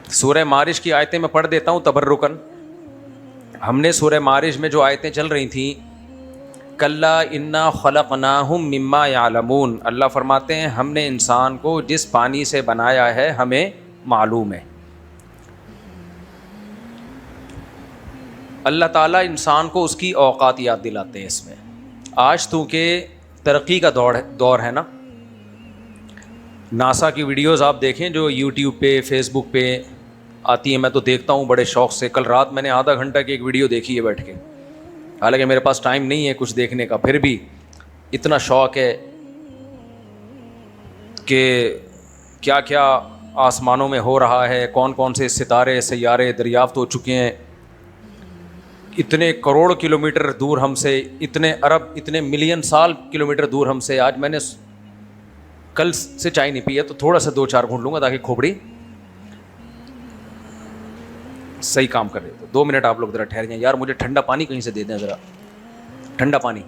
سورہ معارج کی آیتیں میں پڑھ دیتا ہوں تبرکن. ہم نے سورہ معارج میں جو آیتیں چل رہی تھیں، کلا انا خلقناہم مما یعلمون، اللہ فرماتے ہیں ہم نے انسان کو جس پانی سے بنایا ہے ہمیں معلوم ہے. اللہ تعالیٰ انسان کو اس کی اوقات یاد دلاتے ہیں اس میں. آج تو کہ ترقی کا دور ہے نا، ناسا کی ویڈیوز آپ دیکھیں جو یوٹیوب پہ فیس بک پہ آتی ہیں، میں تو دیکھتا ہوں بڑے شوق سے. کل رات میں نے آدھا گھنٹہ کی ایک ویڈیو دیکھی ہے بیٹھ کے، حالانکہ میرے پاس ٹائم نہیں ہے کچھ دیکھنے کا، پھر بھی اتنا شوق ہے کہ کیا کیا آسمانوں میں ہو رہا ہے، کون کون سے ستارے سیارے دریافت ہو چکے ہیں، اتنے کروڑ کلومیٹر دور ہم سے، اتنے ارب اتنے ملین سال کلومیٹر دور ہم سے. آج میں نے کل سے چائے نہیں پی ہے تو تھوڑا سا 2-4 گھونٹ لوں گا تاکہ کھوپڑی صحیح کام کر رہے. تو 2 منٹ آپ لوگ ذرا ٹھہر جائیں. یار مجھے ٹھنڈا پانی کہیں سے دے دیں ذرا، ٹھنڈا پانی.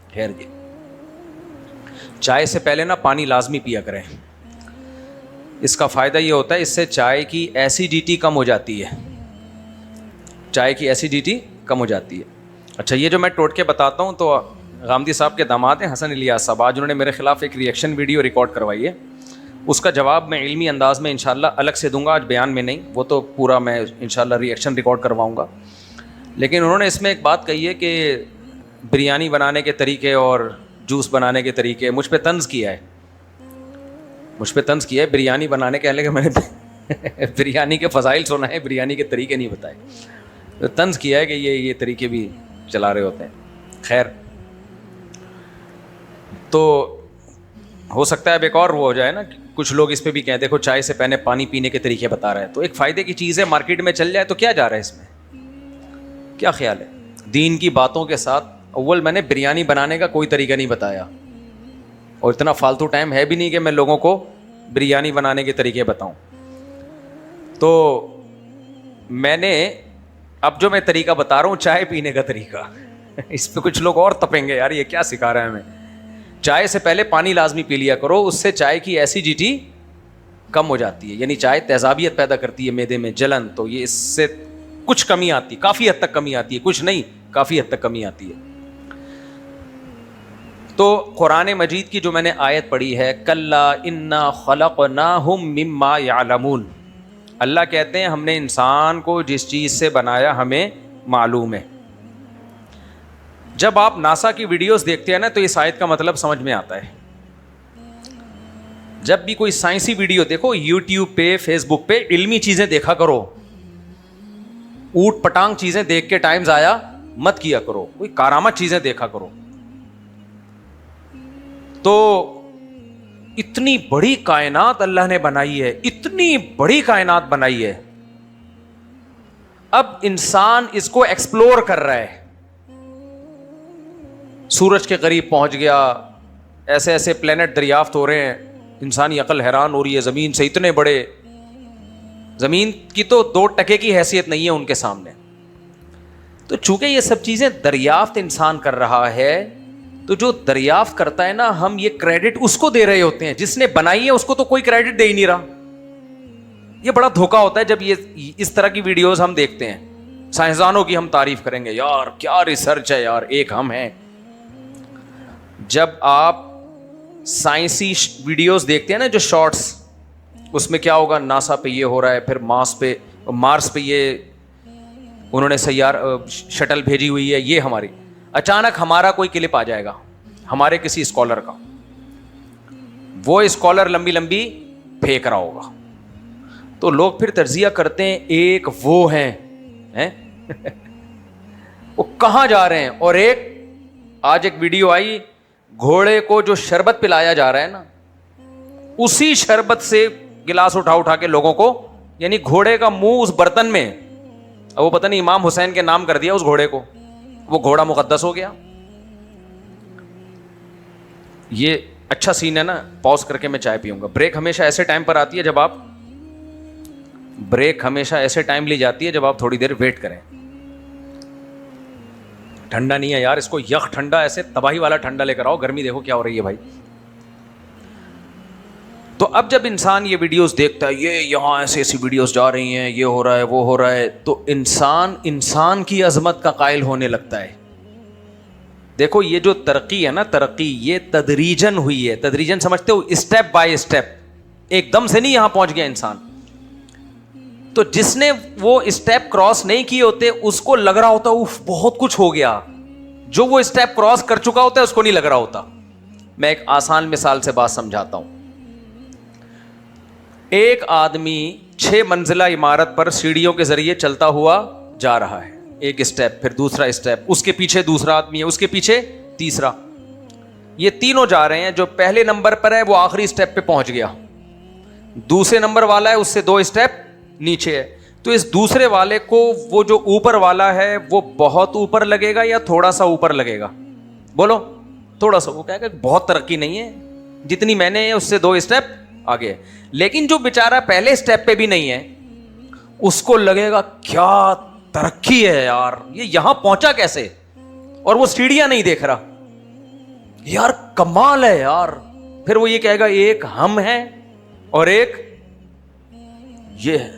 ٹھہر جائیں. چائے سے پہلے نا پانی لازمی پیا کریں. اس کا فائدہ یہ ہوتا ہے اس سے چائے کی ایسیڈیٹی کم ہو جاتی ہے. چائے کی ایسیڈیٹی کم ہو جاتی ہے. اچھا یہ جو میں ٹوٹکے بتاتا ہوں تو غامدی صاحب کے داماد ہیں حسن الیاس صاحب، آج انہوں نے میرے خلاف ایک ریئیکشن ویڈیو ریکارڈ کروائی ہے. اس کا جواب میں علمی انداز میں انشاءاللہ الگ سے دوں گا، آج بیان میں نہیں، وہ تو پورا میں انشاءاللہ ریئیکشن ریکارڈ کرواؤں گا. لیکن انہوں نے اس میں ایک بات کہی ہے کہ بریانی بنانے کے طریقے اور جوس بنانے کے طریقے، مجھ پہ طنز کیا ہے بریانی بنانے کے، حالانکہ میں نے بریانی کے فضائل سنا ہے، بریانی کے طریقے نہیں بتائے. طنز کیا ہے کہ یہ طریقے بھی چلا رہے ہوتے ہیں. خیر، تو ہو سکتا ہے اب ایک اور وہ ہو جائے نا، کچھ لوگ اس پہ بھی کہیں دیکھو چائے سے پہلے پانی پینے کے طریقے بتا رہا ہے، تو ایک فائدے کی چیز ہے مارکیٹ میں چل جائے تو کیا جا رہا ہے اس میں؟ کیا خیال ہے؟ دین کی باتوں کے ساتھ اول میں نے بریانی بنانے کا کوئی طریقہ نہیں بتایا، اور اتنا فالتو ٹائم ہے بھی نہیں کہ میں لوگوں کو بریانی بنانے کے طریقے بتاؤں. تو میں نے اب جو میں طریقہ بتا رہا ہوں چائے پینے کا طریقہ، اس پہ کچھ لوگ اور تپیں گے یار یہ کیا سکھا رہا ہے ہمیں. چائے سے پہلے پانی لازمی پی لیا کرو، اس سے چائے کی ایسیڈیٹی کم ہو جاتی ہے. یعنی چائے تیزابیت پیدا کرتی ہے معدے میں، جلن، تو یہ اس سے کچھ کمی آتی، کافی حد تک کمی آتی ہے، کچھ نہیں کافی حد تک کمی آتی ہے. تو قرآن مجید کی جو میں نے آیت پڑھی ہے، کلا انا خلقناہم مما یعلمون، اللہ کہتے ہیں ہم نے انسان کو جس چیز سے بنایا ہمیں معلوم ہے. جب آپ ناسا کی ویڈیوز دیکھتے ہیں نا تو اس آیت کا مطلب سمجھ میں آتا ہے. جب بھی کوئی سائنسی ویڈیو دیکھو یوٹیوب پہ فیس بک پہ، علمی چیزیں دیکھا کرو، اوٹ پٹانگ چیزیں دیکھ کے ٹائم ضائع مت کیا کرو، کوئی کارآمد چیزیں دیکھا کرو. تو اتنی بڑی کائنات اللہ نے بنائی ہے، اتنی بڑی کائنات بنائی ہے، اب انسان اس کو ایکسپلور کر رہا ہے. سورج کے قریب پہنچ گیا، ایسے ایسے پلینٹ دریافت ہو رہے ہیں، انسانی عقل حیران ہو رہی ہے. زمین سے اتنے بڑے، زمین کی تو 2% کی حیثیت نہیں ہے ان کے سامنے. تو چونکہ یہ سب چیزیں دریافت انسان کر رہا ہے، تو جو دریافت کرتا ہے نا، ہم یہ کریڈٹ اس کو دے رہے ہوتے ہیں جس نے بنائی ہے، اس کو تو کوئی کریڈٹ دے ہی نہیں رہا. یہ بڑا دھوکا ہوتا ہے جب یہ اس طرح کی ویڈیوز ہم دیکھتے ہیں. سائنسدانوں کی ہم تعریف کریں گے، یار کیا ریسرچ ہے یار، ایک ہم ہیں. جب آپ سائنسی ویڈیوز دیکھتے ہیں نا جو شارٹس، اس میں کیا ہوگا، ناسا پہ یہ ہو رہا ہے، پھر مارس پہ یہ انہوں نے شٹل بھیجی ہوئی ہے، یہ ہماری، اچانک ہمارا کوئی کلپ آ جائے گا ہمارے کسی اسکالر کا، وہ اسکالر لمبی لمبی پھینک رہا ہوگا، تو لوگ پھر تجزیہ کرتے ہیں ایک وہ ہیں وہ کہاں جا رہے ہیں. اور آج ایک ویڈیو آئی، گھوڑے کو جو شربت پلایا جا رہا ہے نا، اسی شربت سے گلاس اٹھا کے لوگوں کو، یعنی گھوڑے کا منہ اس برتن میں، وہ پتہ نہیں امام حسین کے نام کر دیا اس گھوڑے کو، وہ گھوڑا مقدس ہو گیا. یہ اچھا سین ہے نا. پاز کر کے میں چائے پیوں گا. بریک ہمیشہ ایسے ٹائم پر آتی ہے جب آپ، بریک ہمیشہ ایسے ٹائم لی جاتی ہے جب آپ تھوڑی دیر ویٹ کریں. ٹھنڈا نہیں ہے یار، اس کو یخ ٹھنڈا، ایسے تباہی والا ٹھنڈا لے کر آؤ. گرمی دیکھو کیا ہو رہی ہے بھائی. تو اب جب انسان یہ ویڈیوز دیکھتا ہے، یہ یہاں ایسی ایسی ویڈیوز جا رہی ہیں، یہ ہو رہا ہے وہ ہو رہا ہے، تو انسان کی عظمت کا قائل ہونے لگتا ہے. دیکھو یہ جو ترقی ہے نا، ترقی یہ تدریجن ہوئی ہے. تدریجن سمجھتے ہو؟ اسٹیپ بائی اسٹیپ، ایک دم سے نہیں یہاں پہنچ گیا انسان. تو جس نے وہ اسٹیپ کراس نہیں کیے ہوتے اس کو لگ رہا ہوتا اوف بہت کچھ ہو گیا. جو وہ اسٹیپ کراس کر چکا ہوتا ہے اس کو نہیں لگ رہا ہوتا. میں ایک آسان مثال سے بات سمجھاتا ہوں. ایک آدمی 6 منزلہ عمارت پر سیڑھیوں کے ذریعے چلتا ہوا جا رہا ہے. ایک اسٹیپ، پھر دوسرا اسٹیپ، اس کے پیچھے دوسرا آدمی ہے، اس کے پیچھے تیسرا. یہ تینوں جا رہے ہیں. جو پہلے نمبر پر ہے وہ آخری اسٹیپ پہ پہنچ گیا. دوسرے نمبر والا ہے اس سے 2 اسٹیپ نیچے ہے. تو اس دوسرے والے کو وہ جو اوپر والا ہے وہ بہت اوپر لگے گا یا تھوڑا سا اوپر لگے گا؟ بولو. تھوڑا سا. وہ کہے گا بہت ترقی نہیں ہے، جتنی میں نے اس سے 2 اسٹیپ آگے. لیکن جو بیچارہ پہلے اسٹیپ پہ بھی نہیں ہے اس کو لگے گا کیا ترقی ہے یار، یہ یہاں پہنچا کیسے، اور وہ سیڑھیاں نہیں دیکھ رہا. یار کمال ہے یار. پھر وہ یہ کہے گا ایک ہم ہیں اور ایک یہ ہے.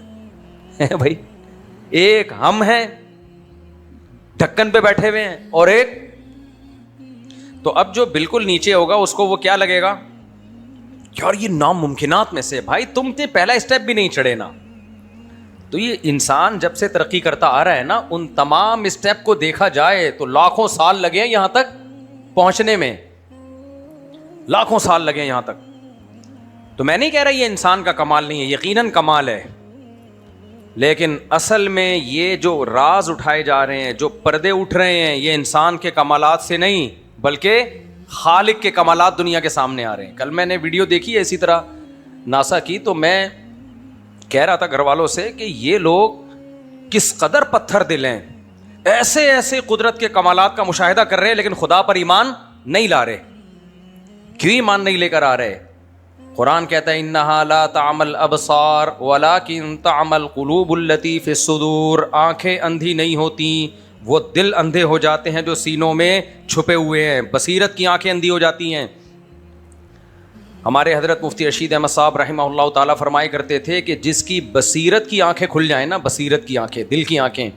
بھائی ایک ہم ہیں ڈھکن پہ بیٹھے ہوئے ہیں اور ایک. تو اب جو بالکل نیچے ہوگا اس کو وہ کیا لگے گا؟ یار یہ ناممکنات میں سے. بھائی تم نے پہلا اسٹیپ بھی نہیں چڑھے نا. تو یہ انسان جب سے ترقی کرتا آ رہا ہے نا، ان تمام اسٹیپ کو دیکھا جائے تو لاکھوں سال لگے ہیں یہاں تک پہنچنے میں. لاکھوں سال لگے ہیں یہاں تک. تو میں نہیں کہہ رہا یہ انسان کا کمال نہیں ہے، یقیناً کمال ہے. لیکن اصل میں یہ جو راز اٹھائے جا رہے ہیں، جو پردے اٹھ رہے ہیں، یہ انسان کے کمالات سے نہیں بلکہ خالق کے کمالات دنیا کے سامنے آ رہے ہیں. کل میں نے ویڈیو دیکھی ہے اسی طرح ناسا کی، تو میں کہہ رہا تھا گھر والوں سے کہ یہ لوگ کس قدر پتھر دل ہیں، ایسے ایسے قدرت کے کمالات کا مشاہدہ کر رہے ہیں لیکن خدا پر ایمان نہیں لا رہے. کیوں ایمان نہیں لے کر آ رہے؟ قرآن کہتا ہے انہا لا تعمل الابصار ولکن تعمل القلوب التی فی الصدور. آنکھیں اندھی نہیں ہوتی، وہ دل اندھے ہو جاتے ہیں جو سینوں میں چھپے ہوئے ہیں. بصیرت کی آنکھیں اندھی ہو جاتی ہیں. ہمارے حضرت مفتی رشید احمد صاحب رحمہ اللہ تعالیٰ فرمایا کرتے تھے کہ جس کی بصیرت کی آنکھیں کھل جائیں نا، بصیرت کی آنکھیں، دل کی آنکھیں،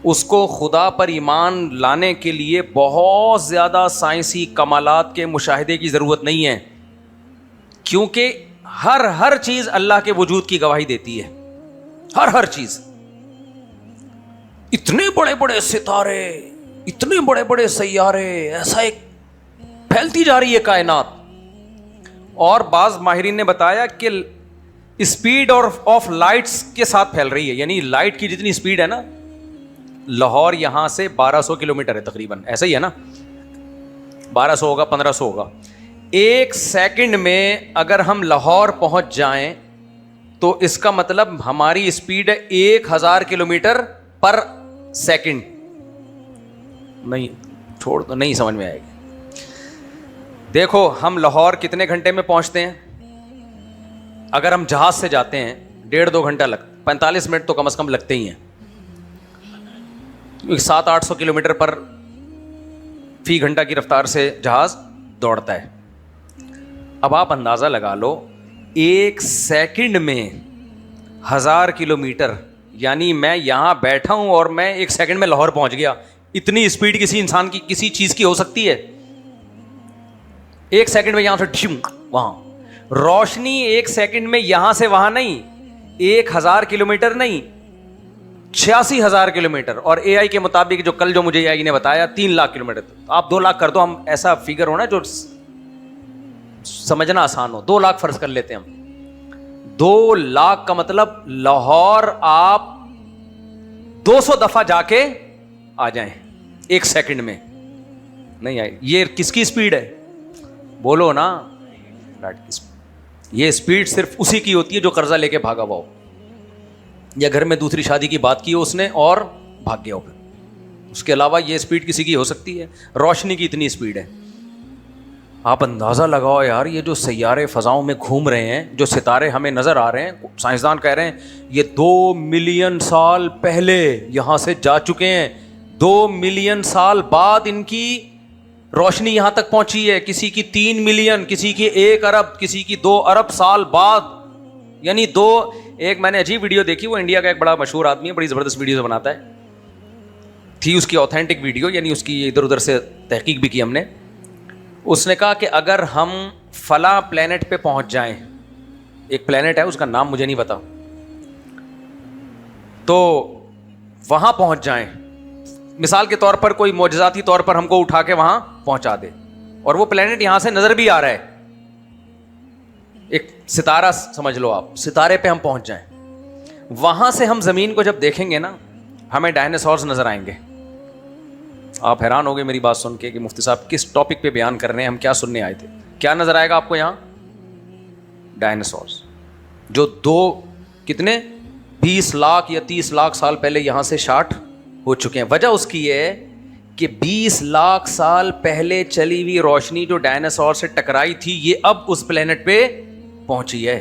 اس کو خدا پر ایمان لانے کے لیے بہت زیادہ سائنسی کمالات کے مشاہدے کی ضرورت نہیں ہے. کیونکہ ہر چیز اللہ کے وجود کی گواہی دیتی ہے. ہر چیز. اتنے بڑے بڑے ستارے، اتنے بڑے بڑے سیارے، ایسا ایک پھیلتی جا رہی ہے کائنات. اور بعض ماہرین نے بتایا کہ اسپیڈ آف لائٹس کے ساتھ پھیل رہی ہے. یعنی لائٹ کی جتنی اسپیڈ ہے نا، لاہور یہاں سے 1200 کلومیٹر ہے تقریباً، ایسا ہی ہے نا، 1200 ہوگا 1500 ہوگا. 1 سیکنڈ میں اگر ہم لاہور پہنچ جائیں تو اس کا مطلب ہماری اسپیڈ ہے 1000 کلومیٹر پر سیکنڈ. نہیں چھوڑ دو، نہیں سمجھ میں آئے گی. دیکھو ہم لاہور کتنے گھنٹے میں پہنچتے ہیں؟ اگر ہم جہاز سے جاتے ہیں 1.5-2 گھنٹہ 45 منٹ تو کم از کم لگتے ہی ہیں. 700-800 کلومیٹر پر فی گھنٹہ کی رفتار سے جہاز دوڑتا ہے. اب آپ اندازہ لگا لو 1 سیکنڈ میں 1000 کلومیٹر، یعنی میں یہاں بیٹھا ہوں اور میں 1 سیکنڈ میں لاہور پہنچ گیا. اتنی اسپیڈ کسی انسان کی کسی چیز کی ہو سکتی ہے؟ 1 سیکنڈ میں یہاں سے ڈھم وہاں. روشنی 1 سیکنڈ میں یہاں سے وہاں نہیں، 1000 کلومیٹر نہیں، 86,000 کلومیٹر. اور اے آئی کے مطابق جو کل جو مجھے اے آئی نے بتایا 3 لاکھ کلومیٹر. آپ 2 لاکھ کر دو، ہم ایسا فگر ہونا جو سمجھنا آسان ہو. 2 لاکھ فرض کر لیتے ہیں ہم. 2 لاکھ کا مطلب لاہور آپ 200 دفعہ جا کے آ جائیں 1 سیکنڈ میں. نہیں آئے. یہ کس کی اسپیڈ ہے؟ بولو نا. یہ اسپیڈ صرف اسی کی ہوتی ہے جو قرضہ لے کے بھاگا ہوا ہو، یا گھر میں دوسری شادی کی بات کی ہو اس نے اور بھاگ گیا ہو. پھر اس کے علاوہ یہ اسپیڈ کسی کی ہو سکتی ہے؟ روشنی کی اتنی اسپیڈ ہے. آپ اندازہ لگاؤ یار، یہ جو سیارے فضاؤں میں گھوم رہے ہیں، جو ستارے ہمیں نظر آ رہے ہیں، سائنسدان کہہ رہے ہیں یہ 2 ملین سال پہلے یہاں سے جا چکے ہیں. 2 ملین سال بعد ان کی روشنی یہاں تک پہنچی ہے کسی کی 3 ملین, کسی کی 1 ارب, کسی کی 2 ارب سال بعد. یعنی ایک میں نے عجیب ویڈیو دیکھی, وہ انڈیا کا ایک بڑا مشہور آدمی ہے, بڑی زبردست ویڈیو بناتا ہے, تھی اس کی آتھینٹک ویڈیو, یعنی اس کی ادھر ادھر سے تحقیق بھی کی ہم نے. اس نے کہا کہ اگر ہم فلاں پلینٹ پہ پہنچ جائیں, ایک پلینٹ ہے اس کا نام مجھے نہیں پتا, تو وہاں پہنچ جائیں, مثال کے طور پر کوئی معجزاتی طور پر ہم کو اٹھا کے وہاں پہنچا دے, اور وہ پلینٹ یہاں سے نظر بھی آ رہا ہے, ایک ستارہ سمجھ لو آپ, ستارے پہ ہم پہنچ جائیں, وہاں سے ہم زمین کو جب دیکھیں گے نا, ہمیں ڈائناسورز نظر آئیں گے. آپ حیران ہو گے میری بات سن کے کہ مفتی صاحب کس ٹاپک پہ بیان کر رہے ہیں, ہم کیا سننے آئے تھے. کیا نظر آئے گا آپ کو یہاں؟ ڈائناسورز, جو کتنے 20 لاکھ یا 30 لاکھ سال پہلے یہاں سے شاٹ ہو چکے ہیں. وجہ اس کی ہے کہ 20 لاکھ سال پہلے چلی ہوئی روشنی جو ڈائناسور سے ٹکرائی تھی, یہ اب اس پلینٹ پہ پہنچی ہے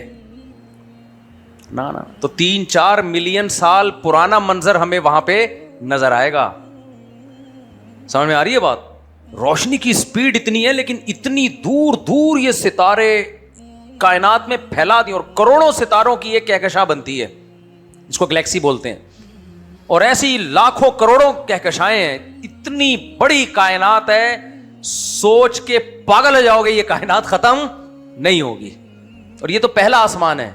نا. تو 3-4 ملین سال پرانا منظر ہمیں وہاں پہ نظر آئے گا. سمجھ میں آ رہی ہے بات؟ روشنی کی سپیڈ اتنی ہے, لیکن اتنی دور دور یہ ستارے کائنات میں پھیلا دی, اور کروڑوں ستاروں کی ایک کہکشاں بنتی ہے, اس کو گلیکسی بولتے ہیں, اور ایسی لاکھوں کروڑوں کہکشائیں ہیں. اتنی بڑی کائنات ہے, سوچ کے پاگل ہو جاؤ گے, یہ کائنات ختم نہیں ہوگی. اور یہ تو پہلا آسمان ہے,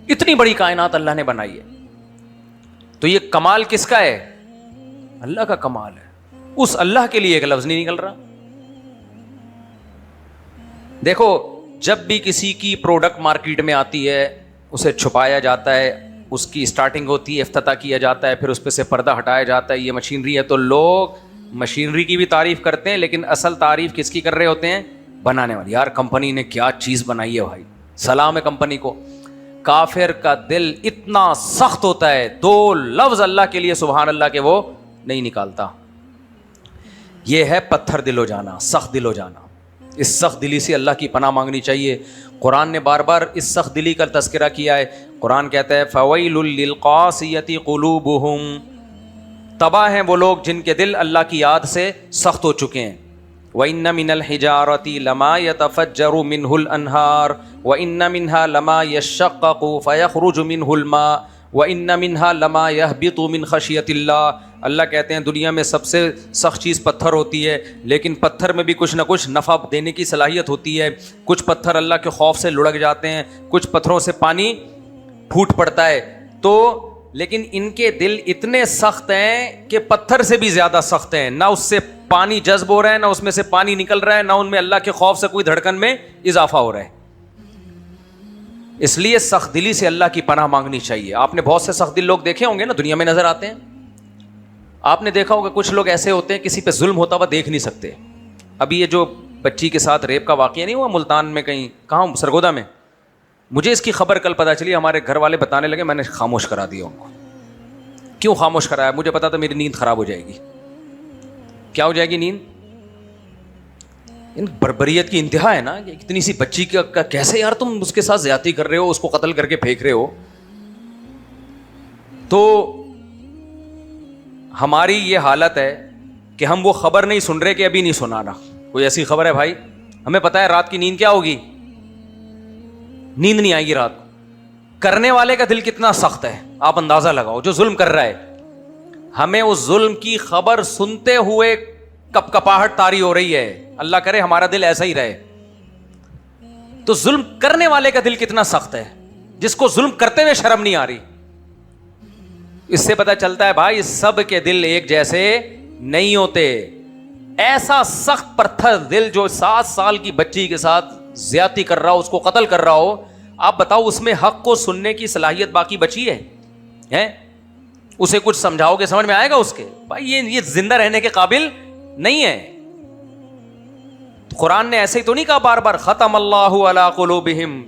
اتنی بڑی کائنات اللہ نے بنائی ہے. تو یہ کمال کس کا ہے؟ اللہ کا کمال ہے. اس اللہ کے لیے ایک لفظ نہیں نکل رہا. دیکھو, جب بھی کسی کی پروڈکٹ مارکیٹ میں آتی ہے, اسے چھپایا جاتا ہے, اس کی سٹارٹنگ ہوتی ہے, افتتاح کیا جاتا ہے, پھر اس پہ سے پردہ ہٹایا جاتا ہے, یہ مشینری ہے. تو لوگ مشینری کی بھی تعریف کرتے ہیں, لیکن اصل تعریف کس کی کر رہے ہوتے ہیں؟ بنانے والی. یار کمپنی نے کیا چیز بنائی ہے بھائی, سلام ہے کمپنی کو. کافر کا دل اتنا سخت ہوتا ہے, 2 لفظ اللہ کے لیے سبحان اللہ کے وہ نہیں نکالتا. یہ ہے پتھر دل ہو جانا, سخت دل ہو جانا. اس سخت دلی سے اللہ کی پناہ مانگنی چاہیے. قرآن نے بار بار اس سخت دلی کا تذکرہ کیا ہے. قرآن کہتا ہے فویل للقاسیۃ قلوبہم, تباہ ہیں وہ لوگ جن کے دل اللہ کی یاد سے سخت ہو چکے ہیں. وَإِنَّ مِنَ الْحِجَارَةِ لَمَا يَتَفَجَّرُ مِنْهُ الْأَنْهَارُ وَإِنَّ مِنْهَا لَمَا يَشَّقَّقُ فَيَخْرُجُ مِنْهُ الْمَاءُ وَإِنَّ مِنْهَا لَمَا يَهْبِطُ مِنْ خَشْيَةِ اللَّهِ. اللہ کہتے ہیں دنیا میں سب سے سخت چیز پتھر ہوتی ہے, لیکن پتھر میں بھی کچھ نہ کچھ نفع دینے کی صلاحیت ہوتی ہے. کچھ پتھر اللہ کے خوف سے لڑک جاتے ہیں, کچھ پتھروں سے پانی پھوٹ پڑتا ہے. تو لیکن ان کے دل اتنے سخت ہیں کہ پتھر سے بھی زیادہ سخت ہیں. نہ اس سے پانی جذب ہو رہا ہے, نہ اس میں سے پانی نکل رہا ہے, نہ ان میں اللہ کے خوف سے کوئی دھڑکن میں اضافہ ہو رہا ہے. اس لیے سخت دلی سے اللہ کی پناہ مانگنی چاہیے. آپ نے بہت سے سخت دل لوگ دیکھے ہوں گے نا, دنیا میں نظر آتے ہیں. آپ نے دیکھا ہوگا کچھ لوگ ایسے ہوتے ہیں کسی پہ ظلم ہوتا ہوا دیکھ نہیں سکتے. ابھی یہ جو بچی کے ساتھ ریپ کا واقعہ نہیں ہوا ملتان میں, کہیں کہاں سرگودا میں, مجھے اس کی خبر کل پتہ چلی, ہمارے گھر والے بتانے لگے, میں نے خاموش کرا دیا ان کو. کیوں خاموش کرایا؟ مجھے پتا تھا میری نیند خراب ہو جائے گی. کیا ہو جائے گی نیند؟ ان بربریت کی انتہا ہے نا, کہ اتنی سی بچی کا کیسے یار تم اس کے ساتھ زیادتی کر رہے ہو, اس کو قتل کر کے پھینک رہے ہو. تو ہماری یہ حالت ہے کہ ہم وہ خبر نہیں سن رہے کہ ابھی نہیں سنانا. کوئی ایسی خبر ہے بھائی, ہمیں پتا ہے رات کی نیند کیا ہوگی, نیند نہیں آئے گی رات کو. کرنے والے کا دل کتنا سخت ہے آپ اندازہ لگاؤ, جو ظلم کر رہا ہے. ہمیں اس ظلم کی خبر سنتے ہوئے کپ کپاہٹ طاری ہو رہی ہے. اللہ کرے ہمارا دل ایسا ہی رہے. تو ظلم کرنے والے کا دل کتنا سخت ہے, جس کو ظلم کرتے ہوئے شرم نہیں آ رہی. اس سے پتہ چلتا ہے بھائی سب کے دل ایک جیسے نہیں ہوتے. ایسا سخت پتھر دل جو 7 سال کی بچی کے ساتھ زیادتی کر رہا ہو, اس کو قتل کر رہا ہو, آپ بتاؤ اس میں حق کو سننے کی صلاحیت باقی بچی ہے؟ اسے کچھ سمجھاؤ گے سمجھ میں آئے گا اس کے؟ بھائی یہ زندہ رہنے کے قابل نہیں ہے. قرآن نے ایسے ہی تو نہیں کہا بار بار ختم اللہ علی قلوبہم.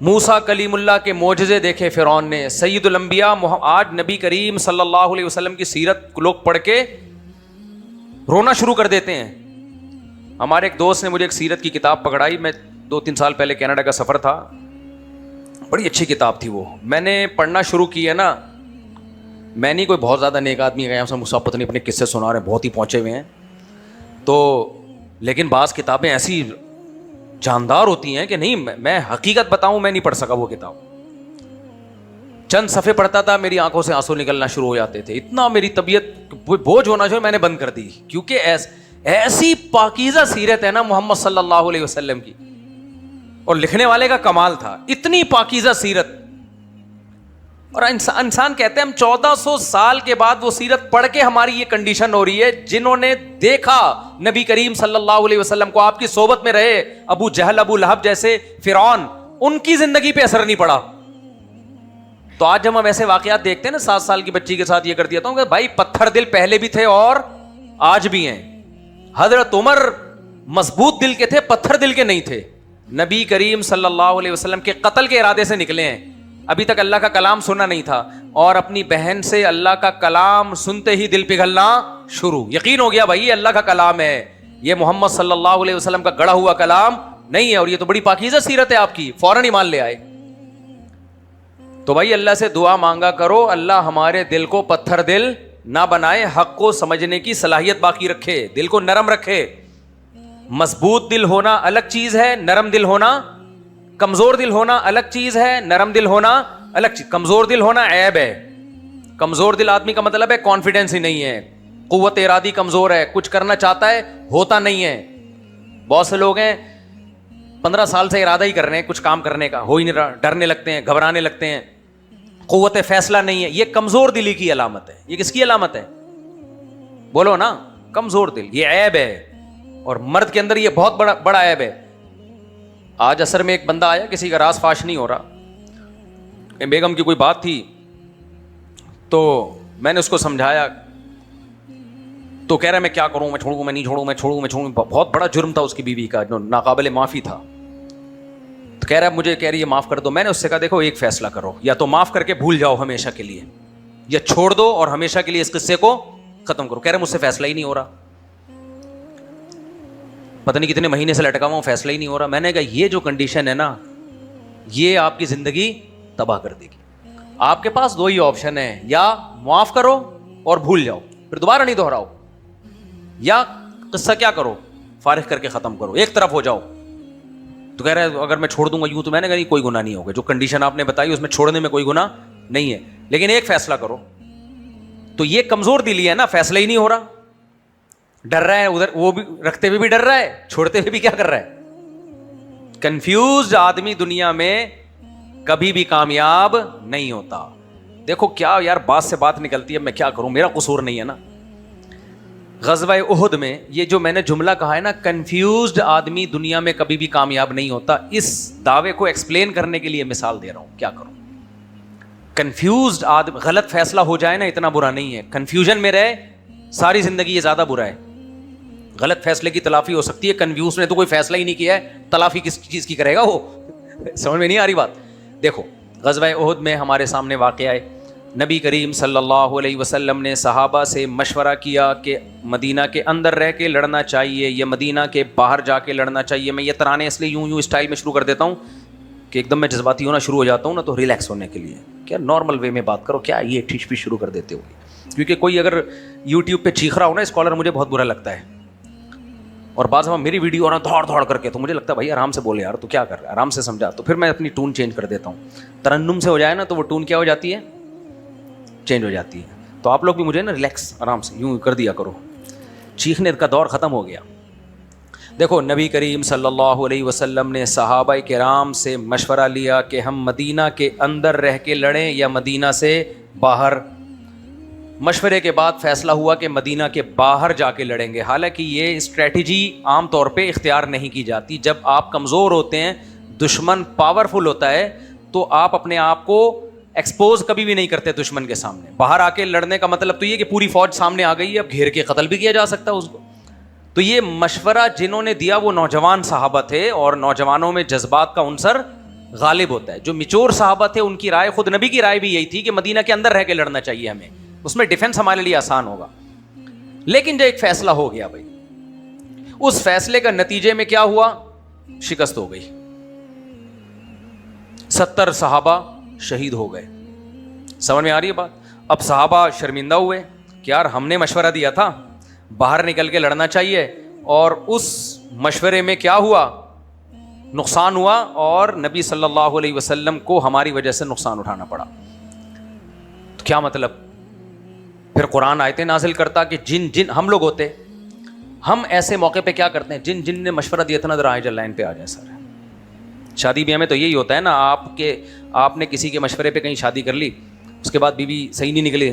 موسیٰ کلیم اللہ کے معجزے دیکھے فرعون نے, سید الانبیاء. آج نبی کریم صلی اللہ علیہ وسلم کی سیرت لوگ پڑھ کے رونا شروع کر دیتے ہیں. ہمارے ایک دوست نے مجھے ایک سیرت کی کتاب پکڑائی, میں 2-3 سال پہلے کینیڈا کا سفر تھا, بڑی اچھی کتاب تھی وہ. میں نے پڑھنا شروع کی ہے نا, میں نہیں کوئی بہت زیادہ نیک آدمی گیا, ہم سب پتہ نہیں اپنے قصے سنا رہے ہیں, بہت ہی پہنچے ہوئے ہیں. تو لیکن بعض کتابیں ایسی جاندار ہوتی ہیں کہ نہیں, میں حقیقت بتاؤں میں نہیں پڑھ سکا وہ کتاب. چند صفحے پڑھتا تھا میری آنکھوں سے آنسو نکلنا شروع ہو جاتے تھے, اتنا میری طبیعت بوجھ ہونا چاہیے, میں نے بند کر دی. کیونکہ ایسی پاکیزہ سیرت ہے نا محمد صلی اللہ علیہ وسلم کی, اور لکھنے والے کا کمال تھا, اتنی پاکیزہ سیرت. اور انسان کہتے ہیں ہم 1400 سال کے بعد وہ سیرت پڑھ کے ہماری یہ کنڈیشن ہو رہی ہے. جنہوں نے دیکھا نبی کریم صلی اللہ علیہ وسلم کو, آپ کی صحبت میں رہے, ابو جہل ابو لہب جیسے فرعون, ان کی زندگی پہ اثر نہیں پڑا. تو آج جب ہم ایسے واقعات دیکھتے ہیں نا, 7 سال کی بچی کے ساتھ یہ کر دیا, تو بھائی پتھر دل پہلے بھی تھے اور آج بھی ہیں. حضرت عمر مضبوط دل کے تھے, پتھر دل کے نہیں تھے. نبی کریم صلی اللہ علیہ وسلم کے قتل کے ارادے سے نکلے ہیں, ابھی تک اللہ کا کلام سننا نہیں تھا, اور اپنی بہن سے اللہ کا کلام سنتے ہی دل پگھلنا شروع. یقین ہو گیا بھائی یہ اللہ کا کلام ہے, یہ محمد صلی اللہ علیہ وسلم کا گڑھا ہوا کلام نہیں ہے, اور یہ تو بڑی پاکیزہ سیرت ہے آپ کی, فوراً ایمان لے آئے. تو بھائی اللہ سے دعا مانگا کرو, اللہ ہمارے دل کو پتھر دل نہ بنائے, حق کو سمجھنے کی صلاحیت باقی رکھے, دل کو نرم رکھے. مضبوط دل ہونا الگ چیز ہے, نرم دل ہونا, کمزور دل ہونا الگ چیز ہے, نرم دل ہونا الگ چیز. کمزور دل ہونا عیب ہے. کمزور دل آدمی کا مطلب ہے کانفیڈینس ہی نہیں ہے, قوت ارادی کمزور ہے, کچھ کرنا چاہتا ہے ہوتا نہیں ہے. بہت سے لوگ ہیں 15 سال سے ارادہ ہی کر رہے ہیں کچھ کام کرنے کا, ہو ہی نہیں رہا, ڈرنے لگتے ہیں, گھبرانے لگتے ہیں, قوت فیصلہ نہیں ہے. یہ کمزور دلی کی علامت ہے. یہ کس کی علامت ہے؟ بولو نا, کمزور دل. یہ عیب ہے, اور مرد کے اندر یہ بہت بڑا عیب ہے. آج عصر میں ایک بندہ آیا, کسی کا راز فاش نہیں ہو رہا, بیگم کی کوئی بات تھی, تو میں نے اس کو سمجھایا, تو کہہ رہا میں کیا کروں, میں چھوڑوں, میں نہیں چھوڑوں, میں چھوڑوں, میں چھوڑوں. بہت بڑا جرم تھا اس کی بیوی کا, جو ناقابل معافی تھا. تو کہہ رہا مجھے, کہہ رہی ہے معاف کر دو. میں نے اس سے کہا دیکھو ایک فیصلہ کرو, یا تو معاف کر کے بھول جاؤ ہمیشہ کے لیے, یا چھوڑ دو اور ہمیشہ کے لیے اس قصے کو ختم کرو. کہہ رہے مجھ سے فیصلہ ہی نہیں ہو رہا, پتہ نہیں کتنے مہینے سے لٹکا ہوا ہوں, فیصلہ ہی نہیں ہو رہا. میں نے کہا یہ جو کنڈیشن ہے نا, یہ آپ کی زندگی تباہ کر دے گی. آپ کے پاس 2 ہی آپشن ہیں, یا معاف کرو اور بھول جاؤ, پھر دوبارہ نہیں دہراؤ, یا قصہ کیا کرو, فارغ کر کے ختم کرو, ایک طرف ہو جاؤ. تو کہہ رہا ہے اگر میں چھوڑ دوں گا یوں, تو میں نے کہا نہیں, کوئی گناہ نہیں ہوگا, جو کنڈیشن آپ نے بتائی اس میں چھوڑنے میں کوئی گناہ نہیں ہے, لیکن ایک فیصلہ کرو. تو یہ کمزور دلی ہے نا, فیصلہ ہی نہیں ہو رہا, ڈر رہا ہے ادھر, وہ بھی رکھتے ہوئے بھی ڈر رہا ہے, چھوڑتے ہوئے بھی کیا کر رہا ہے. کنفیوزڈ آدمی دنیا میں کبھی بھی کامیاب نہیں ہوتا. دیکھو کیا یار بات سے بات نکلتی ہے, میں کیا کروں, میرا قصور نہیں ہے نا. غزوہ احد میں یہ جو میں نے جملہ کہا ہے نا, کنفیوزڈ آدمی دنیا میں کبھی بھی کامیاب نہیں ہوتا, اس دعوے کو ایکسپلین کرنے کے لیے مثال دے رہا ہوں. کیا کروں, کنفیوزڈ آدمی, غلط فیصلہ ہو جائے نا اتنا برا نہیں ہے, کنفیوژن میں رہے ساری زندگی یہ زیادہ برا ہے. غلط فیصلے کی تلافی ہو سکتی ہے, کنفیوز نے تو کوئی فیصلہ ہی نہیں کیا ہے, تلافی کس چیز کی کرے گا وہ, سمجھ میں نہیں آ رہی بات. دیکھو غزوہ احد میں ہمارے سامنے واقعہ ہے, نبی کریم صلی اللہ علیہ وسلم نے صحابہ سے مشورہ کیا کہ مدینہ کے اندر رہ کے لڑنا چاہیے یا مدینہ کے باہر جا کے لڑنا چاہیے. میں یہ ترانے اس لیے یوں اسٹائل میں شروع کر دیتا ہوں کہ ایک دم میں جذباتی ہونا شروع ہو جاتا ہوں نا, تو ریلیکس ہونے کے لیے. کیا نارمل وے میں بات کرو, کیا یہ ٹھیچ پی شروع کر دیتے ہو, کیونکہ کوئی اگر یوٹیوب پہ چیخ رہا ہو نا اسکالر, مجھے بہت برا لگتا ہے. اور بعض دفعہ میری ویڈیو اور دوڑ دوڑ کر کے, تو مجھے لگتا ہے بھائی آرام سے بولے یار, تو کیا کر رہا ہے, آرام سے سمجھا. تو پھر میں اپنی ٹون چینج کر دیتا ہوں. ترنم سے ہو جائے نا تو وہ ٹون کیا ہو جاتی ہے, چینج ہو جاتی ہے. تو آپ لوگ بھی مجھے نا ریلیکس آرام سے یوں کر دیا کرو, چیخنے کا دور ختم ہو گیا. دیکھو نبی کریم صلی اللہ علیہ وسلم نے صحابہ کرام سے مشورہ لیا کہ ہم مدینہ کے اندر رہ کے لڑیں یا مدینہ سے باہر. مشورے کے بعد فیصلہ ہوا کہ مدینہ کے باہر جا کے لڑیں گے. حالانکہ یہ اسٹریٹجی عام طور پہ اختیار نہیں کی جاتی. جب آپ کمزور ہوتے ہیں, دشمن پاورفل ہوتا ہے, تو آپ اپنے آپ کو ایکسپوز کبھی بھی نہیں کرتے دشمن کے سامنے. باہر آ کے لڑنے کا مطلب تو یہ کہ پوری فوج سامنے آ گئی ہے, اب گھیر کے قتل بھی کیا جا سکتا ہے اس کو. تو یہ مشورہ جنہوں نے دیا وہ نوجوان صحابہ تھے, اور نوجوانوں میں جذبات کا عنصر غالب ہوتا ہے. جو میچور صحابہ تھے ان کی رائے, خود نبی کی رائے بھی یہی تھی کہ مدینہ کے اندر رہ کے لڑنا چاہیے ہمیں, اس میں ڈیفنس ہمارے لیے آسان ہوگا. لیکن جو ایک فیصلہ ہو گیا بھائی, اس فیصلے کا نتیجے میں کیا ہوا, شکست ہو گئی. 70 صحابہ شہید ہو گئے. سمجھ میں آ رہی ہے بات. اب صحابہ شرمندہ ہوئے کہ یار ہم نے مشورہ دیا تھا باہر نکل کے لڑنا چاہیے, اور اس مشورے میں کیا ہوا؟ نقصان ہوا، اور نبی صلی اللہ علیہ وسلم کو ہماری وجہ سے نقصان اٹھانا پڑا. تو کیا مطلب؟ پھر قرآن آیتیں نازل کرتا کہ جن ہم لوگ ہوتے، ہم ایسے موقع پہ کیا کرتے ہیں، جن نے مشورہ دیا تھا نا ذرا آئے لائن پہ آ جائے. سر شادی بیاہ میں تو یہی ہوتا ہے نا، آپ نے کسی کے مشورے پہ کہیں شادی کر لی، اس کے بعد بیوی صحیح نہیں نکلی،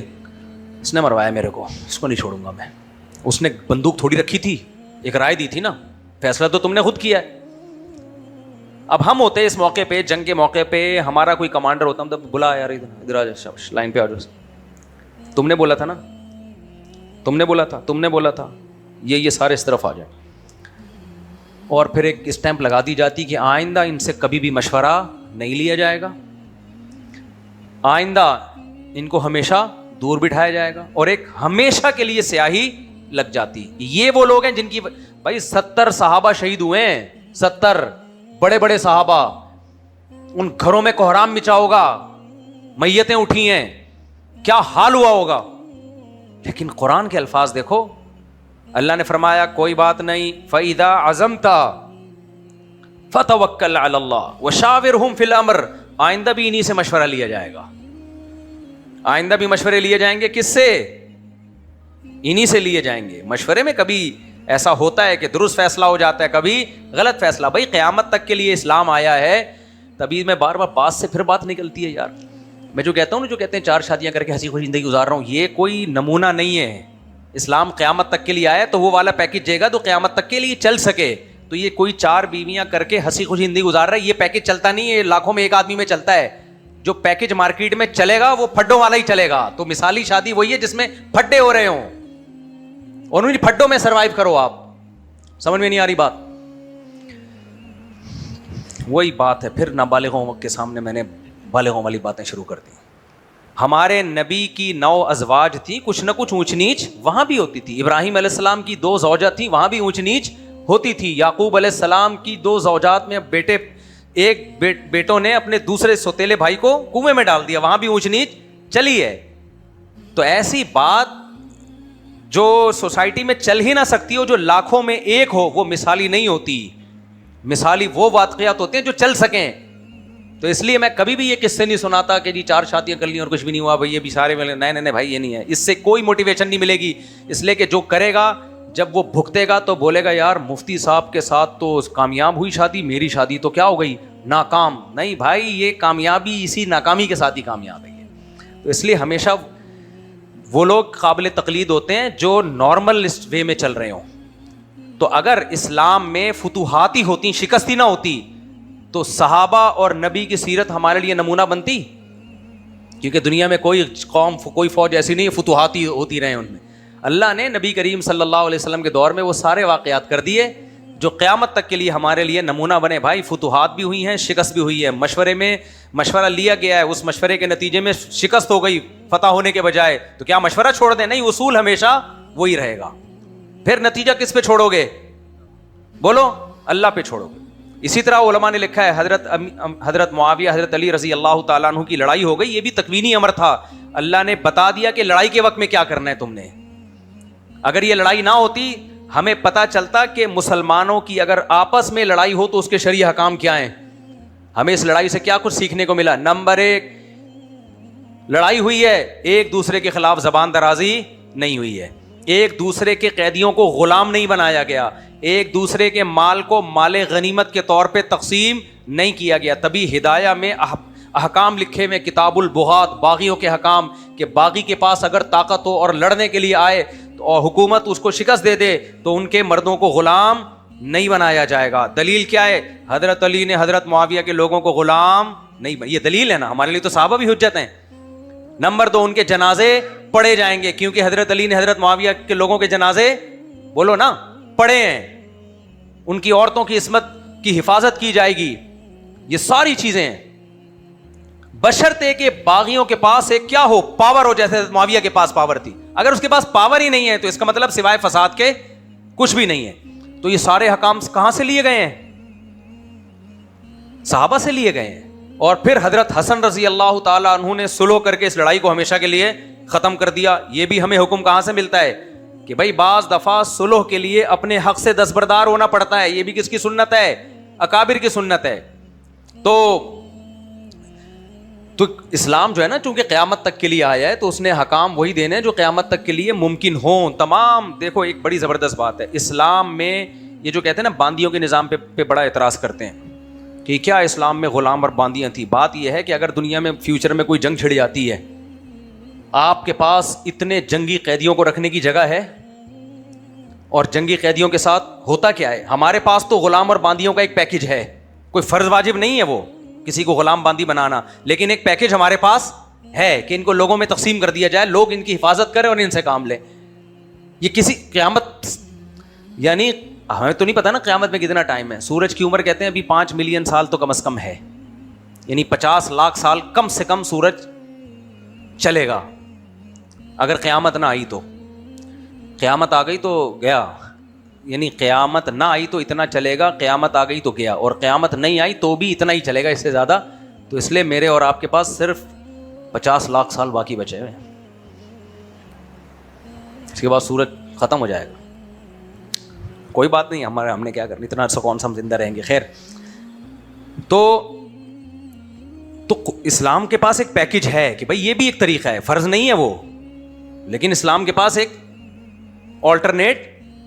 اس نے مروایا میرے کو، اس کو نہیں چھوڑوں گا میں. اس نے بندوق تھوڑی رکھی تھی، ایک رائے دی تھی نا، فیصلہ تو تم نے خود کیا ہے. اب ہم ہوتے اس موقع پہ، جنگ کے موقع پہ ہمارا کوئی کمانڈر ہوتا، ہم تو بلا یار ادھر آ جاؤ، لائن پہ آ جاؤ، تم نے بولا تھا نا، تم نے بولا تھا یہ سارے اس طرف آ جائیں. اور پھر ایک اسٹیمپ لگا دی جاتی کہ آئندہ ان سے کبھی بھی مشورہ نہیں لیا جائے گا، آئندہ ان کو ہمیشہ دور بٹھایا جائے گا، اور ایک ہمیشہ کے لیے سیاہی لگ جاتی. یہ وہ لوگ ہیں جن کی بھائی 70 صحابہ شہید ہوئے ہیں، 70 بڑے بڑے صحابہ، ان گھروں میں کوہرام مچا ہوگا، میتیں اٹھی ہیں، کیا حال ہوا ہوگا. لیکن قرآن کے الفاظ دیکھو، اللہ نے فرمایا کوئی بات نہیں، فَإِذَا عَزَمْتَ فَتَوَكَّلْ عَلَى اللَّهِ وَشَاوِرْهُمْ فِي الْأَمْرِ. آئندہ بھی انہی سے مشورہ لیا جائے گا، آئندہ بھی مشورے لیے جائیں گے. کس سے؟ انہی سے لیے جائیں گے. مشورے میں کبھی ایسا ہوتا ہے کہ درست فیصلہ ہو جاتا ہے، کبھی غلط فیصلہ. بھائی قیامت تک کے لیے اسلام آیا ہے، تبھی میں بار بار بات سے پھر بات نکلتی ہے یار. میں جو کہتا ہوں نا، جو کہتے ہیں 4 شادیاں کر کے ہنسی خوشی زندگی گزار رہا ہوں، یہ کوئی نمونہ نہیں ہے. اسلام قیامت تک کے لیے آیا تو وہ والا پیکج دے گا تو قیامت تک کے لیے چل سکے. تو یہ کوئی 4 بیویاں کر کے ہنسی خوشی زندگی گزار رہا ہے، یہ پیکج چلتا نہیں ہے. لاکھوں میں ایک آدمی میں چلتا ہے. جو پیکج مارکیٹ میں چلے گا وہ پھڈوں والا ہی چلے گا. تو مثالی شادی وہی ہے جس میں پھڈے ہو رہے ہوں، اور ان پھڈوں میں سروائیو کرو. آپ سمجھ میں نہیں آ رہی بات؟ وہی بات ہے. پھر نابالغوں کے سامنے میں نے بالغوں والی باتیں شروع کر دی. ہمارے نبی کی 9 ازواج تھی، کچھ نہ کچھ اونچ نیچ وہاں بھی ہوتی تھی. ابراہیم علیہ السلام کی 2 زوجہ تھی، وہاں بھی اونچ نیچ ہوتی تھی. یعقوب علیہ السلام کی 2 زوجات میں ایک بیٹوں نے اپنے دوسرے سوتیلے بھائی کو کنویں میں ڈال دیا، وہاں بھی اونچ نیچ چلی ہے. تو ایسی بات جو سوسائٹی میں چل ہی نہ سکتی ہو، جو لاکھوں میں ایک ہو، وہ مثالی نہیں ہوتی. مثالی وہ واقعات ہوتے ہیں جو چل سکیں. تو اس لیے میں کبھی بھی یہ قصے نہیں سناتا کہ جی 4 شادیاں کر لی اور کچھ بھی نہیں ہوا بھائی، یہ بھی سارے ملے. نہیں بھائی، یہ نہیں ہے. اس سے کوئی موٹیویشن نہیں ملے گی. اس لیے کہ جو کرے گا جب وہ بھگتے گا تو بولے گا یار مفتی صاحب کے ساتھ تو کامیاب ہوئی شادی، میری شادی تو کیا ہو گئی، ناکام. نہیں بھائی، یہ کامیابی اسی ناکامی کے ساتھ ہی کامیاب ہے. تو اس لیے ہمیشہ وہ لوگ قابل تقلید ہوتے ہیں جو نارمل وے میں چل رہے ہوں. تو اگر اسلام میں فتوحات ہی ہوتی، شکستی نہ ہوتی، تو صحابہ اور نبی کی سیرت ہمارے لیے نمونہ بنتی. کیونکہ دنیا میں کوئی قوم، کوئی فوج ایسی نہیں ہے، فتوحات ہی ہوتی رہے ان میں. اللہ نے نبی کریم صلی اللہ علیہ وسلم کے دور میں وہ سارے واقعات کر دیے جو قیامت تک کے لیے ہمارے لیے نمونہ بنے. بھائی فتوحات بھی ہوئی ہیں، شکست بھی ہوئی ہے. مشورے میں مشورہ لیا گیا ہے، اس مشورے کے نتیجے میں شکست ہو گئی فتح ہونے کے بجائے، تو کیا مشورہ چھوڑ دیں؟ نہیں، اصول ہمیشہ وہی رہے گا. پھر نتیجہ کس پہ چھوڑو گے؟ بولو، اللہ پہ چھوڑو گے. اسی طرح علماء نے لکھا ہے حضرت معاویہ حضرت علی رضی اللہ تعالیٰ عنہ کی لڑائی ہو گئی. یہ بھی تکوینی امر تھا. اللہ نے بتا دیا کہ لڑائی کے وقت میں کیا کرنا ہے تم نے. اگر یہ لڑائی نہ ہوتی، ہمیں پتا چلتا کہ مسلمانوں کی اگر آپس میں لڑائی ہو تو اس کے شرعی حکام کیا ہیں. ہمیں اس لڑائی سے کیا کچھ سیکھنے کو ملا؟ نمبر 1، لڑائی ہوئی ہے، ایک دوسرے کے خلاف زبان درازی نہیں ہوئی ہے، ایک دوسرے کے قیدیوں کو غلام نہیں بنایا گیا، ایک دوسرے کے مال کو مال غنیمت کے طور پہ تقسیم نہیں کیا گیا. تبھی ہدایہ میں احکام لکھے میں کتاب البغات، باغیوں کے حکام، کہ باغی کے پاس اگر طاقت ہو اور لڑنے کے لیے آئے اور حکومت اس کو شکست دے دے تو ان کے مردوں کو غلام نہیں بنایا جائے گا. دلیل کیا ہے؟ حضرت علی نے حضرت معاویہ کے لوگوں کو غلام نہیں یہ دلیل ہے نا. ہمارے لیے تو صحابہ بھی حجت ہیں. نمبر 2، ان کے جنازے پڑھے جائیں گے، کیونکہ حضرت علی نے حضرت معاویہ کے لوگوں کے جنازے، بولو نا، پڑھے ہیں. ان کی عورتوں کی عصمت کی حفاظت کی جائے گی. یہ ساری چیزیں ہیں، بشرطے کہ باغیوں کے پاس ایک کیا ہو، پاور ہو، جیسے معاویہ کے پاس پاور تھی. اگر اس کے پاس پاور ہی نہیں ہے تو اس کا مطلب سوائے فساد کے کچھ بھی نہیں ہے. تو یہ سارے حکام کہاں سے لیے گئے ہیں؟ صحابہ سے لیے گئے ہیں. اور پھر حضرت حسن رضی اللہ تعالیٰ عنہ نے سلو کر کے اس لڑائی کو ہمیشہ کے لیے ختم کر دیا. یہ بھی ہمیں حکم کہاں سے ملتا ہے؟ کہ بھائی بعض دفعہ صلح کے لیے اپنے حق سے دستبردار ہونا پڑتا ہے. یہ بھی کس کی سنت ہے؟ اکابر کی سنت ہے. تو اسلام جو ہے نا چونکہ قیامت تک کے لیے آیا ہے تو اس نے حکام وہی دینے جو قیامت تک کے لیے ممکن ہوں. تمام دیکھو ایک بڑی زبردست بات ہے اسلام میں, یہ جو کہتے ہیں نا باندیوں کے نظام پہ بڑا اعتراض کرتے ہیں کہ کیا اسلام میں غلام اور باندیاں تھیں. بات یہ ہے کہ اگر دنیا میں فیوچر میں کوئی جنگ چھڑ جاتی ہے, آپ کے پاس اتنے جنگی قیدیوں کو رکھنے کی جگہ ہے, اور جنگی قیدیوں کے ساتھ ہوتا کیا ہے, ہمارے پاس تو غلام اور باندیوں کا ایک پیکج ہے, کوئی فرض واجب نہیں ہے وہ کسی کو غلام باندی بنانا, لیکن ایک پیکج ہمارے پاس ہے کہ ان کو لوگوں میں تقسیم کر دیا جائے, لوگ ان کی حفاظت کریں اور ان سے کام لیں. یہ کسی قیامت, یعنی ہمیں تو نہیں پتا نا قیامت میں کتنا ٹائم ہے. سورج کی عمر کہتے ہیں ابھی 5 ملین سال تو کم از کم ہے, یعنی 50 لاکھ سال کم سے کم سورج چلے گا. اگر قیامت نہ آئی تو, قیامت آ گئی تو گیا, یعنی قیامت نہ آئی تو اتنا چلے گا, قیامت آ گئی تو گیا, اور قیامت نہیں آئی تو بھی اتنا ہی چلے گا, اس سے زیادہ. تو اس لیے میرے اور آپ کے پاس صرف 50 لاکھ سال باقی بچے ہوئے, اس کے بعد سورج ختم ہو جائے گا. کوئی بات نہیں, ہم نے کیا کرنا, اتنا عرصہ کون سا ہم زندہ رہیں گے. خیر, تو اسلام کے پاس ایک پیکج ہے کہ بھائی یہ بھی ایک طریقہ ہے, فرض نہیں ہے وہ, لیکن اسلام کے پاس ایک آلٹرنیٹ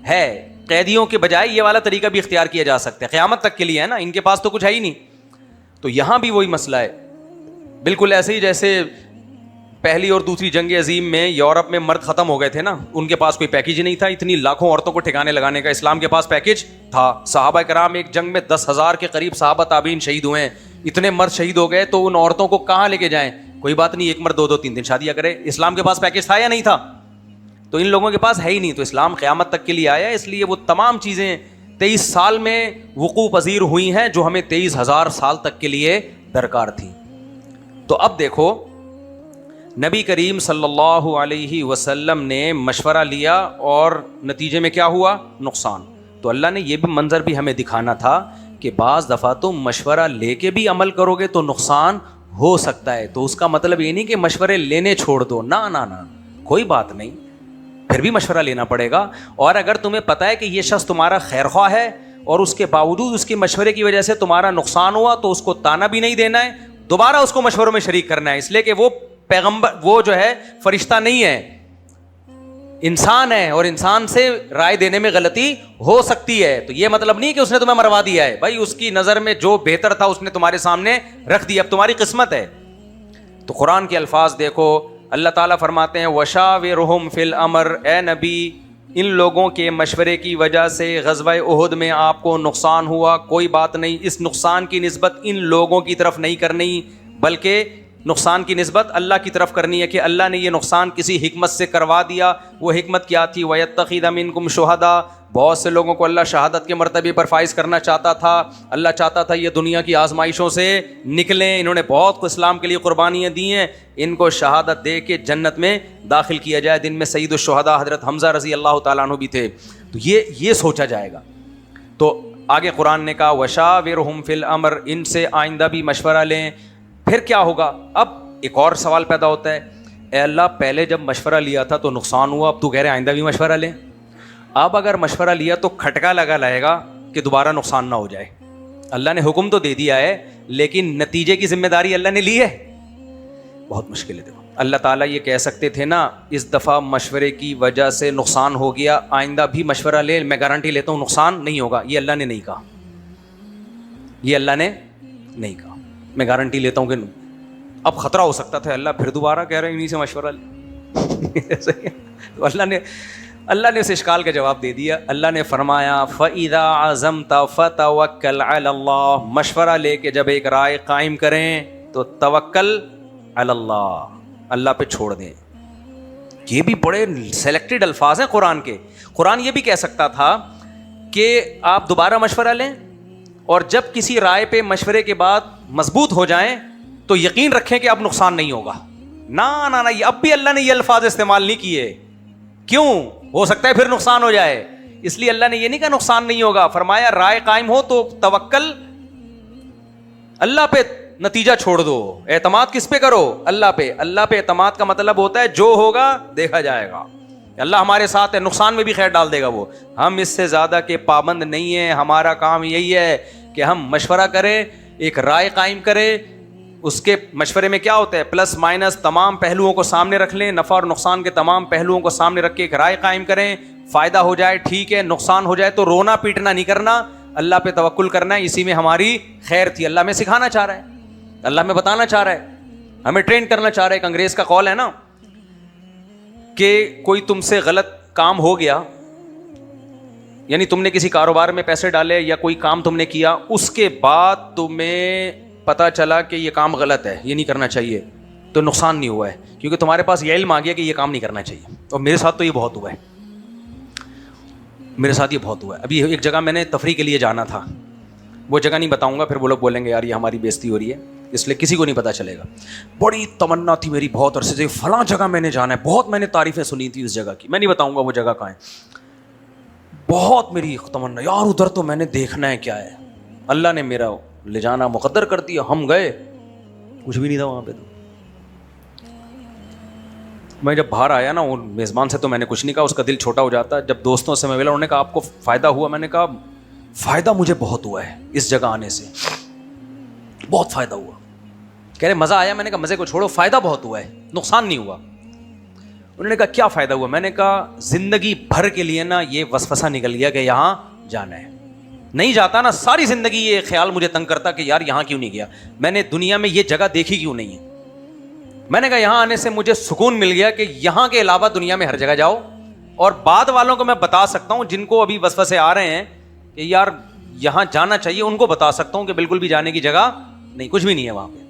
ہے. قیدیوں کے بجائے یہ والا طریقہ بھی اختیار کیا جا سکتا ہے, قیامت تک کے لیے ہے نا, ان کے پاس تو کچھ ہے ہی نہیں. تو یہاں بھی وہی مسئلہ ہے, بالکل ایسے ہی جیسے پہلی اور دوسری جنگ عظیم میں یورپ میں مرد ختم ہو گئے تھے نا, ان کے پاس کوئی پیکج نہیں تھا اتنی لاکھوں عورتوں کو ٹھکانے لگانے کا. اسلام کے پاس پیکج تھا. صحابہ کرام ایک جنگ میں 10,000 کے قریب صحابہ تابعین شہید ہوئے ہیں, اتنے مرد شہید ہو گئے, تو ان عورتوں کو کہاں لے کے جائیں؟ کوئی بات نہیں, ایک مرد 2-2 3 دن شادیاں کرے. اسلام کے پاس پیکج تھا یا نہیں تھا؟ تو ان لوگوں کے پاس ہے ہی نہیں. تو اسلام قیامت تک کے لیے آیا, اس لیے وہ تمام چیزیں 23 سال میں وقوع پذیر ہوئی ہیں جو ہمیں 23,000 سال تک کے لیے درکار تھی. تو اب دیکھو نبی کریم صلی اللہ علیہ وسلم نے مشورہ لیا اور نتیجے میں کیا ہوا؟ نقصان. تو اللہ نے یہ بھی منظر بھی ہمیں دکھانا تھا کہ بعض دفعہ تم مشورہ لے کے بھی عمل کرو گے تو نقصان ہو سکتا ہے. تو اس کا مطلب یہ نہیں کہ مشورے لینے چھوڑ دو, نہ, کوئی بات نہیں, پھر بھی مشورہ لینا پڑے گا. اور اگر تمہیں پتہ ہے کہ یہ شخص تمہارا خیر خواہ ہے اور اس کے باوجود اس کے مشورے کی وجہ سے تمہارا نقصان ہوا, تو اس کو تانا بھی نہیں دینا ہے, دوبارہ اس کو مشوروں میں شریک کرنا ہے. اس لیے کہ وہ پیغمبر, وہ جو ہے فرشتہ نہیں ہے, انسان ہے, اور انسان سے رائے دینے میں غلطی ہو سکتی ہے. تو یہ مطلب نہیں کہ اس نے تمہیں مروا دیا ہے, بھائی اس کی نظر میں جو بہتر تھا اس نے تمہارے سامنے رکھ دیا, اب تمہاری قسمت ہے. تو قرآن کے الفاظ دیکھو, اللہ تعالیٰ فرماتے ہیں وَشَاوِرْهُمْ فِي الْأَمْرِ, اے نبی ان لوگوں کے مشورے کی وجہ سے غزوہ احد میں آپ کو نقصان ہوا, کوئی بات نہیں, اس نقصان کی نسبت ان لوگوں کی طرف نہیں کرنی, بلکہ نقصان کی نسبت اللہ کی طرف کرنی ہے کہ اللہ نے یہ نقصان کسی حکمت سے کروا دیا. وہ حکمت کیا تھی؟ وَيَتَّخِذَ مِنْكُمْ شُهَدَاءَ, بہت سے لوگوں کو اللہ شہادت کے مرتبے پر فائز کرنا چاہتا تھا. اللہ چاہتا تھا یہ دنیا کی آزمائشوں سے نکلیں, انہوں نے بہت کو اسلام کے لیے قربانیاں دی ہیں, ان کو شہادت دے کے جنت میں داخل کیا جائے. دن میں سید الشہداء حضرت حمزہ رضی اللہ تعالیٰ عنہ بھی تھے. تو یہ سوچا جائے گا. تو آگے قرآن نے کہا وَشَاوِرْهُمْ فِي الْأَمْرِ, ان سے آئندہ بھی مشورہ لیں. پھر کیا ہوگا؟ اب ایک اور سوال پیدا ہوتا ہے, اے اللہ پہلے جب مشورہ لیا تھا تو نقصان ہوا, اب تو کہہ رہے آئندہ بھی مشورہ لیں. اب اگر مشورہ لیا تو کھٹکا لگے گا کہ دوبارہ نقصان نہ ہو جائے. اللہ نے حکم تو دے دیا ہے لیکن نتیجے کی ذمہ داری اللہ نے لی ہے. بہت مشکل ہے. دیکھو اللہ تعالیٰ یہ کہہ سکتے تھے نا, اس دفعہ مشورے کی وجہ سے نقصان ہو گیا, آئندہ بھی مشورہ لے, میں گارنٹی لیتا ہوں نقصان نہیں ہوگا. یہ اللہ نے نہیں کہا, یہ اللہ نے نہیں کہا, میں گارنٹی لیتا ہوں کہ اب خطرہ ہو سکتا تھا, اللہ پھر دوبارہ کہہ رہے ہیں انہیں سے مشورہ لے. تو اللہ نے اس اشکال کا جواب دے دیا. اللہ نے فرمایا فَإِذَا عَزَمْتَ فَتَوَكَّلْ عَلَى اللَّهِ, مشورہ لے کے جب ایک رائے قائم کریں تو توکل علی اللہ, اللہ پہ چھوڑ دیں. یہ بھی بڑے سلیکٹڈ الفاظ ہیں قرآن کے. قرآن یہ بھی کہہ سکتا تھا کہ آپ دوبارہ مشورہ لیں اور جب کسی رائے پہ مشورے کے بعد مضبوط ہو جائیں تو یقین رکھیں کہ اب نقصان نہیں ہوگا. نہ, اب بھی اللہ نے یہ الفاظ استعمال نہیں کیے. کیوں؟ ہو سکتا ہے پھر نقصان ہو جائے, اس لیے اللہ نے یہ نہیں کہا نقصان نہیں ہوگا. فرمایا رائے قائم ہو تو توکل اللہ پہ, نتیجہ چھوڑ دو, اعتماد کس پہ کرو؟ اللہ پہ. اللہ پہ اعتماد کا مطلب ہوتا ہے جو ہوگا دیکھا جائے گا, اللہ ہمارے ساتھ ہے, نقصان میں بھی خیر ڈال دے گا وہ. ہم اس سے زیادہ کے پابند نہیں ہیں. ہمارا کام یہی ہے کہ ہم مشورہ کریں, ایک رائے قائم کریں. اس کے مشورے میں کیا ہوتا ہے, پلس مائنس تمام پہلوؤں کو سامنے رکھ لیں, نفع اور نقصان کے تمام پہلوؤں کو سامنے رکھ کے ایک رائے قائم کریں. فائدہ ہو جائے ٹھیک ہے, نقصان ہو جائے تو رونا پیٹنا نہیں کرنا, اللہ پہ توکل کرنا ہے. اسی میں ہماری خیر تھی. اللہ میں سکھانا چاہ رہا ہے, اللہ میں بتانا چاہ رہا ہے, ہمیں ٹرین کرنا چاہ رہا ہے. ایک انگریز کا قول ہے نا کہ کوئی تم سے غلط کام ہو گیا, یعنی تم نے کسی کاروبار میں پیسے ڈالے یا کوئی کام تم نے کیا, اس کے بعد تمہیں پتا چلا کہ یہ کام غلط ہے, یہ نہیں کرنا چاہیے, تو نقصان نہیں ہوا ہے, کیونکہ تمہارے پاس یہ علم آ گیا کہ یہ کام نہیں کرنا چاہیے. اور میرے ساتھ تو یہ بہت ہوا ہے, میرے ساتھ یہ بہت ہوا ہے. ابھی ایک جگہ میں نے تفریح کے لیے جانا تھا, وہ جگہ نہیں بتاؤں گا, پھر وہ لوگ بولیں گے یار یہ ہماری بےزتی ہو رہی ہے, اس لیے کسی کو نہیں پتا چلے گا. بڑی تمنا تھی میری بہت عرصے سے, فلاں جگہ میں نے جانا ہے, بہت میں نے تعریفیں سنی تھی اس جگہ کی, میں نہیں بتاؤں گا وہ جگہ کہاں ہے. بہت میری تمنا, یار ادھر تو میں نے دیکھنا ہے کیا ہے. اللہ نے میرا لے جانا مقدر کر دیا, ہم گئے, کچھ بھی نہیں تھا وہاں پہ. تو میں جب باہر آیا نا, وہ میزبان سے تو میں نے کچھ نہیں کہا, اس کا دل چھوٹا ہو جاتا. جب دوستوں سے میں ملا, انہوں نے کہا آپ کو فائدہ ہوا, میں نے کہا فائدہ مجھے بہت ہوا ہے اس جگہ آنے سے, بہت فائدہ ہوا. کہہ رہے مزہ آیا, میں نے کہا مزے کو چھوڑو, فائدہ بہت ہوا ہے, نقصان نہیں ہوا. انہوں نے کہا کیا فائدہ ہوا, میں نے کہا زندگی بھر کے لیے نا یہ وسوسہ نکل گیا کہ یہاں جانا ہے. نہیں جاتا نا, ساری زندگی یہ خیال مجھے تنگ کرتا کہ یار یہاں کیوں نہیں گیا, میں نے دنیا میں یہ جگہ دیکھی کیوں نہیں ہے. میں نے کہا یہاں آنے سے مجھے سکون مل گیا کہ یہاں کے علاوہ دنیا میں ہر جگہ جاؤ. اور بعد والوں کو میں بتا سکتا ہوں جن کو ابھی وسوسے آ رہے ہیں کہ یار یہاں جانا چاہیے, ان کو بتا سکتا ہوں کہ بالکل بھی جانے کی جگہ نہیں, کچھ بھی نہیں ہے وہاں پہ.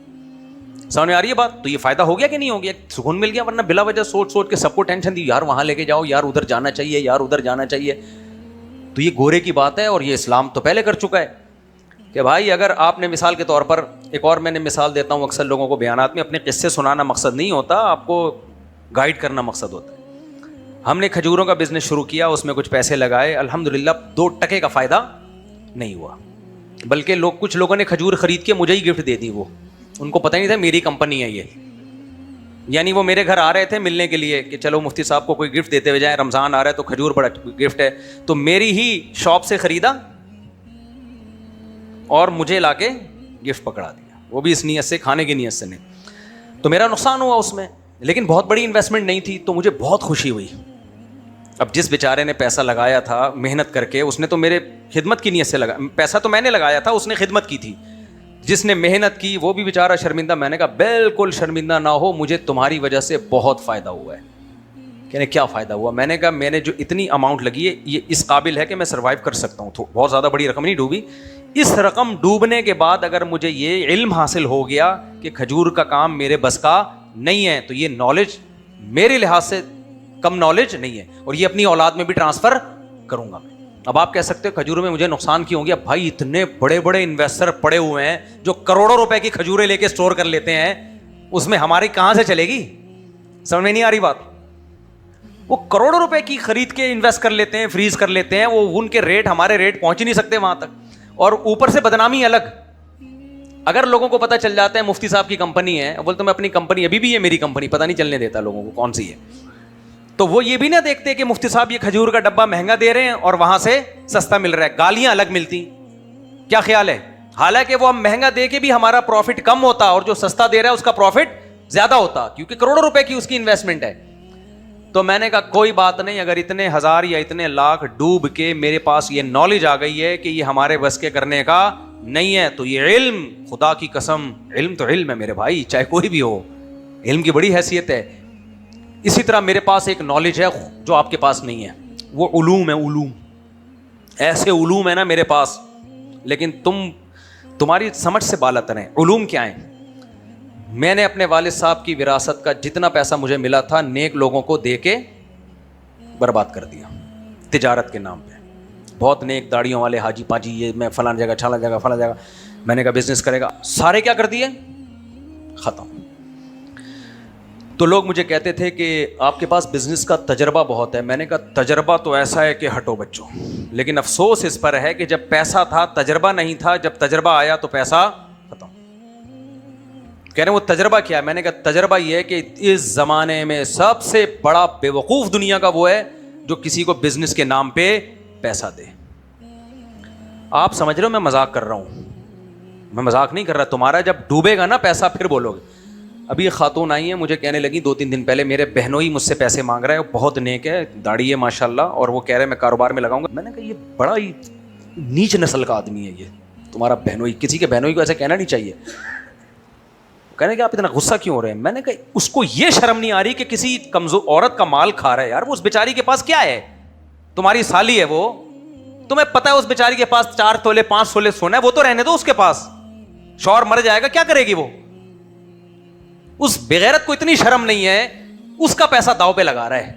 سمجھ میں آ رہی ہے بات؟ تو یہ فائدہ ہو گیا کہ نہیں ہو گیا, سکون مل گیا. ورنہ بلا وجہ سوچ سوچ کے سب کو ٹینشن دی, یار وہاں لے کے جاؤ, یار ادھر جانا چاہیے, یار ادھر جانا چاہیے. تو یہ گورے کی بات ہے, اور یہ اسلام تو پہلے کر چکا ہے کہ بھائی اگر آپ نے مثال کے طور پر, ایک اور میں نے مثال دیتا ہوں اکثر لوگوں کو بیانات میں, اپنے قصے سنانا مقصد نہیں ہوتا, آپ کو گائیڈ کرنا مقصد ہوتا ہے. ہم نے کھجوروں کا بزنس شروع کیا, اس میں کچھ پیسے لگائے, الحمدللہ 2 ٹکے کا فائدہ نہیں ہوا, بلکہ کچھ لوگوں نے کھجور خرید کے مجھے ہی گفٹ دے دی. وہ ان کو پتہ نہیں تھا میری کمپنی ہے یہ, یعنی وہ میرے گھر آ رہے تھے ملنے کے لیے کہ چلو مفتی صاحب کو کوئی گفٹ دیتے ہوئے جائیں, رمضان آ رہا ہے تو کھجور بڑا گفٹ ہے, تو میری ہی شاپ سے خریدا اور مجھے لا کے گفٹ پکڑا دیا, وہ بھی اس نیت سے, کھانے کی نیت سے نہیں. تو میرا نقصان ہوا اس میں, لیکن بہت بڑی انویسٹمنٹ نہیں تھی, تو مجھے بہت خوشی ہوئی. اب جس بیچارے نے پیسہ لگایا تھا محنت کر کے, اس نے تو میرے خدمت کی نیت سے لگایا, پیسہ تو میں نے لگایا تھا, اس نے خدمت کی تھی. جس نے محنت کی وہ بھی بیچارہ شرمندہ. میں نے کہا بالکل شرمندہ نہ ہو, مجھے تمہاری وجہ سے بہت فائدہ ہوا ہے. کہنے کیا فائدہ ہوا؟ میں نے کہا میں نے جو اتنی اماؤنٹ لگی ہے یہ اس قابل ہے کہ میں سروائیو کر سکتا ہوں, بہت زیادہ بڑی رقم نہیں ڈوبی. اس رقم ڈوبنے کے بعد اگر مجھے یہ علم حاصل ہو گیا کہ کھجور کا کام میرے بس کا نہیں ہے, تو یہ نالج میرے لحاظ سے کم نالج نہیں ہے, اور یہ اپنی اولاد میں بھی ٹرانسفر کروں گا. اب آپ کہہ سکتے ہو کھجوروں میں مجھے نقصان کیوں ہو گیا؟ بھائی اتنے بڑے بڑے انویسٹر پڑے ہوئے ہیں جو کروڑوں روپے کی کھجوریں لے کے اسٹور کر لیتے ہیں, اس میں ہماری کہاں سے چلے گی؟ سمجھ میں نہیں آ رہی بات؟ وہ کروڑوں روپے کی خرید کے انویسٹ کر لیتے ہیں, فریز کر لیتے ہیں, وہ ان کے ریٹ ہمارے ریٹ پہنچ ہی نہیں سکتے وہاں تک, اور اوپر سے بدنامی الگ. اگر لوگوں کو پتہ چل جاتا ہے مفتی صاحب کی کمپنی ہے, بولتے میں اپنی کمپنی, ابھی بھی یہ میری کمپنی, پتہ نہیں چلنے دیتا لوگوں کو کون سی ہے, تو وہ یہ بھی نہ دیکھتے کہ مفتی صاحب یہ کھجور کا ڈبہ مہنگا دے رہے ہیں اور وہاں سے سستا مل رہا ہے, گالیاں الگ ملتی. کیا خیال ہے؟ حالانکہ وہ مہنگا دے کے بھی ہمارا پروفٹ کم ہوتا, اور جو سستا دے رہا ہے اس کا پروفٹ زیادہ ہوتا, کیونکہ کروڑوں روپے کی اس کی انویسٹمنٹ ہے. تو میں نے کہا کوئی بات نہیں, اگر اتنے ہزار یا اتنے لاکھ ڈوب کے میرے پاس یہ نالج آ گئی ہے کہ یہ ہمارے بس کے کرنے کا نہیں ہے, تو یہ علم, خدا کی قسم علم تو علم ہے میرے بھائی, چاہے کوئی بھی ہو, علم کی بڑی حیثیت ہے. اسی طرح میرے پاس ایک نالج ہے جو آپ کے پاس نہیں ہے, وہ علوم ہے. علوم, ایسے علوم ہے نا میرے پاس, لیکن تمہاری سمجھ سے بالاتر ہیں. علوم کیا ہیں؟ میں نے اپنے والد صاحب کی وراثت کا جتنا پیسہ مجھے ملا تھا نیک لوگوں کو دے کے برباد کر دیا تجارت کے نام پہ. بہت نیک داڑیوں والے حاجی پاجی, یہ میں فلاں جگہ چھالا جگہ فلاں جگہ, میں نے کہا بزنس کرے گا, سارے کیا کر دیے, ختم. تو لوگ مجھے کہتے تھے کہ آپ کے پاس بزنس کا تجربہ بہت ہے. میں نے کہا تجربہ تو ایسا ہے کہ ہٹو بچوں, لیکن افسوس اس پر ہے کہ جب پیسہ تھا تجربہ نہیں تھا, جب تجربہ آیا تو پیسہ ختم. کہہ رہے ہیں وہ تجربہ کیا ہے؟ میں نے کہا تجربہ یہ ہے کہ اس زمانے میں سب سے بڑا بیوقوف دنیا کا وہ ہے جو کسی کو بزنس کے نام پہ پیسہ دے. آپ سمجھ رہے ہو میں مذاق کر رہا ہوں؟ میں مذاق نہیں کر رہا. تمہارا جب ڈوبے گا نا پیسہ پھر بولو گے. ابھی ایک خاتون آئی ہیں مجھے کہنے لگی 2-3 دن پہلے, میرے بہنوئی مجھ سے پیسے مانگ رہا ہے, وہ بہت نیک ہے, داڑھی ہے ماشاء اللہ, اور وہ کہہ رہے میں کاروبار میں لگاؤں گا. میں نے کہا یہ بڑا ہی نیچ نسل کا آدمی ہے یہ تمہارا بہنوئی. کسی کے بہنوئی کو ایسے کہنا نہیں چاہیے. کہنے کہ آپ اتنا غصہ کیوں ہو رہے ہیں؟ میں نے کہا اس کو یہ شرم نہیں آ رہی کہ کسی کمزور عورت کا مال کھا رہا ہے یار. وہ اس بیچاری کے پاس کیا ہے؟ تمہاری سالی ہے وہ, تمہیں پتا ہے اس بیچاری کے پاس 4 تولے 5 تولے سونا ہے, وہ تو رہنے دو اس کے پاس. شوہر مر جائے گا کیا کرے گی وہ؟ اس بغیرت کو اتنی شرم نہیں ہے, اس کا پیسہ داؤ پہ لگا رہا ہے,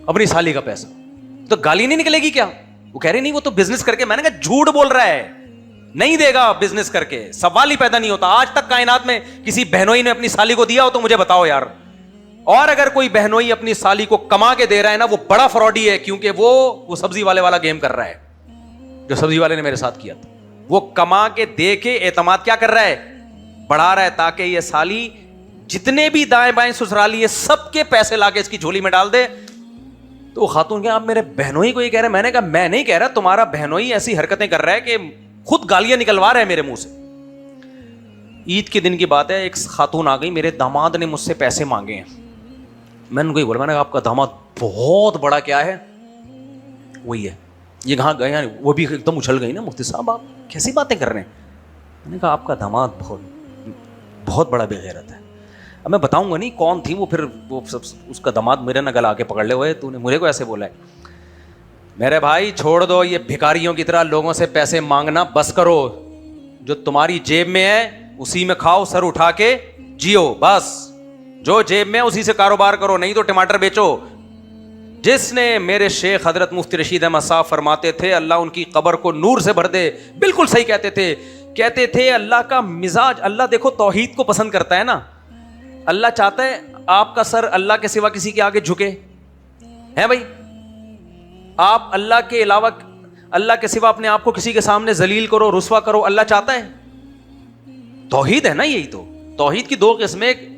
اپنی سالی کا پیسہ. تو گالی نہیں نکلے گی کیا؟ وہ کہہ رہی نہیں وہ تو بزنس کر کے. میں نے کہا جھوٹ بول رہا ہے, نہیں دے گا بزنس کر کے, سوال ہی پیدا نہیں ہوتا. آج تک کائنات میں کسی بہنوئی نے اپنی سالی کو دیا ہو تو مجھے بتاؤ یار. اور اگر کوئی بہنوئی اپنی سالی کو کما کے دے رہا ہے نا, وہ بڑا فراڈی ہے, کیونکہ وہ سبزی والے والا گیم کر رہا ہے جو سبزی والے نے میرے ساتھ کیا تھا. وہ کما کے دے کے اعتماد کیا کر رہا ہے؟ بڑھا رہا ہے, تاکہ یہ سالی جتنے بھی دائیں بائیں سسرالی ہے سب کے پیسے لا کے اس کی جھولی میں ڈال دے. تو وہ خاتون کیا آپ میرے بہنوئی کو یہ کہہ رہے ہیں؟ میں نے کہا میں نہیں کہہ رہا, تمہارا بہنوئی ایسی حرکتیں کر رہا ہے کہ خود گالیاں نکلوا رہے ہیں میرے منہ سے. عید کے دن کی بات ہے, ایک خاتون آ گئی, میرے داماد نے مجھ سے پیسے مانگے ہیں. میں نے ان کو بولا, میں نے کہا آپ کا داماد بہت بڑا کیا ہے؟ وہی ہے. یہ کہاں گئے؟ وہ بھی ایک دم اچھل گئی نا, مفتی صاحب آپ کیسی باتیں کر رہے ہیں؟ میں نے کہا آپ کا داماد بہت بڑا بے غیرت ہے. اب میں بتاؤں گا نہیں کون تھی وہ, پھر وہ سب اس کا داماد میرے نہ گلا کے پکڑ لے ہوئے, تو نے مجھے کو ایسے بولا ہے. میرے بھائی چھوڑ دو یہ بھکاریوں کی طرح لوگوں سے پیسے مانگنا بس کرو. جو تمہاری جیب میں ہے اسی میں کھاؤ, سر اٹھا کے جیو بس. جو جیب میں اسی سے کاروبار کرو, نہیں تو ٹماٹر بیچو. جس نے میرے شیخ حضرت مفتی رشید احمد صاحب فرماتے تھے اللہ ان کی قبر کو نور سے بھر دے, بالکل صحیح کہتے تھے اللہ کا مزاج, اللہ دیکھو توحید کو پسند کرتا ہے نا. اللہ چاہتا ہے آپ کا سر اللہ کے سوا کسی کے آگے جھکے ہے بھائی؟ آپ اللہ کے علاوہ اللہ کے سوا اپنے آپ کو کسی کے سامنے ذلیل کرو, رسوا کرو, اللہ چاہتا ہے؟ توحید ہے نا یہی تو. توحید کی 2 قسمیں, ایک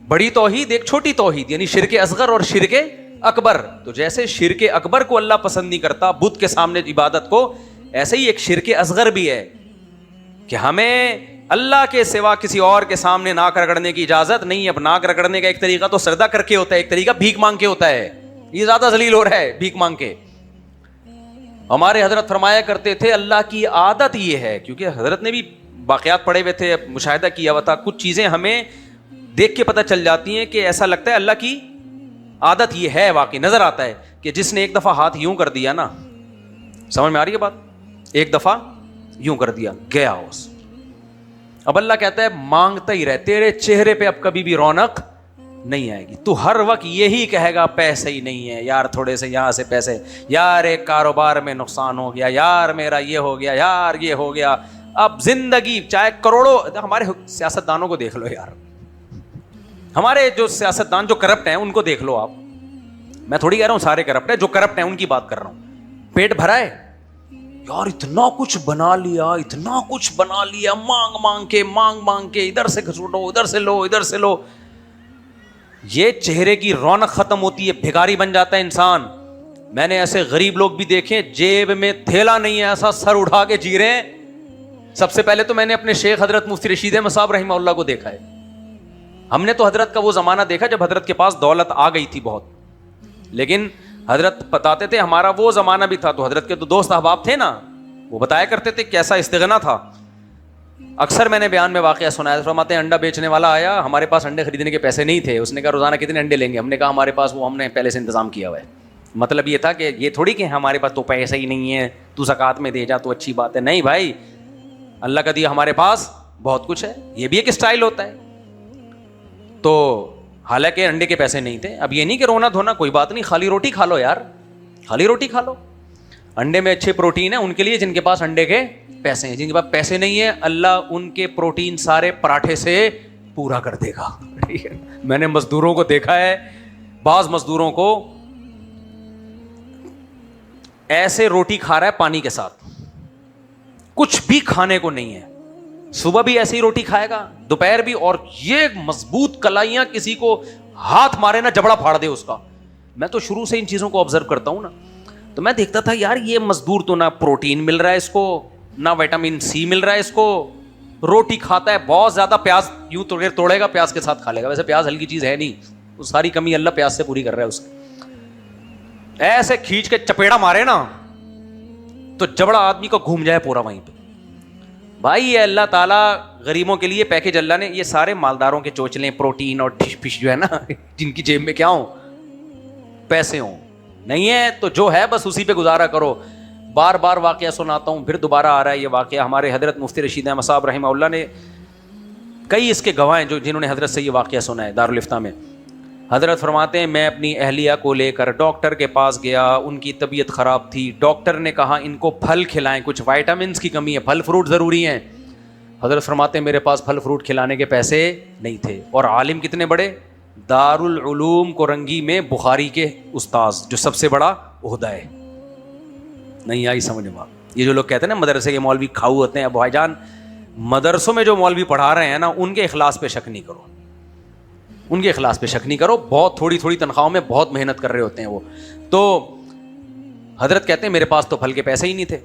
بڑی توحید, ایک چھوٹی توحید, یعنی شرک اصغر اور شرک اکبر. تو جیسے شرک اکبر کو اللہ پسند نہیں کرتا بت کے سامنے عبادت کو, ایسے ہی ایک شرک اصغر بھی ہے کہ ہمیں اللہ کے سوا کسی اور کے سامنے ناک رگڑنے کی اجازت نہیں ہے. اب ناک رگڑنے کا ایک طریقہ تو سجدہ کر کے ہوتا ہے, ایک طریقہ بھیک مانگ کے ہوتا ہے. یہ زیادہ ذلیل ہو رہا ہے بھیک مانگ کے. ہمارے حضرت فرمایا کرتے تھے اللہ کی عادت یہ ہے, کیونکہ حضرت نے بھی واقعات پڑھے ہوئے تھے, مشاہدہ کیا ہوا تھا, کچھ چیزیں ہمیں دیکھ کے پتہ چل جاتی ہیں کہ ایسا لگتا ہے اللہ کی عادت یہ ہے, واقعی نظر آتا ہے کہ جس نے ایک دفعہ ہاتھ یوں کر دیا نا, سمجھ میں آ رہی ہے بات, ایک دفعہ یوں کر دیا گیا اس. اب اللہ کہتا ہے مانگتا ہی رہ, تیرے چہرے پہ اب کبھی بھی رونق نہیں آئے گی. تو ہر وقت یہی کہے گا پیسے ہی نہیں ہے یار, تھوڑے سے یہاں سے پیسے, یار ایک کاروبار میں نقصان ہو گیا, یار میرا یہ ہو گیا, یار یہ ہو گیا. اب زندگی چاہے کروڑوں, ہمارے سیاستدانوں کو دیکھ لو یار, ہمارے جو سیاستدان جو کرپٹ ہیں ان کو دیکھ لو آپ. میں تھوڑی کہہ رہا ہوں سارے کرپٹ ہیں, جو کرپٹ ہیں ان کی بات کر رہا ہوں. پیٹ بھرا ہے یار, اتنا کچھ بنا لیا, اتنا کچھ بنا لیا, مانگ مانگ کے ادھر سے گھسوٹو, ادھر سے لو, ادھر سے لو. یہ چہرے کی رونق ختم ہوتی ہے, بھکاری بن جاتا ہے انسان. میں نے ایسے غریب لوگ بھی دیکھے جیب میں تھیلا نہیں ہے, ایسا سر اٹھا کے جی رہے ہیں. سب سے پہلے تو میں نے اپنے شیخ حضرت مفتی رشید احمد صاحب رحمہ اللہ کو دیکھا ہے. ہم نے تو حضرت کا وہ زمانہ دیکھا جب حضرت کے پاس دولت آ گئی تھی بہت, لیکن حضرت بتاتے تھے ہمارا وہ زمانہ بھی تھا. تو حضرت کے تو دوست احباب تھے نا, وہ بتایا کرتے تھے کیسا استغنا تھا. اکثر میں نے بیان میں واقعہ سنایا, فرماتے ہیں انڈا بیچنے والا آیا, ہمارے پاس انڈے خریدنے کے پیسے نہیں تھے. اس نے کہا روزانہ کتنے انڈے لیں گے؟ ہم نے کہا ہمارے پاس وہ ہم نے پہلے سے انتظام کیا ہوا ہے. مطلب یہ تھا کہ یہ تھوڑی کہ ہمارے پاس تو پیسے ہی نہیں ہے, تو زکوٰۃ میں دے جا تو اچھی بات ہے. نہیں بھائی, اللہ کا دیا ہمارے پاس بہت کچھ ہے. یہ بھی ایک اسٹائل ہوتا ہے. تو حالانکہ انڈے کے پیسے نہیں تھے. اب یہ نہیں کہ رونا دھونا, کوئی بات نہیں, خالی روٹی کھا لو یار, خالی روٹی کھا لو. انڈے میں اچھے پروٹین ہے ان کے لیے جن کے پاس انڈے کے پیسے ہیں. جن کے پاس پیسے نہیں ہے اللہ ان کے پروٹین سارے پراٹھے سے پورا کر دے گا. میں نے مزدوروں کو دیکھا ہے, بعض مزدوروں کو ایسے روٹی کھا رہا ہے پانی کے ساتھ, کچھ بھی کھانے کو نہیں ہے, صبح بھی ایسے ہی روٹی کھائے گا, دوپہر بھی, اور یہ مضبوط کلائیاں کسی کو ہاتھ مارے نا جبڑا پھاڑ دے اس کا. میں تو شروع سے ان چیزوں کو آبزرو کرتا ہوں نا, تو میں دیکھتا تھا یار یہ مزدور تو نہ پروٹین مل رہا ہے اس کو, نہ وٹامن سی مل رہا ہے اس کو, روٹی کھاتا ہے بہت زیادہ, پیاز یوں توڑے گا پیاز کے ساتھ کھا لے گا. ویسے پیاز ہلکی چیز ہے نہیں, وہ ساری کمی اللہ پیاز سے پوری کر رہا ہے اس کی. ایسے کھینچ کے چپیڑا مارے نا تو جبڑا آدمی کو گھوم جائے پورا وہیں پہ. بھائی یہ اللہ تعالیٰ غریبوں کے لیے پیکج اللہ نے, یہ سارے مالداروں کے چوچلیں پروٹین اور ڈش پش جو ہے نا, جن کی جیب میں کیا ہوں, پیسے ہوں, نہیں ہے تو جو ہے بس اسی پہ گزارا کرو. بار بار واقعہ سناتا ہوں, پھر دوبارہ آ رہا ہے یہ واقعہ. ہمارے حضرت مفتی رشید احمد صاحب رحمہ اللہ نے, کئی اس کے گواہ ہیں جنہوں نے حضرت سے یہ واقعہ سنا ہے دارالفتہ میں. حضرت فرماتے ہیں میں اپنی اہلیہ کو لے کر ڈاکٹر کے پاس گیا, ان کی طبیعت خراب تھی. ڈاکٹر نے کہا ان کو پھل کھلائیں, کچھ وائٹامنس کی کمی ہے, پھل فروٹ ضروری ہیں. حضرت فرماتے ہیں میرے پاس پھل فروٹ کھلانے کے پیسے نہیں تھے. اور عالم کتنے بڑے, دارالعلوم کورنگی میں بخاری کے استاذ, جو سب سے بڑا عہدہ ہے. نہیں آئی سمجھ میں؟ یہ جو لوگ کہتے ہیں نا مدرسے کے مولوی کھاؤ ہوتے ہیں, اب بھائی جان مدرسوں میں جو مولوی پڑھا رہے ہیں نا ان کے اخلاص پہ شک نہیں کرو, ان کے اخلاص پہ شک نہیں کرو. بہت تھوڑی تھوڑی تنخواہوں میں بہت محنت کر رہے ہوتے ہیں وہ. تو حضرت کہتے ہیں میرے پاس تو پھل کے پیسے ہی نہیں تھے.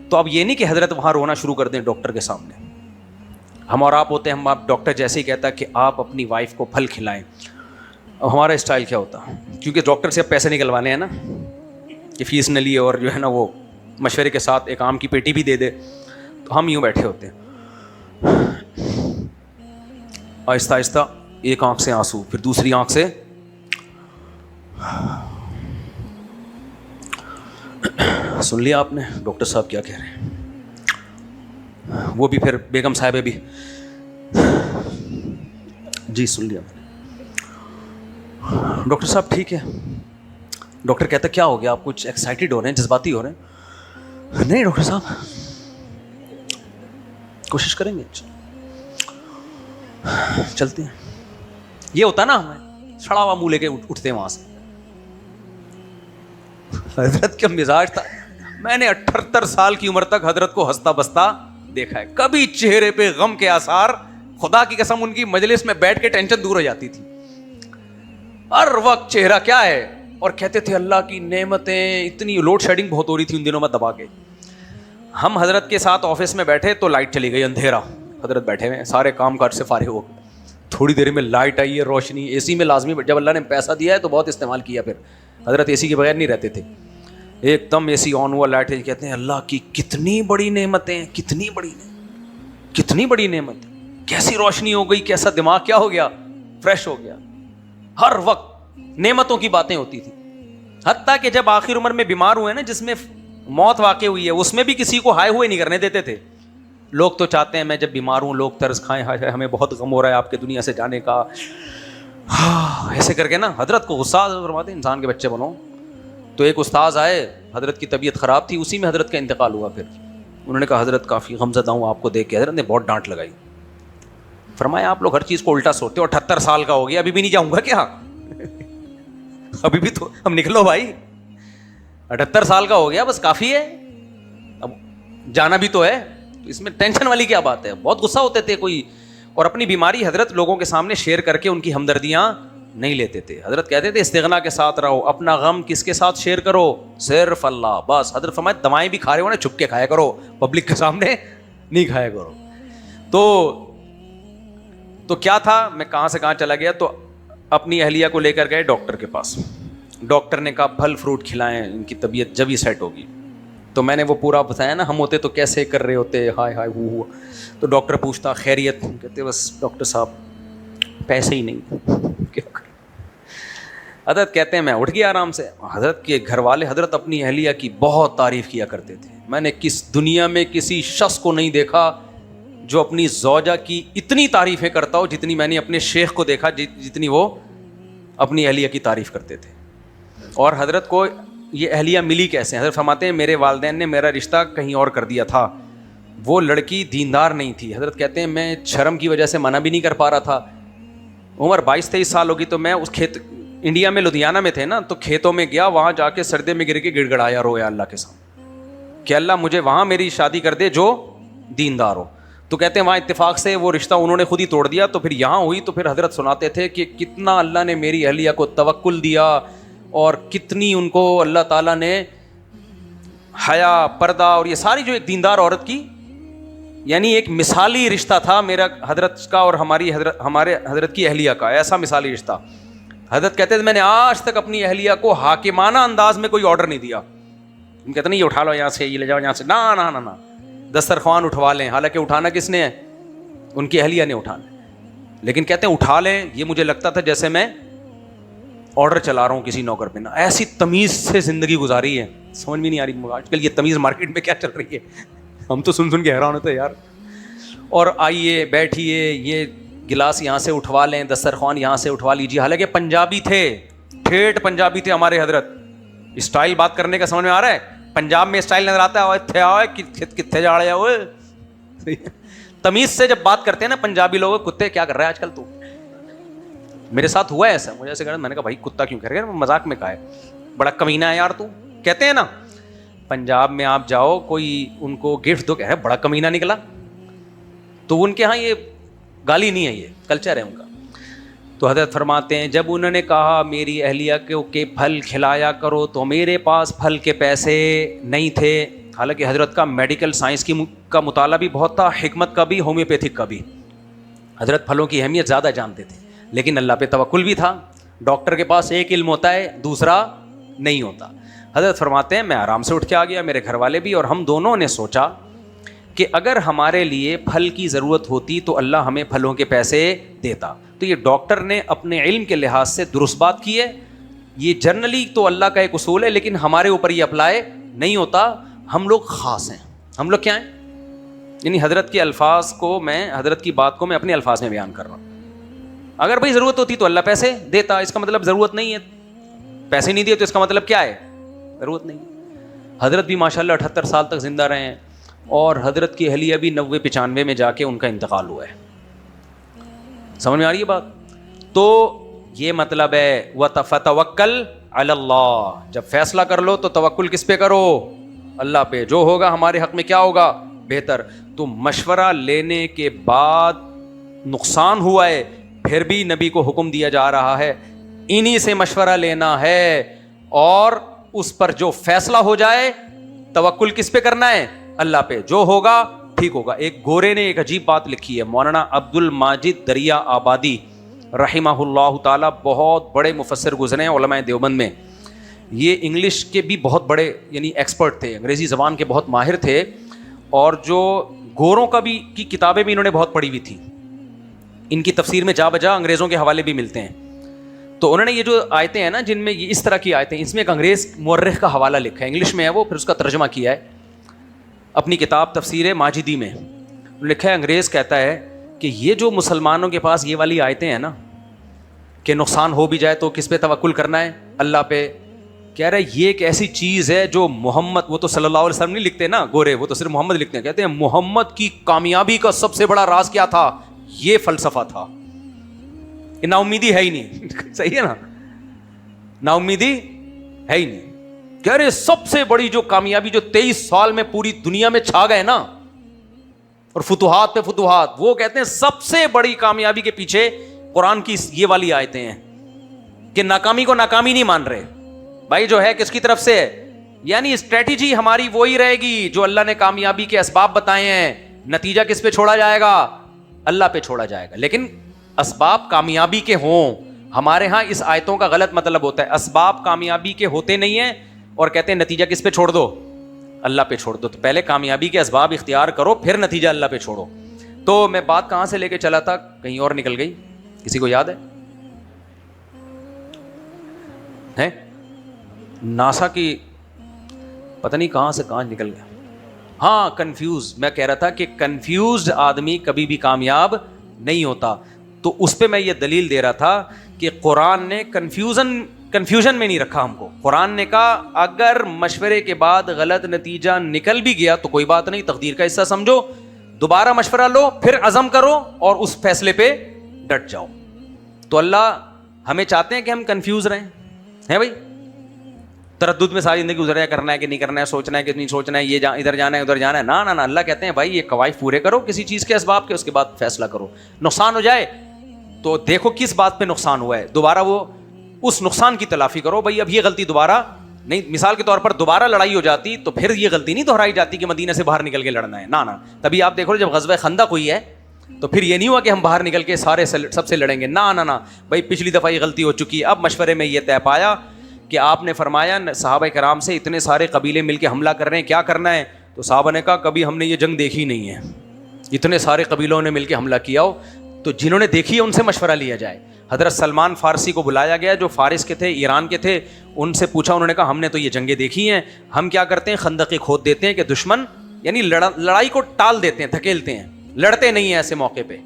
تو اب یہ نہیں کہ حضرت وہاں رونا شروع کر دیں ڈاکٹر کے سامنے. ہم اور آپ ہوتے ہیں, ہم آپ ڈاکٹر جیسے ہی کہتا ہے کہ آپ اپنی وائف کو پھل کھلائیں. اب ہمارا اسٹائل کیا ہوتا, کیونکہ ڈاکٹر سے اب پیسے نکلوانے ہیں نا کہ فیس نہ لیے اور جو ہے نا وہ مشورے کے ساتھ ایک آم کی پیٹی بھی دے دے, تو ہم یوں بیٹھے ہوتے ہیں آہستہ آہستہ, ایک آنکھ سے آنسو, پھر دوسری آنکھ سے سن لیا آپ نے ڈاکٹر صاحب کیا کہہ رہے ہیں. وہ بھی پھر بیگم صاحبہ بھی جی سن لیا میں نے. ڈاکٹر صاحب ٹھیک ہے. ڈاکٹر کہتا کیا ہو گیا, آپ کچھ ایکسائٹیڈ ہو رہے ہیں, جذباتی ہو رہے ہیں. نہیں ڈاکٹر صاحب کوشش کریں گے, چلتے ہیں. یہ ہوتا نا ہمیں سڑا ہوا منہ لے کے اٹھتے ہیں وہاں سے. حضرت کا مزاج تھا, میں نے 78 سال کی عمر تک حضرت کو ہنستا بستا دیکھا ہے, کبھی چہرے پہ غم کے آثار, خدا کی قسم ان کی مجلس میں بیٹھ کے ٹینشن دور ہو جاتی تھی. ہر وقت چہرہ کیا ہے, اور کہتے تھے اللہ کی نعمتیں. اتنی لوڈ شیڈنگ بہت ہو رہی تھی ان دنوں میں دبا کے. ہم حضرت کے ساتھ آفس میں بیٹھے تو لائٹ چلی گئی, اندھیرا, حضرت بیٹھے ہوئے سارے کام کاج سے فارغ ہو گئے. تھوڑی دیر میں لائٹ آئی ہے, روشنی. اے سی میں لازمی, جب اللہ نے پیسہ دیا ہے تو بہت استعمال کیا. پھر حضرت اے سی کے بغیر نہیں رہتے تھے. ایک دم اے سی آن ہوا, لائٹ, کہتے ہیں اللہ کی کتنی بڑی نعمتیں, کتنی بڑی نعمت, کیسی روشنی ہو گئی, کیسا دماغ کیا ہو گیا, فریش ہو گیا. ہر وقت نعمتوں کی باتیں ہوتی تھی. حتیٰ کہ جب آخر عمر میں بیمار ہوئے نا, جس میں موت واقع ہوئی ہے, اس میں بھی کسی کو ہائے ہوئے نہیں کرنے دیتے تھے. لوگ تو چاہتے ہیں میں جب بیمار ہوں لوگ طرز کھائیں, ہمیں بہت غم ہو رہا ہے آپ کے دنیا سے جانے کا, ایسے کر کے نا. حضرت کو غصہ فرماتے انسان کے بچے بنو. تو ایک استاذ آئے, حضرت کی طبیعت خراب تھی, اسی میں حضرت کا انتقال ہوا. پھر انہوں نے کہا حضرت کافی غمزدہ ہوں آپ کو دیکھ کے. حضرت نے بہت ڈانٹ لگائی. فرمایا آپ لوگ ہر چیز کو الٹا سوچتے ہو. 78 سال کا ہو گیا, ابھی بھی نہیں جاؤں گا کیا؟ ابھی بھی تو ہم نکلو بھائی, 78 سال کا ہو گیا, بس کافی ہے, اب جانا بھی تو ہے. تو اس میں ٹینشن والی کیا بات ہے؟ بہت غصہ ہوتے تھے کوئی, اور اپنی بیماری حضرت لوگوں کے سامنے شیئر کر کے ان کی ہمدردیاں نہیں لیتے تھے. حضرت کہتے تھے استغنا کے ساتھ رہو, اپنا غم کس کے ساتھ شیئر کرو؟ صرف اللہ. بس حضرت فرمائے دوائیں بھی کھا رہے ہو نا, چھپ کے کھایا کرو, پبلک کے سامنے نہیں کھایا کرو. تو کیا تھا, میں کہاں سے کہاں چلا گیا. تو اپنی اہلیہ کو لے کر گئے ڈاکٹر کے پاس. ڈاکٹر نے کہا پھل فروٹ کھلائیں, ان کی طبیعت جب ہی سیٹ ہوگی. تو میں نے وہ پورا بتایا نا, ہم ہوتے تو کیسے کر رہے ہوتے, ہائے ہائے ہوا. تو ڈاکٹر پوچھتا خیریت, کہتے بس ڈاکٹر صاحب پیسے ہی نہیں, کیا کریں. حضرت کہتے ہیں میں اٹھ گیا آرام سے. حضرت کے گھر والے حضرت اپنی اہلیہ کی بہت تعریف کیا کرتے تھے. میں نے کس دنیا میں کسی شخص کو نہیں دیکھا جو اپنی زوجہ کی اتنی تعریفیں کرتا ہو جتنی میں نے اپنے شیخ کو دیکھا, جتنی وہ اپنی اہلیہ کی تعریف کرتے تھے. اور حضرت کو یہ اہلیہ ملی کیسے؟ حضرت فرماتے ہیں میرے والدین نے میرا رشتہ کہیں اور کر دیا تھا, وہ لڑکی دیندار نہیں تھی. حضرت کہتے ہیں میں شرم کی وجہ سے منع بھی نہیں کر پا رہا تھا. عمر 22-23 سال ہوگی, تو میں اس کھیت, انڈیا میں لدھیانہ میں تھے نا, تو کھیتوں میں گیا, وہاں جا کے سردے میں گر کے گڑ گڑایا, رویا اللہ کے سامنے کہ اللہ مجھے وہاں میری شادی کر دے جو دیندار ہو. تو کہتے ہیں وہاں اتفاق سے وہ رشتہ انہوں نے خود ہی توڑ دیا. تو پھر یہاں ہوئی تو پھر حضرت سناتے تھے کہ کتنا اللہ نے میری اہلیہ کو توکل دیا اور کتنی ان کو اللہ تعالیٰ نے حیا, پردہ اور یہ ساری جو ایک دیندار عورت کی, یعنی ایک مثالی رشتہ تھا میرا حضرت کا اور ہمارے حضرت کی اہلیہ کا, ایسا مثالی رشتہ. حضرت کہتے تھے میں نے آج تک اپنی اہلیہ کو حاکمانہ انداز میں کوئی آرڈر نہیں دیا. ہم کہتے نہیں یہ اٹھا لو یہاں سے, یہ لے جاؤ یہاں سے, نا نا نا نا, دسترخوان اٹھوا لیں, حالانکہ اٹھانا کس نے ہے, ان کی اہلیہ نے اٹھانا. لیکن کہتے ہیں اٹھا لیں, یہ مجھے لگتا تھا جیسے میں آرڈر چلا رہا ہوں کسی نوکر پہ. نا ایسی تمیز سے زندگی گزاری ہے, سمجھ بھی نہیں آ رہی آج کل یہ تمیز مارکیٹ میں کیا چل رہی ہے. ہم تو سن کے حیران ہوتے ہیں یار. اور آئیے بیٹھیے, یہ گلاس یہاں سے اٹھوا لیں, دسترخوان یہاں سے اٹھوا لیجیے. حالانکہ پنجابی تھے, ٹھیٹ پنجابی تھے ہمارے حضرت. اسٹائل بات کرنے کا سمجھ میں آ رہا ہے, پنجاب میں اسٹائل نظر آتا ہے, کتنے جا رہے ہوئے. تمیز سے جب بات کرتے ہیں نا پنجابی لوگ, کتے کیا کر رہا ہے آج کل تو. میرے ساتھ ہوا ہے ایسا, مجھے ایسے کہا, میں نے کہا بھائی کتا کیوں کہہ رہے ہیں, مذاق میں کہا ہے, بڑا کمینہ ہے یار تو. کہتے ہیں نا پنجاب میں آپ جاؤ کوئی ان کو گفٹ دو, کہہ رہے بڑا کمینہ نکلا. تو ان کے ہاں یہ گالی نہیں ہے, یہ کلچر ہے ان کا. تو حضرت فرماتے ہیں جب انہوں نے کہا میری اہلیہ کو کہ پھل کھلایا کرو, تو میرے پاس پھل کے پیسے نہیں تھے. حالانکہ حضرت کا میڈیکل سائنس کا مطالعہ بھی بہت تھا, حکمت کا بھی, ہومیوپیتھک کا بھی. حضرت پھلوں کی اہمیت زیادہ جانتے تھے, لیکن اللہ پہ توکل بھی تھا. ڈاکٹر کے پاس ایک علم ہوتا ہے, دوسرا نہیں ہوتا. حضرت فرماتے ہیں میں آرام سے اٹھ کے آ گیا, میرے گھر والے بھی, اور ہم دونوں نے سوچا کہ اگر ہمارے لیے پھل کی ضرورت ہوتی تو اللہ ہمیں پھلوں کے پیسے دیتا. تو یہ ڈاکٹر نے اپنے علم کے لحاظ سے درست بات کی ہے. یہ جنرلی تو اللہ کا ایک اصول ہے, لیکن ہمارے اوپر یہ اپلائی نہیں ہوتا. ہم لوگ خاص ہیں. ہم لوگ کیا ہیں, یعنی حضرت کے الفاظ کو میں, حضرت کی بات کو میں اپنے الفاظ میں بیان کر رہا ہوں. اگر بھائی ضرورت ہوتی تو اللہ پیسے دیتا, اس کا مطلب ضرورت نہیں ہے. پیسے نہیں دیے تو اس کا مطلب کیا ہے, ضرورت نہیں. حضرت بھی ماشاءاللہ 78 سال تک زندہ رہے ہیں, اور حضرت کی اہلیہ بھی 90-95 میں جا کے ان کا انتقال ہوا ہے. سمجھ میں آ رہی ہے بات. تو یہ مطلب ہے وَتَفَتَوَكَّلْ عَلَى اللَّهِ, جب فیصلہ کر لو تو توکل کس پہ کرو, اللہ پہ. جو ہوگا ہمارے حق میں کیا ہوگا, بہتر. تو مشورہ لینے کے بعد نقصان ہوا ہے, پھر بھی نبی کو حکم دیا جا رہا ہے انہی سے مشورہ لینا ہے, اور اس پر جو فیصلہ ہو جائے, توکل کس پہ کرنا ہے, اللہ پہ. جو ہوگا ٹھیک ہوگا. ایک گورے نے ایک عجیب بات لکھی ہے, مولانا عبد الماجد دریا آبادی رحمہ اللہ تعالی, بہت بڑے مفسر گزرے ہیں علماء دیوبند میں. یہ انگلش کے بھی بہت بڑے یعنی ایکسپرٹ تھے, انگریزی زبان کے بہت ماہر تھے, اور جو گوروں کا بھی کی کتابیں بھی انہوں نے بہت پڑھی ہوئی تھی. ان کی تفسیر میں جا بجا انگریزوں کے حوالے بھی ملتے ہیں. تو انہوں نے یہ جو آیتیں ہیں نا, جن میں یہ اس طرح کی آیتیں, اس میں ایک انگریز مورخ کا حوالہ لکھا ہے, انگلش میں ہے وہ, پھر اس کا ترجمہ کیا ہے اپنی کتاب تفسیر ماجدی میں. لکھا ہے, انگریز کہتا ہے کہ یہ جو مسلمانوں کے پاس یہ والی آیتیں ہیں نا کہ نقصان ہو بھی جائے تو کس پہ توکل کرنا ہے, اللہ پہ, کہہ رہے یہ ایک ایسی چیز ہے جو محمد, وہ تو صلی اللہ علیہ وسلم نہیں لکھتے نا گورے, وہ تو صرف محمد لکھتے ہیں. کہتے ہیں محمد کی کامیابی کا سب سے بڑا راز کیا تھا, یہ فلسفہ تھا. نا امیدی ہے ہی نہیں. صحیح ہے نا, نا امیدی ہے ہی نہیں. کہہ رہے سب سے بڑی جو کامیابی جو 23 سال میں پوری دنیا میں چھا گئے نا, اور فتوحات پہ فتوحات, وہ کہتے ہیں سب سے بڑی کامیابی کے پیچھے قرآن کی یہ والی آیتیں ہیں کہ ناکامی کو ناکامی نہیں مان رہے بھائی, جو ہے کس کی طرف سے ہے, یعنی اسٹریٹجی ہماری وہی رہے گی جو اللہ نے کامیابی کے اسباب بتائے ہیں. نتیجہ کس پہ چھوڑا جائے گا, اللہ پہ چھوڑا جائے گا. لیکن اسباب کامیابی کے ہوں. ہمارے ہاں اس آیتوں کا غلط مطلب ہوتا ہے, اسباب کامیابی کے ہوتے نہیں ہیں اور کہتے ہیں نتیجہ کس پہ چھوڑ دو, اللہ پہ چھوڑ دو. تو پہلے کامیابی کے اسباب اختیار کرو, پھر نتیجہ اللہ پہ چھوڑو. تو میں بات کہاں سے لے کے چلا تھا, کہیں اور نکل گئی, کسی کو یاد ہے؟ ناسا کی پتہ نہیں کہاں سے کہاں نکل گیا. ہاں کنفیوز, میں کہہ رہا تھا کہ کنفیوزڈ آدمی کبھی بھی کامیاب نہیں ہوتا. تو اس پہ میں یہ دلیل دے رہا تھا کہ قرآن نے کنفیوژن میں نہیں رکھا ہم کو. قرآن نے کہا اگر مشورے کے بعد غلط نتیجہ نکل بھی گیا تو کوئی بات نہیں, تقدیر کا حصہ سمجھو, دوبارہ مشورہ لو, پھر عزم کرو اور اس فیصلے پہ ڈٹ جاؤ. تو اللہ ہمیں چاہتے ہیں کہ ہم کنفیوز رہیں, ہیں بھائی. تردد میں ساری زندگی گزرا کرنا ہے کہ نہیں کرنا ہے, سوچنا ہے کہ نہیں سوچنا ہے, یہ ادھر جانا ہے ادھر جانا ہے. نہ اللہ کہتے ہیں بھائی یہ قواعد پورے کرو کسی چیز کے اسباب کے, اس کے بعد فیصلہ کرو. نقصان ہو جائے تو دیکھو کس بات پہ نقصان ہوا ہے, دوبارہ وہ اس نقصان کی تلافی کرو. بھائی اب یہ غلطی دوبارہ نہیں, مثال کے طور پر دوبارہ لڑائی ہو جاتی تو پھر یہ غلطی نہیں دہرائی جاتی کہ مدینہ سے باہر نکل کے لڑنا ہے. نہ تبھی آپ دیکھو جب غزوہ خندق ہوئی ہے تو پھر یہ نہیں ہوا کہ ہم باہر نکل کے سارے سب سے لڑیں گے. نہ بھائی پچھلی دفعہ یہ غلطی ہو چکی ہے. اب مشورے میں یہ طے پایا کہ آپ نے فرمایا صحابہ کرام سے اتنے سارے قبیلے مل کے حملہ کر رہے ہیں, کیا کرنا ہے؟ تو صحابہ نے کہا کبھی ہم نے یہ جنگ دیکھی نہیں ہے, اتنے سارے قبیلوں نے مل کے حملہ کیا ہو, تو جنہوں نے دیکھی ہے ان سے مشورہ لیا جائے. حضرت سلمان فارسی کو بلایا گیا جو فارس کے تھے, ایران کے تھے, ان سے پوچھا. انہوں نے کہا ہم نے تو یہ جنگیں دیکھی ہیں, ہم کیا کرتے ہیں خندقیں کھود دیتے ہیں کہ دشمن یعنی لڑائی کو ٹال دیتے ہیں, دھکیلتے ہیں, لڑتے نہیں ہیں ایسے موقع پہ,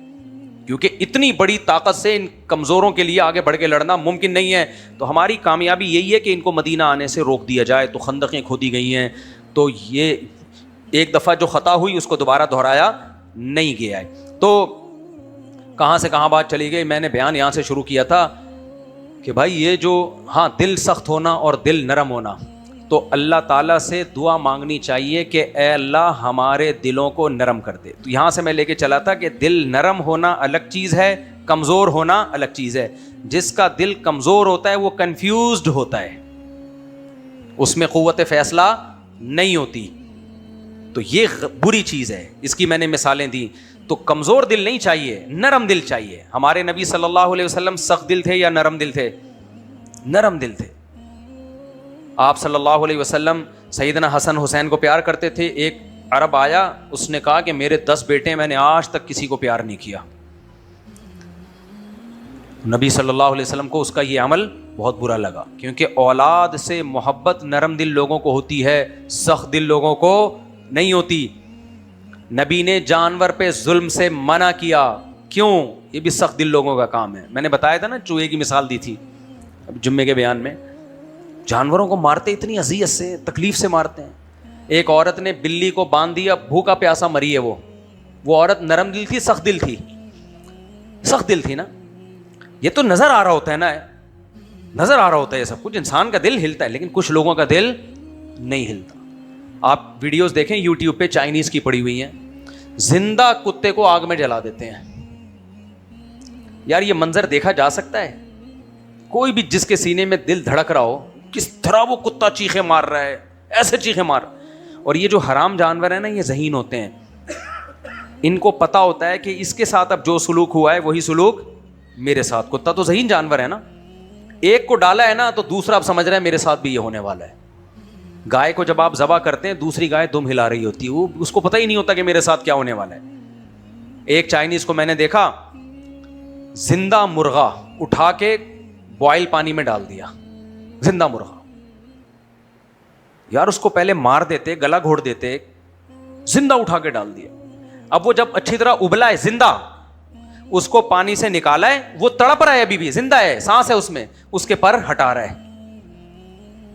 کیونکہ اتنی بڑی طاقت سے ان کمزوروں کے لیے آگے بڑھ کے لڑنا ممکن نہیں ہے. تو ہماری کامیابی یہی ہے کہ ان کو مدینہ آنے سے روک دیا جائے. تو خندقیں کھودی گئی ہیں, تو یہ ایک دفعہ جو خطا ہوئی اس کو دوبارہ دہرایا نہیں گیا ہے. تو کہاں سے کہاں بات چلی گئی, میں نے بیان یہاں سے شروع کیا تھا کہ بھائی یہ جو دل سخت ہونا اور دل نرم ہونا, تو اللہ تعالیٰ سے دعا مانگنی چاہیے کہ اے اللہ ہمارے دلوں کو نرم کر دے. تو یہاں سے میں لے کے چلا تھا کہ دل نرم ہونا الگ چیز ہے, کمزور ہونا الگ چیز ہے. جس کا دل کمزور ہوتا ہے وہ کنفیوزڈ ہوتا ہے, اس میں قوت فیصلہ نہیں ہوتی, تو یہ بری چیز ہے. اس کی میں نے مثالیں دی. تو کمزور دل نہیں چاہیے, نرم دل چاہیے. ہمارے نبی صلی اللہ علیہ وسلم سخت دل تھے یا نرم دل تھے؟ نرم دل تھے. آپ صلی اللہ علیہ وسلم سیدنا حسن حسین کو پیار کرتے تھے. ایک عرب آیا, اس نے کہا کہ میرے 10 بیٹے ہیں, میں نے آج تک کسی کو پیار نہیں کیا. نبی صلی اللہ علیہ وسلم کو اس کا یہ عمل بہت برا لگا, کیونکہ اولاد سے محبت نرم دل لوگوں کو ہوتی ہے, سخت دل لوگوں کو نہیں ہوتی. نبی نے جانور پہ ظلم سے منع کیا, کیوں؟ یہ بھی سخت دل لوگوں کا کام ہے. میں نے بتایا تھا نا, چوہے کی مثال دی تھی جمعے کے بیان میں. جانوروں کو مارتے اتنی اذیت سے, تکلیف سے مارتے ہیں. ایک عورت نے بلی کو باندھ دیا, بھوکا پیاسا مری ہے. وہ عورت نرم دل تھی سخت دل تھی؟ سخت دل تھی نا. یہ تو نظر آ رہا ہوتا ہے نا, نظر آ رہا ہوتا ہے یہ سب کچھ. انسان کا دل ہلتا ہے لیکن کچھ لوگوں کا دل نہیں ہلتا. آپ ویڈیوز دیکھیں یوٹیوب پہ, چائنیز کی پڑی ہوئی ہیں, زندہ کتے کو آگ میں جلا دیتے ہیں. یار یہ منظر دیکھا جا سکتا ہے؟ کوئی بھی جس کے سینے میں دل دھڑک رہا ہو, کس طرح وہ کتا چیخے مار رہا ہے, ایسے چیخے مار. اور یہ جو حرام جانور ہیں نا, یہ ذہین ہوتے ہیں, ان کو پتا ہوتا ہے کہ اس کے ساتھ اب جو سلوک ہوا ہے وہی سلوک میرے ساتھ. کتا تو ذہین جانور ہے نا, ایک کو ڈالا ہے نا تو دوسرا اب سمجھ رہا ہے میرے ساتھ بھی یہ ہونے والا ہے. گائے کو جب آپ ذبح کرتے ہیں, دوسری گائے دم ہلا رہی ہوتی ہے, وہ اس کو پتہ ہی نہیں ہوتا کہ میرے ساتھ کیا ہونے والا ہے. ایک چائنیز کو میں نے دیکھا, زندہ مرغا اٹھا کے بوائل پانی میں ڈال دیا, زندہ مرغا. یار اس کو پہلے مار دیتے, گلا گھوڑ دیتے, زندہ اٹھا کے ڈال دیا. اب وہ جب اچھی طرح ابلا ہے زندہ, اس کو پانی سے نکالا ہے, وہ تڑپ رہا ہے, ابھی بھی زندہ ہے, سانس ہے اس میں, اس کے پر ہٹا رہا ہے.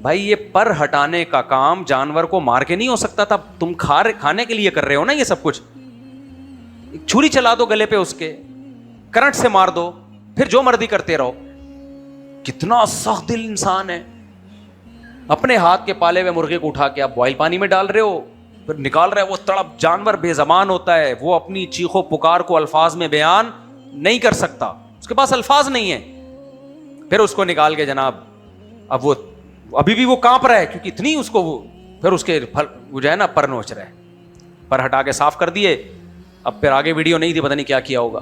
بھائی یہ پر ہٹانے کا کام جانور کو مار کے نہیں ہو سکتا تھا, تم کھانے کے لیے کر رہے ہو نا یہ سب کچھ. چھری چلا دو گلے پہ اس کے, کرنٹ سے مار دو, پھر جو مرضی کرتے رہو. کتنا سخت دل انسان ہے. اپنے ہاتھ کے پالے ہوئے مرغے کو اٹھا کے آپ بوائل پانی میں ڈال رہے ہو, پھر نکال رہے ہو. وہ تڑپ, جانور بے زبان ہوتا ہے, وہ اپنی چیخ و پکار کو الفاظ میں بیان نہیں کر سکتا, اس کے پاس الفاظ نہیں ہیں. پھر اس کو نکال کے جناب, اب وہ ابھی بھی وہ کانپ رہا ہے کیونکہ اتنی اس کو, پھر اس کے وہ جو ہے نا پر نوچ رہا ہے. پر ہٹا کے صاف کر دیے. اب پھر آگے ویڈیو نہیں تھی, پتہ نہیں کیا کیا ہوگا.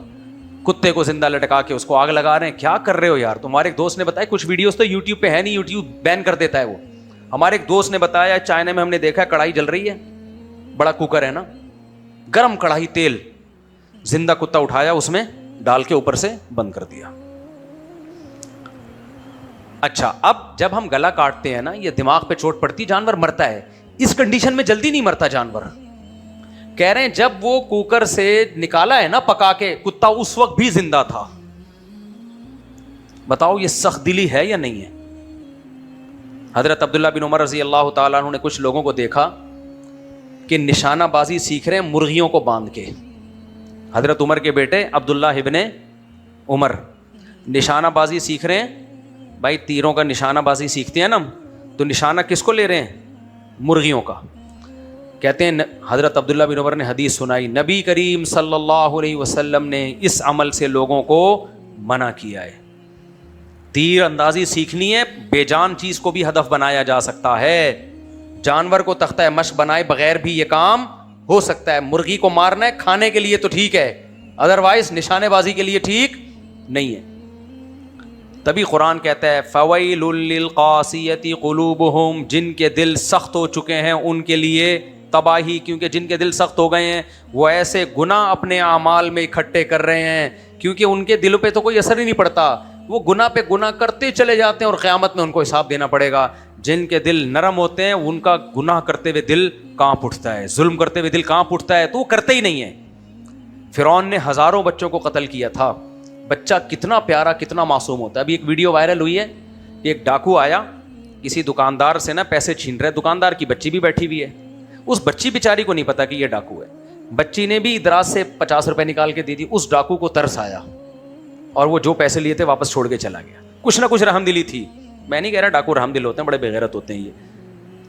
کتے کو زندہ لٹکا کے اس کو آگ لگا رہے ہیں. کیا کر رہے ہو یار؟ تمہارے ایک دوست نے بتایا, کچھ ویڈیوز تو یوٹیوب پہ ہے نہیں, یوٹیوب بین کر دیتا ہے وہ. ہمارے ایک دوست نے بتایا چائنا میں ہم نے دیکھا کڑھائی جل رہی ہے, بڑا کوکر ہے نا, گرم کڑھائی, تیل, زندہ کتا اٹھایا, اس میں ڈال کے اوپر سے بند کر دیا. اچھا اب جب ہم گلا کاٹتے ہیں نا, یہ دماغ پہ چوٹ پڑتی, جانور مرتا ہے. اس کنڈیشن میں جلدی نہیں مرتا جانور. کہہ رہے ہیں جب وہ کوکر سے نکالا ہے نا پکا کے, کتا اس وقت بھی زندہ تھا. بتاؤ یہ سخت دلی ہے یا نہیں ہے؟ حضرت عبداللہ بن عمر رضی اللہ تعالیٰ عنہ نے کچھ لوگوں کو دیکھا کہ نشانہ بازی سیکھ رہے ہیں مرغیوں کو باندھ کے. حضرت عمر کے بیٹے عبداللہ ابن عمر نشانہ بازی سیکھ رہے ہیں. بھائی تیروں کا نشانہ بازی سیکھتے ہیں نا, تو نشانہ کس کو لے رہے ہیں؟ مرغیوں کا. کہتے ہیں حضرت عبداللہ بن عمر نے حدیث سنائی, نبی کریم صلی اللہ علیہ وسلم نے اس عمل سے لوگوں کو منع کیا ہے. تیر اندازی سیکھنی ہے, بے جان چیز کو بھی ہدف بنایا جا سکتا ہے. جانور کو تختہ مشق بنائے بغیر بھی یہ کام ہو سکتا ہے. مرغی کو مارنا ہے کھانے کے لیے تو ٹھیک ہے, ادروائز نشانے بازی کے لیے ٹھیک نہیں ہے. تبھی قرآن کہتا ہے فویل للقاسیۃ قلوبہم, جن کے دل سخت ہو چکے ہیں ان کے لیے تباہی, کیونکہ جن کے دل سخت ہو گئے ہیں وہ ایسے گناہ اپنے اعمال میں اکٹھے کر رہے ہیں, کیونکہ ان کے دلوں پہ تو کوئی اثر ہی نہیں پڑتا, وہ گناہ پہ گناہ کرتے چلے جاتے ہیں اور قیامت میں ان کو حساب دینا پڑے گا. جن کے دل نرم ہوتے ہیں ان کا گناہ کرتے ہوئے دل کانپ اٹھتا ہے, ظلم کرتے ہوئے دل کانپ اٹھتا ہے, تو وہ کرتے ہی نہیں ہے. فرعون نے ہزاروں بچوں کو قتل کیا تھا. بچہ کتنا پیارا کتنا معصوم ہوتا ہے. ابھی ایک ویڈیو وائرل ہوئی ہے, ایک ڈاکو آیا کسی دکاندار سے نا پیسے چھین رہے, دکاندار کی بچی بھی بیٹھی ہوئی ہے. اس بچی بیچاری کو نہیں پتا کہ یہ ڈاکو ہے, بچی نے بھی دراز سے 50 روپے نکال کے دی دی. اس ڈاکو کو ترس آیا اور وہ جو پیسے لیے تھے واپس چھوڑ کے چلا گیا. کچھ نہ کچھ رحم دلی تھی. میں نہیں کہہ رہا ڈاکو رحم دل ہوتے ہیں, بڑے بے غیرت ہوتے ہیں یہ,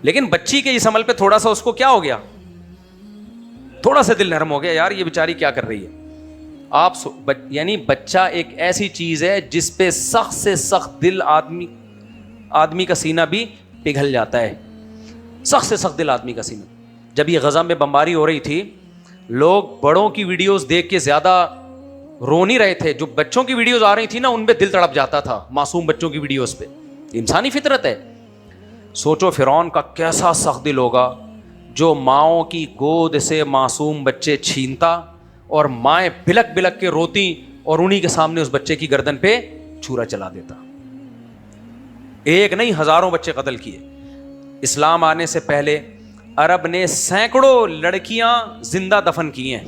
لیکن بچی کے اس عمل پہ تھوڑا سا اس کو کیا ہو گیا, تھوڑا سا دل نرم ہو گیا, یار یہ بیچاری کیا کر رہی ہے. آپ یعنی بچہ ایک ایسی چیز ہے جس پہ سخت سے سخت دل آدمی کا سینہ بھی پگھل جاتا ہے. سخت سے سخت دل آدمی کا سینہ. جب یہ غزہ میں بمباری ہو رہی تھی, لوگ بڑوں کی ویڈیوز دیکھ کے زیادہ رو نہیں رہے تھے, جو بچوں کی ویڈیوز آ رہی تھی نا ان پہ دل تڑپ جاتا تھا, معصوم بچوں کی ویڈیوز پہ. انسانی فطرت ہے. سوچو فرعون کا کیسا سخت دل ہوگا جو ماؤں کی گود سے معصوم بچے چھینتا اور مائیں بلک بلک کے روتی اور انہی کے سامنے اس بچے کی گردن پہ چھرا چلا دیتا. ایک نہیں ہزاروں بچے قتل کیے. اسلام آنے سے پہلے عرب نے سینکڑوں لڑکیاں زندہ دفن کی ہیں.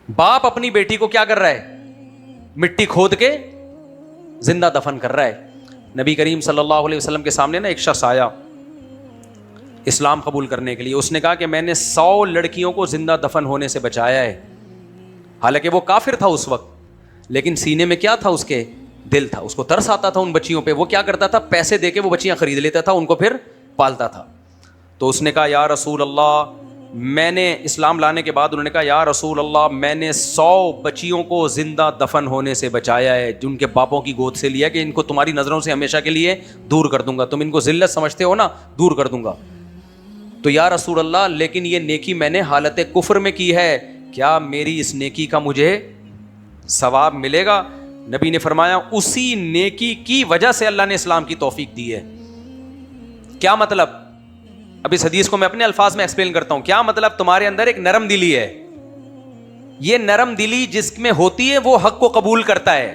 باپ اپنی بیٹی کو کیا کر رہا ہے, مٹی کھود کے زندہ دفن کر رہا ہے. نبی کریم صلی اللہ علیہ وسلم کے سامنے نا ایک شخص آیا اسلام قبول کرنے کے لیے. اس نے کہا کہ میں نے 100 لڑکیوں کو زندہ دفن ہونے سے بچایا ہے. حالانکہ وہ کافر تھا اس وقت, لیکن سینے میں کیا تھا, اس کے دل تھا, اس کو ترس آتا تھا ان بچیوں پہ. وہ کیا کرتا تھا, پیسے دے کے وہ بچیاں خرید لیتا تھا, ان کو پھر پالتا تھا. تو اس نے کہا یا رسول اللہ, میں نے اسلام لانے کے بعد انہوں نے کہا یا رسول اللہ میں نے 100 بچیوں کو زندہ دفن ہونے سے بچایا ہے, جن کے باپوں کی گود سے لیا کہ ان کو تمہاری نظروں سے ہمیشہ کے لیے دور کر دوں گا, تم ان کو ذلت سمجھتے ہو نا, دور کر دوں گا. تو یا رسول اللہ لیکن یہ نیکی میں نے حالت کفر میں کی ہے, کیا میری اس نیکی کا مجھے ثواب ملے گا؟ نبی نے فرمایا اسی نیکی کی وجہ سے اللہ نے اسلام کی توفیق دی ہے. کیا مطلب؟ اب اس حدیث کو میں اپنے الفاظ میں ایکسپلین کرتا ہوں. کیا مطلب؟ تمہارے اندر ایک نرم دلی ہے, یہ نرم دلی جس میں ہوتی ہے وہ حق کو قبول کرتا ہے.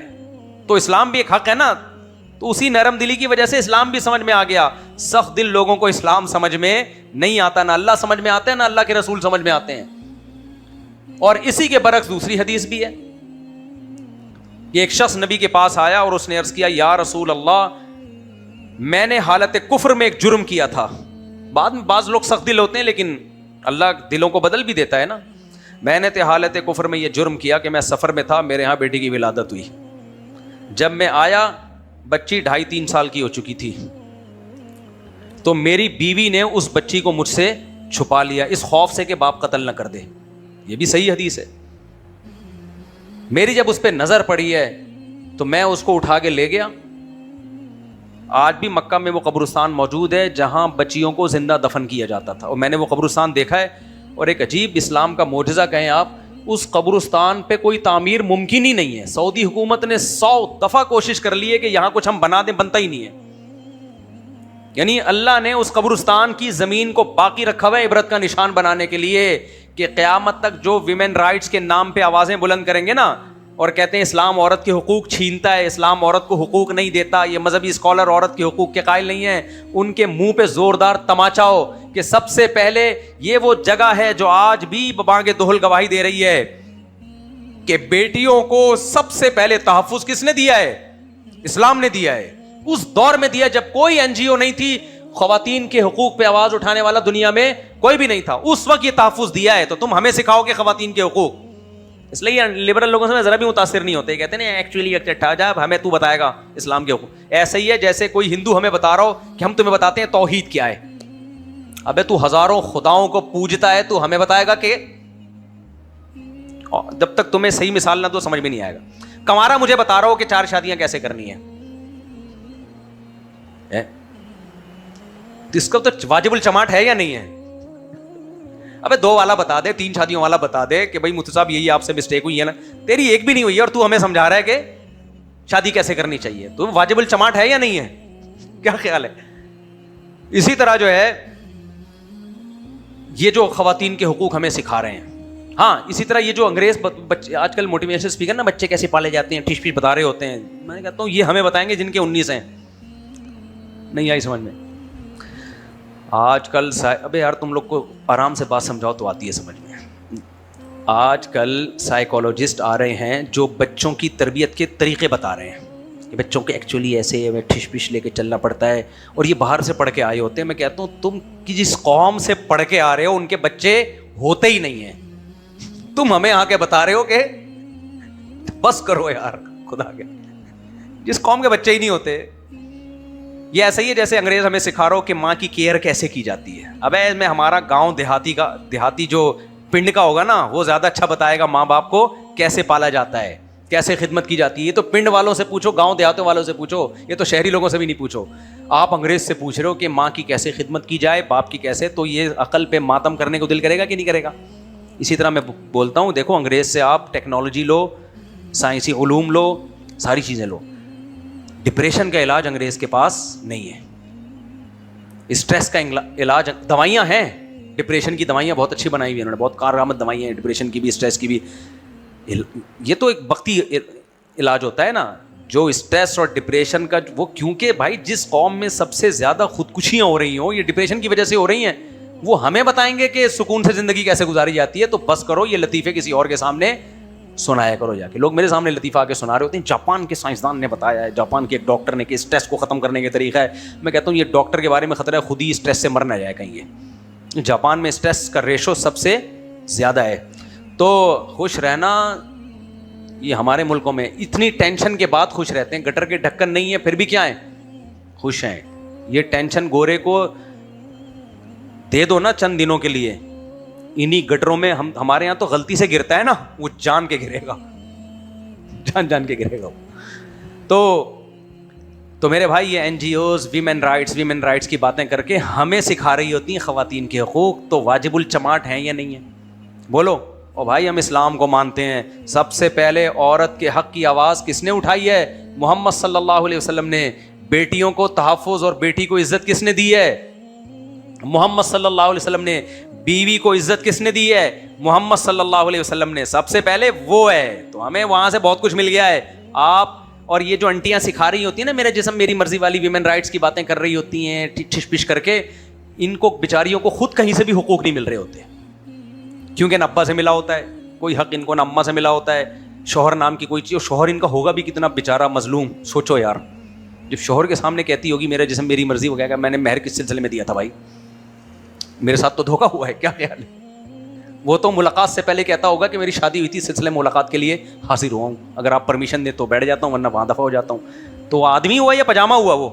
تو اسلام بھی ایک حق ہے نا, تو اسی نرم دلی کی وجہ سے اسلام بھی سمجھ میں آ گیا. سخت دل لوگوں کو اسلام سمجھ میں نہیں آتا, نہ اللہ سمجھ میں آتے ہیں نہ اللہ کے رسول سمجھ میں آتے ہیں. اور اسی کے برعکس دوسری حدیث بھی ہے کہ ایک شخص نبی کے پاس آیا اور اس نے عرض کیا یا رسول اللہ میں نے حالت کفر میں ایک جرم کیا تھا. بعد میں بعض لوگ سخت دل ہوتے ہیں لیکن اللہ دلوں کو بدل بھی دیتا ہے نا. میں نے تو حالت کفر میں یہ جرم کیا کہ میں سفر میں تھا, میرے ہاں بیٹی کی ولادت ہوئی. جب میں آیا بچی 2.5-3 سال کی ہو چکی تھی, تو میری بیوی نے اس بچی کو مجھ سے چھپا لیا اس خوف سے کہ باپ قتل نہ کر دے. یہ بھی صحیح حدیث ہے. میری جب اس پہ نظر پڑی ہے تو میں اس کو اٹھا کے لے گیا. آج بھی مکہ میں وہ قبرستان موجود ہے جہاں بچیوں کو زندہ دفن کیا جاتا تھا, اور میں نے وہ قبرستان دیکھا ہے. اور ایک عجیب اسلام کا معجزہ کہیں آپ, اس قبرستان پہ کوئی تعمیر ممکن ہی نہیں ہے. سعودی حکومت نے 100 دفعہ کوشش کر لی ہے کہ یہاں کچھ ہم بنا دیں, بنتا ہی نہیں ہے. یعنی اللہ نے اس قبرستان کی زمین کو باقی رکھا ہوا ہے عبرت کا نشان بنانے کے لیے کہ قیامت تک جو ویمن رائٹس کے نام پہ آوازیں بلند کریں گے نا اور کہتے ہیں اسلام عورت کے حقوق چھینتا ہے, اسلام عورت کو حقوق نہیں دیتا, یہ مذہبی اسکالر عورت کے حقوق کے قائل نہیں ہیں, ان کے منہ پہ زوردار تماچا ہو کہ سب سے پہلے یہ وہ جگہ ہے جو آج بھی بانگ دہل گواہی دے رہی ہے کہ بیٹیوں کو سب سے پہلے تحفظ کس نے دیا ہے؟ اسلام نے دیا ہے. اس دور میں دیا جب کوئی NGO نہیں تھی, خواتین کے حقوق پہ آواز اٹھانے والا دنیا میں کوئی بھی نہیں تھا, اس وقت یہ تحفظ دیا ہے. تو تم ہمیں سکھاؤ کہ خواتین کے حقوق, اس لیے لبرل لوگوں سے میں ذرا بھی متاثر نہیں ہوتے, کہتے ہیں ایکچولی اچھا جا ہمیں تو بتائے گا اسلام کے حقوق. ایسا ہی ہے جیسے کوئی ہندو ہمیں بتا رہا ہو کہ ہم تمہیں بتاتے ہیں توحید کیا ہے. ابے تو ہزاروں خداؤں کو پوجتا ہے, تو ہمیں بتائے گا کہ جب تک تمہیں صحیح مثال نہ دو سمجھ میں نہیں آئے گا. کنوارا مجھے بتا رہا ہو کہ 4 شادیاں کیسے کرنی ہیں, اس کا تو واجب الچماٹ ہے یا نہیں ہے؟ ابے 2 والا بتا دے, 3 شادیوں والا بتا دے کہ بھائی مفتی صاحب یہی آپ سے مسٹیک ہوئی ہے نا, تیری ایک بھی نہیں ہوئی ہے اور تو ہمیں سمجھا رہا ہے کہ شادی کیسے کرنی چاہیے. تو واجب الچماٹ ہے یا نہیں ہے؟ کیا خیال ہے؟ اسی طرح جو ہے یہ جو خواتین کے حقوق ہمیں سکھا رہے ہیں, ہاں اسی طرح یہ جو انگریز بچے آج کل موٹیویشن اسپیکر نا بچے کیسے پالے جاتے ہیں ٹھیش پیش بتا رہے ہوتے ہیں, میں کہتا ہوں یہ ہمیں بتائیں گے جن کے 19 ہیں. نہیں آئی سمجھ میں؟ آج کل ابے یار تم لوگ کو آرام سے بات سمجھاؤ تو آتی ہے سمجھ میں. آج کل سائیکالوجسٹ آ رہے ہیں جو بچوں کی تربیت کے طریقے بتا رہے ہیں کہ بچوں کے ایکچولی ایسے ہمیں ٹھش پش لے کے چلنا پڑتا ہے, اور یہ باہر سے پڑھ کے آئے ہوتے ہیں. میں کہتا ہوں تم کی جس قوم سے پڑھ کے آ رہے ہو ان کے بچے ہوتے ہی نہیں ہیں, تم ہمیں آ کے بتا رہے ہو کہ بس کرو یار خدا کے, جس قوم کے بچے ہی نہیں ہوتے. یہ ایسا ہی ہے جیسے انگریز ہمیں سکھا رہا ہو کہ ماں کی کیئر کیسے کی جاتی ہے. اب میں ہمارا گاؤں دیہاتی جو پنڈ کا ہوگا نا وہ زیادہ اچھا بتائے گا ماں باپ کو کیسے پالا جاتا ہے, کیسے خدمت کی جاتی ہے. یہ تو پنڈ والوں سے پوچھو, گاؤں دیہاتوں والوں سے پوچھو, یہ تو شہری لوگوں سے بھی نہیں پوچھو. آپ انگریز سے پوچھ رہے ہو کہ ماں کی کیسے خدمت کی جائے, باپ کی کیسے, تو یہ عقل پہ ماتم کرنے کو دل کرے گا کہ نہیں کرے گا؟ اسی طرح میں بولتا ہوں دیکھو انگریز سے آپ ٹیکنالوجی لو, سائنسی علوم لو, ساری چیزیں لو, ڈپریشن کا علاج انگریز کے پاس نہیں ہے. اسٹریس کا علاج دوائیاں ہیں, ڈپریشن کی دوائیاں بہت اچھی بنائی ہوئی ہیں انہوں نے, بہت کارآمد دوائیاں ہیں ڈپریشن کی بھی اسٹریس کی بھی. یہ تو ایک وقتی علاج ہوتا ہے نا جو اسٹریس اور ڈپریشن کا, وہ کیونکہ بھائی جس قوم میں سب سے زیادہ خودکشیاں ہو رہی ہوں یہ ڈپریشن کی وجہ سے ہو رہی ہیں, وہ ہمیں بتائیں گے کہ سکون سے زندگی کیسے گزاری جاتی ہے. تو بس کرو یہ لطیفے کسی اور کے سامنے سنایا کرو جا کے. لوگ میرے سامنے لطیفہ آ کے سنا رہے ہوتے ہیں جاپان کے سائنسدان نے بتایا ہے, جاپان کے ایک ڈاکٹر نے کہ اسٹریس کو ختم کرنے کے طریقہ ہے. میں کہتا ہوں یہ ڈاکٹر کے بارے میں خطرہ ہے, خود ہی اسٹریس سے مر نہ جائے کہیں. یہ جاپان میں اسٹریس کا ریشو سب سے زیادہ ہے. تو خوش رہنا, یہ ہمارے ملکوں میں اتنی ٹینشن کے بعد خوش رہتے ہیں, گٹر کے ڈھکن نہیں ہے پھر بھی کیا ہیں خوش ہیں. یہ ٹینشن گورے کو دے دو نا چند دنوں کے لیے, انہی گٹروں میں ہمارے یہاں تو غلطی سے گرتا ہے نا وہ جان کے گرے گا, جان کے گرے گا. تو میرے بھائی یہ N G Os women rights کی باتیں کر کے ہمیں سکھا رہی ہوتی ہیں خواتین کے حقوق, تو واجب الچماٹ ہیں یا نہیں ہیں؟ بولو. اور بھائی ہم اسلام کو مانتے ہیں, سب سے پہلے عورت کے حق کی آواز کس نے اٹھائی ہے؟ محمد صلی اللہ علیہ وسلم نے. بیٹیوں کو تحفظ اور بیٹی کو عزت کس نے دی ہے؟ محمد صلی اللہ علیہ وسلم نے. بیوی کو عزت کس نے دی ہے؟ محمد صلی اللہ علیہ وسلم نے. سب سے پہلے وہ ہے, تو ہمیں وہاں سے بہت کچھ مل گیا ہے. آپ اور یہ جو انٹیاں سکھا رہی ہوتی ہیں نا میرے جسم میری مرضی والی ویمن رائٹس کی باتیں کر رہی ہوتی ہیں ٹھش پش کر کے, ان کو بیچاریوں کو خود کہیں سے بھی حقوق نہیں مل رہے ہوتے, کیونکہ نہ ابا سے ملا ہوتا ہے کوئی حق, ان کو نہ اماں سے ملا ہوتا ہے, شوہر نام کی کوئی چیز, اور شوہر ان کا ہوگا بھی کتنا بیچارہ مظلوم. سوچو یار, جب شوہر کے سامنے کہتی ہوگی میرا جسم میری مرضی, ہو گیا کہ میں نے مہر کس سلسلے میں دیا تھا بھائی, میرے ساتھ تو دھوکا ہوا ہے, کیا خیال ہے؟ وہ تو ملاقات سے پہلے کہتا ہوگا کہ میری شادی ہوئی تھی, سلسلے ملاقات کے لیے حاضر ہوا ہوں, اگر آپ پرمیشن دیں تو بیٹھ جاتا ہوں ورنہ وہاں دفعہ ہو جاتا ہوں. تو آدمی ہوا یا پجامہ ہوا وہ؟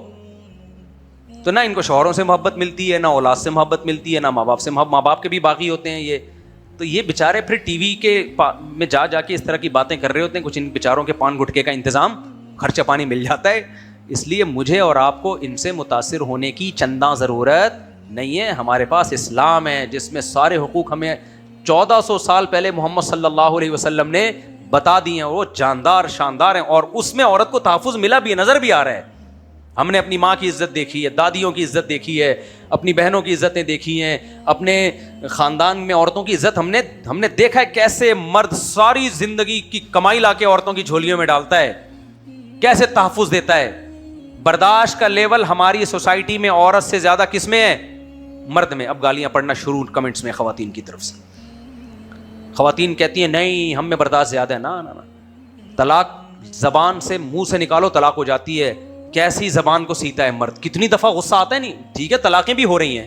تو نہ ان کو شوہروں سے محبت ملتی ہے, نہ اولاد سے محبت ملتی ہے, نہ ماں باپ سے ماں باپ کے بھی باقی ہوتے ہیں یہ. تو یہ بیچارے پھر ٹی وی کے میں جا کے اس طرح کی باتیں کر رہے ہوتے ہیں, کچھ ان بیچاروں کے پان گٹکے کا انتظام خرچہ پانی مل جاتا ہے. اس لیے مجھے اور آپ کو ان سے متاثر ہونے کی چنداں ضرورت نہیں ہے. ہمارے پاس اسلام ہے جس میں سارے حقوق ہمیں 1400 سال پہلے محمد صلی اللہ علیہ وسلم نے بتا دی ہیں, وہ جاندار شاندار ہیں, اور اس میں عورت کو تحفظ ملا بھی ہے, نظر بھی آ رہا ہے. ہم نے اپنی ماں کی عزت دیکھی ہے, دادیوں کی عزت دیکھی ہے, اپنی بہنوں کی عزتیں دیکھی ہیں, اپنے خاندان میں عورتوں کی عزت ہم نے دیکھا ہے کیسے مرد ساری زندگی کی کمائی لا کے عورتوں کی جھولیوں میں ڈالتا ہے, کیسے تحفظ دیتا ہے. برداشت کا لیول ہماری سوسائٹی میں عورت سے زیادہ کس میں ہے؟ مرد میں. اب گالیاں پڑھنا شروع کمنٹس میں خواتین کی طرف سے. خواتین کہتی ہیں نہیں ہم میں برداشت زیادہ ہے. نا طلاق زبان سے منہ سے نکالو طلاق ہو جاتی ہے. کیسی زبان کو سیتا ہے مرد, کتنی دفعہ غصہ آتا ہے. نہیں ٹھیک ہے طلاقیں بھی ہو رہی ہیں,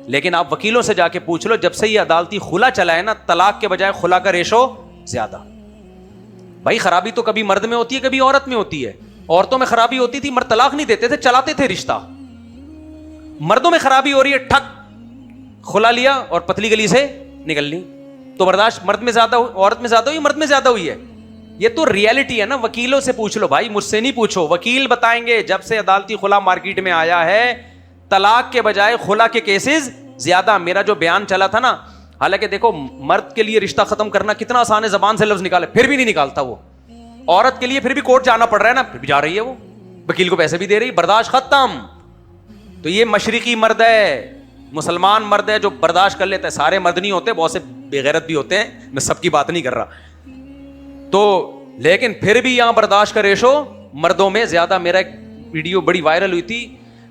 لیکن آپ وکیلوں سے جا کے پوچھ لو جب سے یہ عدالتی خلا چلا ہے نا, طلاق کے بجائے خلا کا ریشو زیادہ. بھائی خرابی تو کبھی مرد میں ہوتی ہے کبھی عورت میں ہوتی ہے. عورتوں میں خرابی ہوتی تھی مرد طلاق نہیں دیتے تھے, چلاتے تھے رشتہ. مردوں میں خرابی ہو رہی ہے, ٹھک کھلا لیا اور پتلی گلی سے نکلنی. تو برداشت مرد میں زیادہ عورت میں زیادہ ہوئی, مرد میں زیادہ ہوئی ہے. یہ تو ریئلٹی ہے نا. وکیلوں سے پوچھ لو بھائی, مجھ سے نہیں پوچھو, وکیل بتائیں گے. جب سے عدالتی خلا مارکیٹ میں آیا ہے, طلاق کے بجائے خلا کے کیسز زیادہ. میرا جو بیان چلا تھا نا, حالانکہ دیکھو مرد کے لیے رشتہ ختم کرنا کتنا آسان ہے, زبان سے لفظ نکالے, پھر بھی نہیں نکالتا وہ. عورت کے لیے پھر بھی کورٹ جانا پڑ رہا ہے نا, پھر بھی جا رہی ہے وہ, وکیل کو پیسے بھی دے رہی, برداشت ختم. تو یہ مشرقی مرد ہے, مسلمان مرد ہے جو برداشت کر لیتا ہے. سارے مرد نہیں ہوتے, بہت سے بے غیرت بھی ہوتے ہیں, میں سب کی بات نہیں کر رہا. تو لیکن پھر بھی یہاں برداشت کا ریشو مردوں میں زیادہ. میرا ایک ویڈیو بڑی وائرل ہوئی تھی,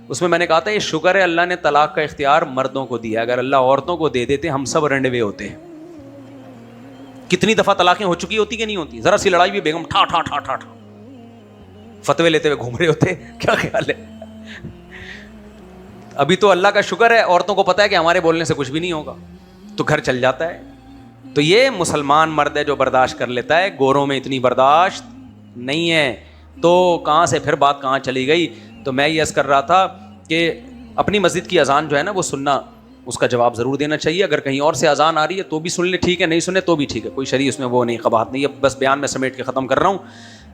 اس میں نے کہا تھا یہ شکر ہے اللہ نے طلاق کا اختیار مردوں کو دیا, اگر اللہ عورتوں کو دے دیتے ہم سب رنڈوے ہوتے. کتنی دفعہ طلاقیں ہو چکی ہوتی کہ نہیں ہوتی, ذرا سی لڑائی بھی بیگم ٹھا ٹھا ٹھا ٹھا ٹھا فتوے لیتے ہوئے گھوم رہے ہوتے. کیا خیال ہے؟ ابھی تو اللہ کا شکر ہے عورتوں کو پتا ہے کہ ہمارے بولنے سے کچھ بھی نہیں ہوگا, تو گھر چل جاتا ہے. تو یہ مسلمان مرد ہے جو برداشت کر لیتا ہے, گوروں میں اتنی برداشت نہیں ہے. تو کہاں سے پھر بات کہاں چلی گئی. تو میں یہ عرض کر رہا تھا کہ اپنی مسجد کی اذان جو ہے نا وہ سننا, اس کا جواب ضرور دینا چاہیے. اگر کہیں اور سے اذان آ رہی ہے تو بھی سن لے, ٹھیک ہے, نہیں سنے تو بھی ٹھیک ہے, کوئی شرعی اس میں وہ نہیں, قباحت نہیں ہے. بس بیان میں سمیٹ کے ختم کر رہا ہوں.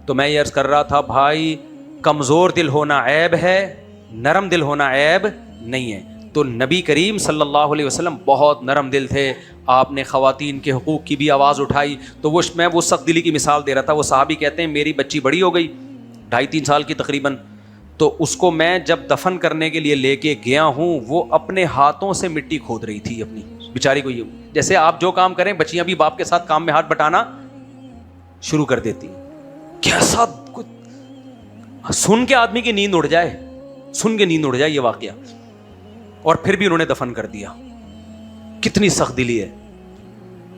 تو میں یہ عرض کر رہا تھا بھائی, کمزور دل ہونا عیب ہے, نرم دل ہونا عیب نہیں ہے. تو نبی کریم صلی اللہ علیہ وسلم بہت نرم دل تھے. آپ نے خواتین کے حقوق کی بھی آواز اٹھائی. تو میں وہ سخت دلی کی مثال دے رہا تھا. وہ صحابی کہتے ہیں میری بچی بڑی ہو گئی, 2.5-3 سال کی تقریباً, تو اس کو میں جب دفن کرنے کے لیے لے کے گیا ہوں, وہ اپنے ہاتھوں سے مٹی کھود رہی تھی اپنی بیچاری کو. یہ جیسے آپ جو کام کریں بچیاں بھی باپ کے ساتھ کام میں ہاتھ بٹانا شروع کر دیتی. کیسا سن کے آدمی کی نیند اڑ جائے, سن کے نیند اڑ جائے یہ واقعہ. اور پھر بھی انہوں نے دفن کر دیا. کتنی سخت دلی ہے.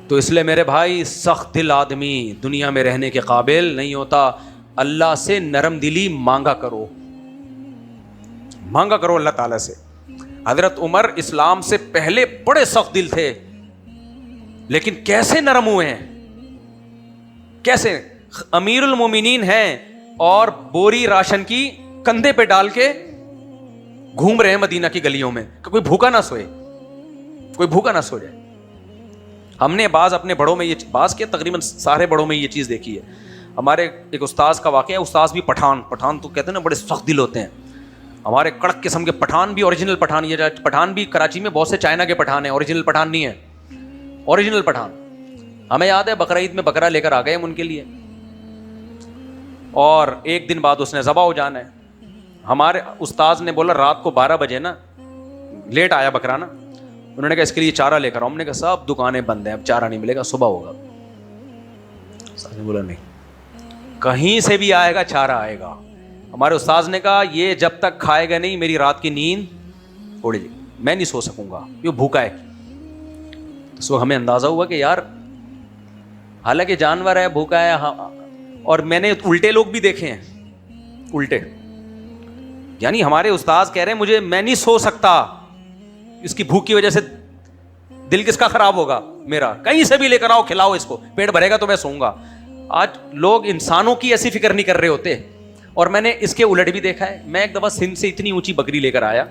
تو اس لیے میرے بھائی, سخت دل آدمی دنیا میں رہنے کے قابل نہیں ہوتا. اللہ سے نرم دلی مانگا کرو, مانگا کرو اللہ تعالیٰ سے. حضرت عمر اسلام سے پہلے بڑے سخت دل تھے, لیکن کیسے نرم ہوئے ہیں, کیسے امیر المومنین ہیں اور بوری راشن کی کندھے پہ ڈال کے گھوم رہے ہیں مدینہ کی گلیوں میں کہ کوئی بھوکا نہ سوئے, کوئی بھوکا نہ سو جائے. ہم نے بعض اپنے بڑوں میں یہ بعض کے تقریباً سارے بڑوں میں یہ چیز دیکھی ہے. ہمارے ایک استاذ کا واقعہ ہے, استاذ بھی پٹھان تو کہتے ہیں نا بڑے سخت دل ہوتے ہیں. ہمارے کڑک قسم کے پٹھان بھی, اوریجنل پٹھان, یہ پٹھان بھی کراچی میں بہت سے چائنا کے پٹھان ہیں, اوریجنل پٹھان نہیں ہے, اوریجنل پٹھان. ہمیں یاد ہے بقرعید میں بکرا لے کر آ گئے ہم ان کے لیے, اور ایک دن بعد اس نے ذبح ہو جانا ہے. ہمارے استاذ نے بولا رات کو 12 بجے نا, لیٹ آیا بکرا نا, انہوں نے کہا اس کے لیے چارہ لے کر آؤ. ہم نے کہا سب دکانیں بند ہیں, اب چارہ نہیں ملے گا, صبح ہوگا. استاذ نے بولا نہیں, کہیں سے بھی آئے گا چارہ آئے گا. ہمارے استاذ نے کہا یہ جب تک کھائے گا نہیں میری رات کی نیند اڑے گی, میں نہیں سو سکوں گا, یہ بھوکا ہے. سو ہمیں اندازہ ہوا کہ یار حالانکہ جانور ہے, بھوکا ہے. اور میں نے الٹے لوگ بھی دیکھے ہیں, الٹے, یعنی ہمارے استاذ کہہ رہے ہیں مجھے, میں نہیں سو سکتا, اس کی بھوک کی وجہ سے دل کس کا خراب ہوگا میرا, کہیں سے بھی لے کر آؤ کھلاؤ اس کو, پیٹ بھرے گا تو میں سوؤں گا. آج لوگ انسانوں کی ایسی فکر نہیں کر رہے ہوتے. اور میں نے اس کے الٹ بھی دیکھا ہے. میں ایک دفعہ سندھ سے اتنی اونچی بکری لے کر آیا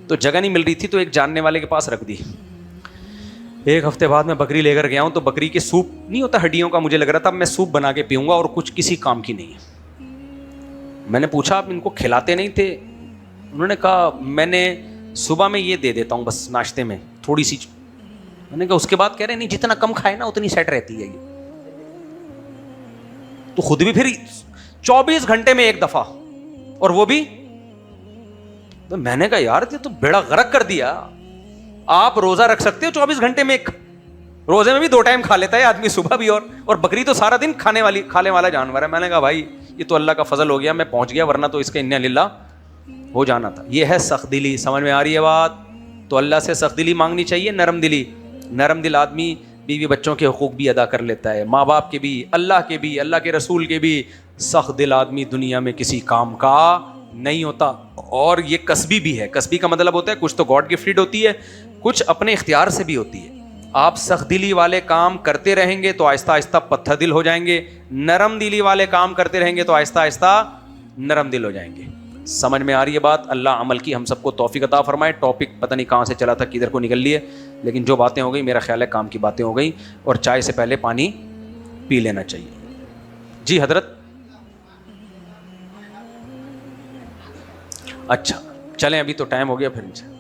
تو جگہ نہیں مل رہی تھی, تو ایک جاننے والے کے پاس رکھ دی. ایک ہفتے بعد میں بکری لے کر گیا ہوں تو بکری کے سوپ نہیں ہوتا ہڈیوں کا, مجھے لگ رہا تھا میں سوپ بنا کے پیوں گا, اور کچھ کسی کام کی نہیں ہے. میں نے پوچھا آپ ان کو کھلاتے نہیں تھے؟ انہوں نے کہا میں نے صبح میں یہ دے دیتا ہوں بس ناشتے میں تھوڑی سی. میں نے کہا اس کے بعد کہہ رہے نہیں جتنا کم کھائے نا اتنی سیٹ رہتی ہے یہ. تو خود بھی پھر 24 گھنٹے میں ایک دفعہ, اور وہ بھی. تو میں نے کہا یار یہ تو بیڑا غرق کر دیا. آپ روزہ رکھ سکتے ہو 24 گھنٹے میں, ایک روزے میں بھی 2 ٹائم کھا لیتا ہے آدمی, صبح بھی اور بکری تو سارا دن کھانے والا جانور ہے. میں نے کہا بھائی یہ تو اللہ کا فضل ہو گیا, میں پہنچ گیا, ورنہ تو اس کا انا للہ ہو جانا تھا. یہ ہے سخت دلی. سمجھ میں آ رہی ہے بات؟ تو اللہ سے سخت دلی مانگنی چاہیے, نرم دلی. نرم دل آدمی بیوی بچوں کے حقوق بھی ادا کر لیتا ہے, ماں باپ کے بھی, اللہ کے بھی, اللہ کے رسول کے بھی. سخت دل آدمی دنیا میں کسی کام کا نہیں ہوتا. اور یہ کسبی بھی ہے. کسبی کا مطلب ہوتا ہے کچھ تو گاڈ گفٹڈ ہوتی ہے, کچھ اپنے اختیار سے بھی ہوتی ہے. آپ سخت دلی والے کام کرتے رہیں گے تو آہستہ آہستہ پتھر دل ہو جائیں گے, نرم دلی والے کام کرتے رہیں گے تو آہستہ آہستہ نرم دل ہو جائیں گے. سمجھ میں آ رہی ہے بات؟ اللہ عمل کی ہم سب کو توفیق عطا فرمائے. ٹاپک پتہ نہیں کہاں سے چلا تھا, کدھر کو نکل لیے, لیکن جو باتیں ہو گئی میرا خیال ہے کام کی باتیں ہو گئی, اور چائے سے پہلے پانی پی لینا چاہیے. جی حضرت. اچھا چلیں, ابھی تو ٹائم ہو گیا پھر.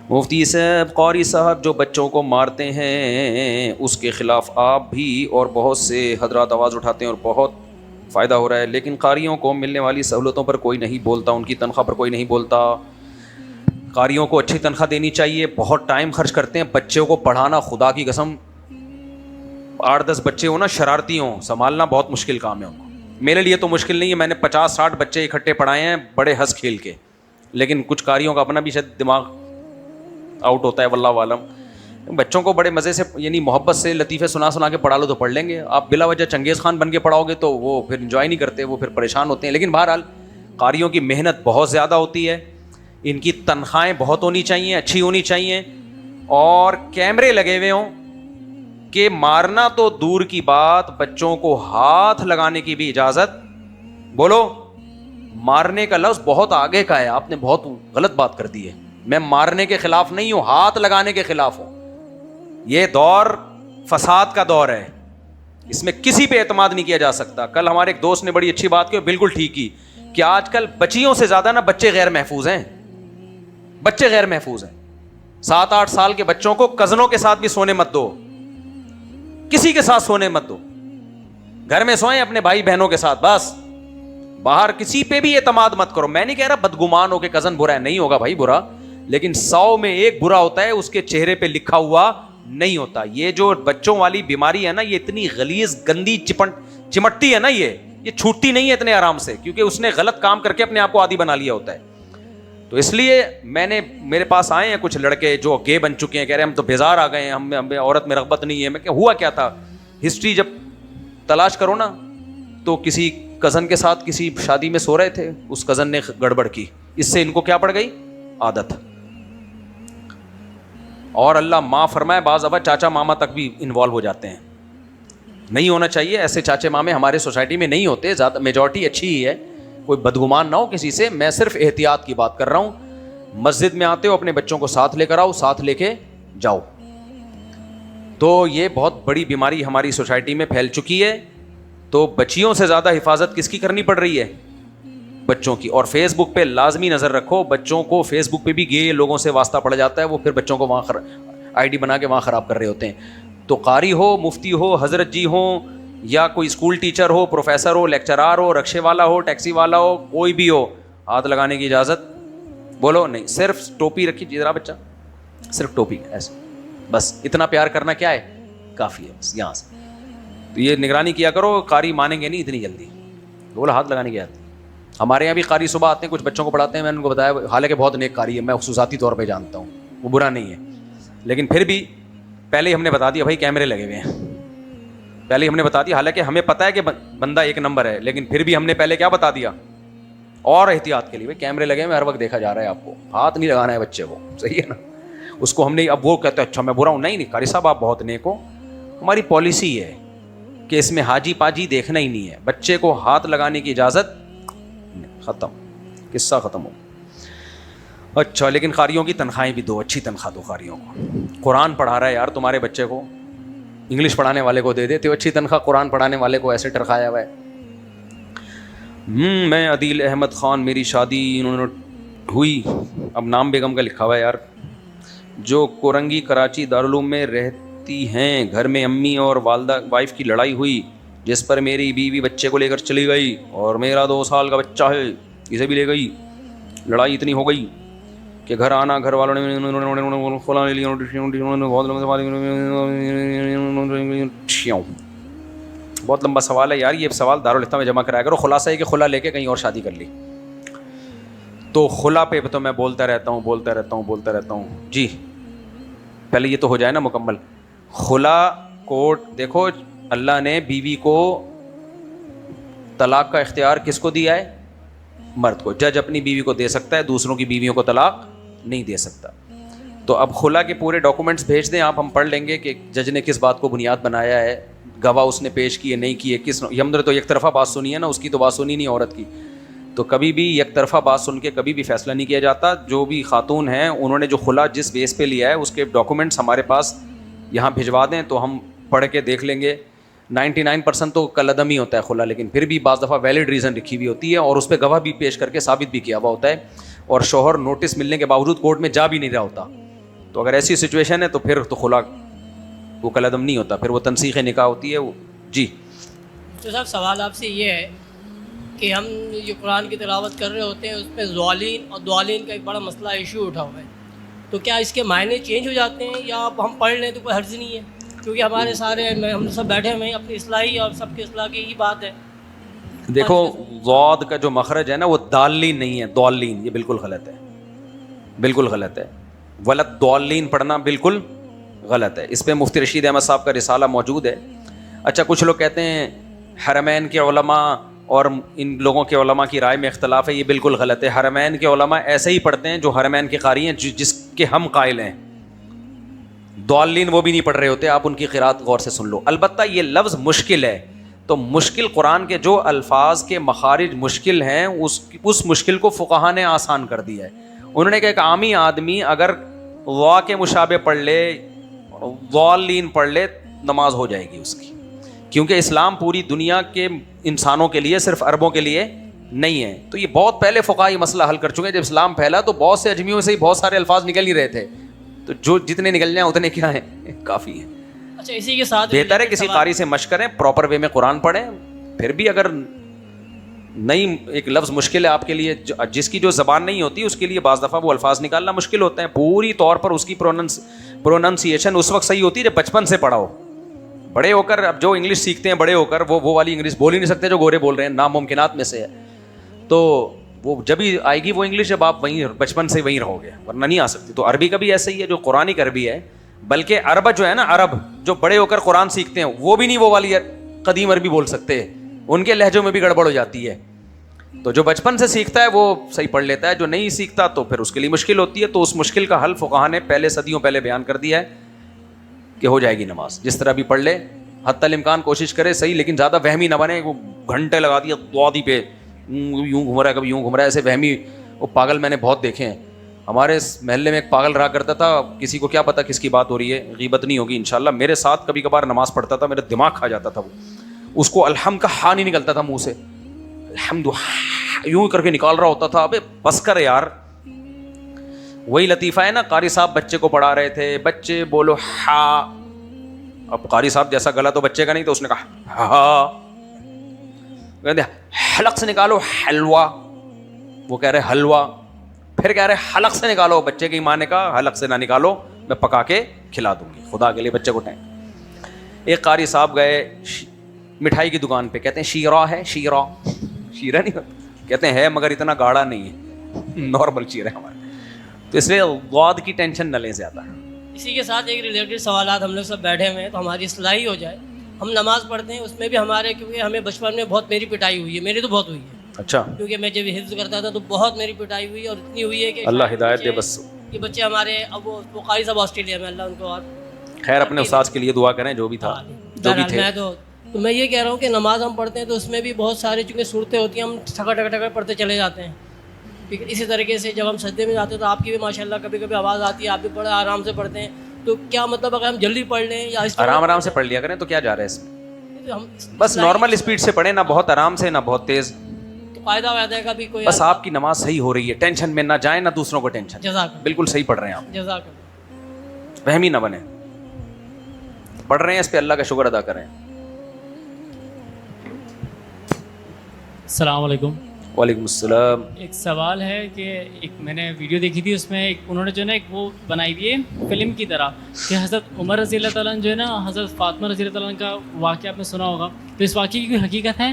مفتی صاحب, قاری صاحب جو بچوں کو مارتے ہیں اس کے خلاف آپ بھی اور بہت سے حضرات آواز اٹھاتے ہیں اور بہت فائدہ ہو رہا ہے, لیکن قاریوں کو ملنے والی سہولتوں پر کوئی نہیں بولتا, ان کی تنخواہ پر کوئی نہیں بولتا. قاریوں کو اچھی تنخواہ دینی چاہیے, بہت ٹائم خرچ کرتے ہیں بچوں کو پڑھانا, خدا کی قسم 8-10 بچے ہوں نا, شرارتی ہوں, سنبھالنا بہت مشکل کام ہے ان کو. میرے لیے تو مشکل نہیں ہے, میں نے 50-60 بچے اکٹھے پڑھائے ہیں بڑے ہنس کھیل کے, لیکن کچھ قاریوں کا اپنا بھی شاید دماغ آؤٹ ہوتا ہے, واللہ عالم. بچوں کو بڑے مزے سے یعنی محبت سے لطیفے سنا کے پڑھا لو تو پڑھ لیں گے. آپ بلا وجہ چنگیز خان بن کے پڑھاؤ گے تو وہ پھر انجوائے نہیں کرتے, وہ پھر پریشان ہوتے ہیں. لیکن بہرحال قاریوں کی محنت بہت زیادہ ہوتی ہے, ان کی تنخواہیں بہت ہونی چاہیے, اچھی ہونی چاہیے, اور کیمرے لگے ہوئے ہوں کہ مارنا تو دور کی بات, بچوں کو ہاتھ لگانے کی بھی اجازت. بولو, مارنے کا لفظ بہت آگے کا ہے, آپ نے بہت غلط بات کر دی ہے. میں مارنے کے خلاف نہیں ہوں, ہاتھ لگانے کے خلاف ہوں. یہ دور فساد کا دور ہے, اس میں کسی پہ اعتماد نہیں کیا جا سکتا. کل ہمارے ایک دوست نے بڑی اچھی بات کی, بالکل ٹھیک کی, کہ آج کل بچیوں سے زیادہ نا بچے غیر محفوظ ہیں, بچے غیر محفوظ ہیں. 7-8 سال کے بچوں کو کزنوں کے ساتھ بھی سونے مت دو, کسی کے ساتھ سونے مت دو, گھر میں سوئیں اپنے بھائی بہنوں کے ساتھ بس, باہر کسی پہ بھی اعتماد مت کرو. میں نہیں کہہ رہا بدگمان ہو کے کزن برا ہے, نہیں ہوگا بھائی برا, لیکن 100 میں 1 برا ہوتا ہے, اس کے چہرے پہ لکھا ہوا نہیں ہوتا. یہ جو بچوں والی بیماری ہے نا, یہ اتنی غلیظ گندی چمٹتی ہے نا, یہ چھوٹتی نہیں ہے اتنے آرام سے, کیونکہ اس نے غلط کام کر کے اپنے آپ کو عادی بنا لیا ہوتا ہے. تو اس لیے میرے پاس آئے ہیں کچھ لڑکے جو گے بن چکے ہیں, کہہ رہے ہیں ہم تو بیزار آ گئے ہیں, ہمیں عورت میں رغبت نہیں ہے. میں کہ ہوا کیا تھا, ہسٹری جب تلاش کرو نا تو کسی کزن کے ساتھ کسی شادی میں سو رہے تھے, اس کزن نے گڑبڑ کی, اس سے ان کو کیا پڑ گئی, عادت. اور اللہ معاف فرمائے بعض دفعہ چاچا ماما تک بھی انوالو ہو جاتے ہیں. نہیں ہونا چاہیے, ایسے چاچے مامے ہمارے سوسائٹی میں نہیں ہوتے, زیادہ میجورٹی اچھی ہی ہے, کوئی بدگمان نہ ہو کسی سے. میں صرف احتیاط کی بات کر رہا ہوں. مسجد میں آتے ہو اپنے بچوں کو ساتھ لے کر آؤ, ساتھ لے کے جاؤ. تو یہ بہت بڑی بیماری ہماری سوسائٹی میں پھیل چکی ہے. تو بچیوں سے زیادہ حفاظت کس کی کرنی پڑ رہی ہے, بچوں کی. اور فیس بک پہ لازمی نظر رکھو, بچوں کو فیس بک پہ بھی گے لوگوں سے واسطہ پڑ جاتا ہے, وہ پھر بچوں کو وہاں آئی ڈی بنا کے وہاں خراب کر رہے ہوتے ہیں. تو قاری ہو, مفتی ہو, حضرت جی ہوں, یا کوئی اسکول ٹیچر ہو, پروفیسر ہو, لیکچرار ہو, رکشے والا ہو, ٹیکسی والا ہو, کوئی بھی ہو, ہاتھ لگانے کی اجازت بولو نہیں. صرف ٹوپی رکھی ذرا بچہ, صرف ٹوپی ایسے, بس اتنا پیار کرنا کیا ہے, کافی ہے بس. یہاں سے تو یہ نگرانی کیا کرو, قاری مانیں گے نہیں اتنی جلدی. بولو ہاتھ لگانے کی آتی. ہمارے یہاں بھی قاری صبح آتے ہیں, کچھ بچوں کو پڑھاتے ہیں, میں نے ان کو بتایا, حالانکہ بہت نیک قاری ہے, میں خصوصاتی طور پہ جانتا ہوں, وہ برا نہیں ہے, لیکن پھر بھی پہلے ہی ہم نے بتا دیا بھائی کیمرے لگے ہوئے ہیں, پہلے ہی ہم نے بتا دیا. حالانکہ ہمیں پتہ ہے کہ بندہ 1 نمبر ہے, لیکن پھر بھی ہم نے پہلے کیا بتا دیا, اور احتیاط کے لیے بھائی کیمرے لگے ہوئے, ہر وقت دیکھا جا رہا ہے, آپ کو ہاتھ نہیں لگانا ہے بچے کو, صحیح ہے نا. اس کو ہم نے, اب وہ کہتے ہیں اچھا میں برا ہوں, نہیں قاری صاحب آپ بہت نیک ہو. ہماری پالیسی ہے کہ اس میں حاجی پاجی دیکھنا ہی نہیں ہے, بچے کو ہاتھ لگانے کی اجازت, ختم, قصہ ختم ہو. اچھا لیکن قاریوں کی تنخواہیں بھی دو, اچھی تنخواہ دو قاریوں کو. قرآن پڑھا رہا ہے یار تمہارے بچے کو, انگلش پڑھانے والے کو دے دیتے ہو اچھی تنخواہ, قرآن پڑھانے والے کو ایسے ٹرکایا ہوا ہے. میں عدیل احمد خان, میری شادی انہوں نے ہوئی, اب نام بیگم کا لکھا ہوا ہے یار, جو کورنگی کراچی دارالعلوم میں رہتی ہیں. گھر میں امی اور والدہ وائف کی لڑائی ہوئی, جس پر میری بیوی بچے کو لے کر چلی گئی, اور میرا 2 سال کا بچہ ہے, اسے بھی لے گئی. لڑائی اتنی ہو گئی کہ گھر آنا, گھر والوں نے کھلا لے لیا, بہت لمبا سوال ہے یار یہ سوال, دارالفتہ میں جمع کرایا کرو. خلاصہ ہے کہ خلا لے کے کہیں اور شادی کر لی. تو خلا پہ تو میں بولتا رہتا ہوں. جی پہلے یہ تو ہو جائے نا مکمل. خلا کوٹ دیکھو, اللہ نے بیوی کو طلاق کا اختیار کس کو دیا ہے, مرد کو. جج اپنی بیوی کو دے سکتا ہے, دوسروں کی بیویوں کو طلاق نہیں دے سکتا. تو اب خلا کے پورے ڈاکومنٹس بھیج دیں آپ, ہم پڑھ لیں گے کہ جج نے کس بات کو بنیاد بنایا ہے, گواہ اس نے پیش کیے نہیں کیے, کس ہم نے تو ایک طرفہ بات سنی ہے نا, اس کی تو بات سنی نہیں عورت کی. تو کبھی بھی یک طرفہ بات سن کے کبھی بھی فیصلہ نہیں کیا جاتا. جو بھی خاتون ہیں انہوں نے جو خلا جس بیس پہ لیا ہے اس کے ڈاکومنٹس ہمارے پاس یہاں بھجوا دیں تو ہم پڑھ کے دیکھ لیں گے. 99% تو کالعدم ہی ہوتا ہے خلا, لیکن پھر بھی بعض دفعہ ویلڈ ریزن لکھی ہوئی ہوتی ہے اور اس پہ گواہ بھی پیش کر کے ثابت بھی کیا ہوا ہوتا ہے, اور شوہر نوٹس ملنے کے باوجود کورٹ میں جا بھی نہیں رہا ہوتا. تو اگر ایسی سچویشن ہے تو پھر تو خلا وہ کالعدم نہیں ہوتا, پھر وہ تنسیخ نکاح ہوتی ہے. جی تو صاحب سوال آپ سے یہ ہے کہ ہم جو قرآن کی تلاوت کر رہے ہوتے ہیں اس میں ضالین اور دوالین کا ایک بڑا مسئلہ ایشو اٹھا ہوا ہے, تو کیا اس کے معنی چینج ہو جاتے ہیں یا اب ہم پڑھ لیں تو کوئی حرج نہیں ہے؟ کیونکہ ہمارے سارے ہم سب بیٹھے ہوئے ہیں, اپنی اصلاحی اور سب کی اصلاح کی ہی بات ہے. دیکھو ضاد کا جو مخرج ہے نا وہ دالین نہیں ہے, دوالین, یہ بالکل غلط ہے, بالکل غلط ہے. ولد دوالین پڑھنا بالکل غلط ہے. اس پہ مفتی رشید احمد صاحب کا رسالہ موجود ہے. اچھا کچھ لوگ کہتے ہیں حرمین کے علماء اور ان لوگوں کے علماء کی رائے میں اختلاف ہے, یہ بالکل غلط ہے. حرمین کے علماء ایسے ہی پڑھتے ہیں جو حرمین کے قاری ہیں, جس کے ہم قائل ہیں. دوالین وہ بھی نہیں پڑھ رہے ہوتے, آپ ان کی قرات غور سے سن لو. البتہ یہ لفظ مشکل ہے, تو مشکل قرآن کے جو الفاظ کے مخارج مشکل ہیں اس مشکل کو فقہا نے آسان کر دیا ہے. انہوں نے کہا کہ عامی آدمی اگر وا کے مشابہ پڑھ لے, ضالین پڑھ لے, نماز ہو جائے گی اس کی, کیونکہ اسلام پوری دنیا کے انسانوں کے لیے, صرف عربوں کے لیے نہیں ہے. تو یہ بہت پہلے فقہا یہ مسئلہ حل کر چکے ہیں. جب اسلام پھیلا تو بہت سے اجمیوں سے ہی بہت سارے الفاظ نکل ہی رہے تھے, تو جو جتنے نکل جائیں اتنے کیا ہیں, کافی ہیں. اچھا اسی کے ساتھ بہتر ہے کسی قاری سے مشق کریں, پراپر وے میں قرآن پڑھیں. پھر بھی اگر نہیں ایک لفظ مشکل ہے آپ کے لیے, جس کی جو زبان نہیں ہوتی اس کے لیے بعض دفعہ وہ الفاظ نکالنا مشکل ہوتے ہیں. پوری طور پر اس کی پروننسیشن اس وقت صحیح ہوتی ہے جب بچپن سے پڑھا ہو. بڑے ہو کر اب جو انگلش سیکھتے ہیں بڑے ہو کر وہ والی انگلش بول ہی نہیں سکتے جو گورے بول رہے ہیں, ناممکنات میں سے ہے. تو وہ جب ہی آئے گی وہ انگلش جب آپ وہیں بچپن سے وہیں رہو گے, ورنہ نہیں آ سکتی. تو عربی کا بھی ایسا ہی ہے جو قرآنک عربی ہے, بلکہ عرب جو ہے نا, عرب جو بڑے ہو کر قرآن سیکھتے ہیں وہ بھی نہیں وہ والی قدیم عربی بول سکتے, ان کے لہجوں میں بھی گڑبڑ ہو جاتی ہے. تو جو بچپن سے سیکھتا ہے وہ صحیح پڑھ لیتا ہے, جو نہیں سیکھتا تو پھر اس کے لیے مشکل ہوتی ہے. تو اس مشکل کا حل فقہا نے پہلے صدیوں پہلے بیان کر دیا ہے کہ ہو جائے گی نماز, جس طرح بھی پڑھ لے. حتی الامکان کوشش کرے صحیح, لیکن زیادہ وہمی نہ بنے. وہ گھنٹے لگا دیا دوادی پہ, یوں گھوم رہا ہے کبھی یوں گھوم رہا ہے, ایسے وہمی وہ پاگل میں نے بہت دیکھے ہیں. ہمارے محلے میں ایک پاگل رہا کرتا تھا, کسی کو کیا پتا کس کی بات ہو رہی ہے, غیبت نہیں ہوگی انشاءاللہ. میرے ساتھ کبھی کبھار نماز پڑھتا تھا, میرا دماغ کھا جاتا تھا. وہ اس کو الحمد کا ہا نہیں نکلتا تھا منہ سے, الحمد یوں کر کے نکال رہا ہوتا تھا. ابے بس کر یار. وہی لطیفہ ہے نا, قاری صاحب بچے کو پڑھا رہے تھے, بچے بولو ہا. اب قاری صاحب جیسا گلا تو بچے کا نہیں, تو اس نے کہا ہا. حلق سے نکالو حلوا, وہ کہہ رہے حلوا. پھر کہہ رہے حلق سے نکالو, بچے کی ماں نے کہا حلق سے نہ نکالو, میں پکا کے کھلا دوں گی, خدا کے لیے بچے کو ٹائم. ایک قاری صاحب گئے مٹھائی کی دکان پہ, کہتے ہیں شیرہ ہے, شیرہ شیرہ نہیں ہوتا, کہتے ہیں ہے مگر اتنا گاڑھا نہیں ہے, نارمل شیرہ ہے ہمارے. تو اس لیے غاد کی ٹینشن نہ لیں زیادہ. اسی کے ساتھ ایک ریلیٹڈ سوالات, ہم لوگ سب بیٹھے ہوئے ہیں تو ہماری اصلاحی ہو جائے. ہم نماز پڑھتے ہیں اس میں بھی ہمارے, کیونکہ ہمیں بچپن میں بہت میری پٹائی ہوئی ہے, میری تو بہت ہوئی ہے. اچھا, کیونکہ میں جب حفظ کرتا تھا تو بہت میری پٹائی ہوئی, اور اتنی ہوئی ہے کہ اللہ ہدایت دے. بس یہ بچے ہمارے اب وہ قاری صاحب آسٹریلیا میں, اللہ ان کو اور خیر اپنے استاد کے لیے دعا کریں, جو بھی تھا جو بھی تھے. تو میں یہ کہہ رہا ہوں کہ نماز ہم پڑھتے ہیں تو اس میں بھی بہت ساری چونکہ صورتیں ہوتی ہیں, ہم ٹھکا ٹکا ٹکا پڑھتے چلے جاتے ہیں. ٹھیک ہے, اسی طریقے سے جب ہم سجدے میں جاتے ہیں تو آپ کی بھی ماشاءاللہ کبھی کبھی آواز آتی ہے, آپ بھی بڑے آرام سے پڑھتے ہیں. تو کیا مطلب اگر ہم جلدی پڑھ لیں یا آرام سے پڑھ لیا کریں تو کیا جا رہا ہے اس میں, بس نارمل اسپیڈ سے پڑھیں, نہ بہت آرام سے نہ بہت تیز. تو قاعدہ وعدہ کا بھی کوئی, بس آپ کی نماز صحیح ہو رہی ہے, ٹینشن میں نہ جائیں نہ دوسروں کو ٹینشن. بالکل صحیح پڑھ رہے ہیں آپ, جزاک وہمی نہ بنے, پڑھ رہے ہیں اس پہ اللہ کا شکر ادا کریں. السلام علیکم. وعلیکم السلام. ایک سوال ہے کہ ایک میں نے ویڈیو دیکھی تھی, اس میں انہوں نے جو ہے نا ایک وہ بنائی ہوئی ہے فلم کی طرح کہ حضرت عمر رضی اللہ تعالیٰ جو ہے نا حضرت فاطمہ رضی اللہ تعالیٰ کا واقعہ آپ نے سنا ہوگا, تو اس واقعے کی کوئی حقیقت ہے؟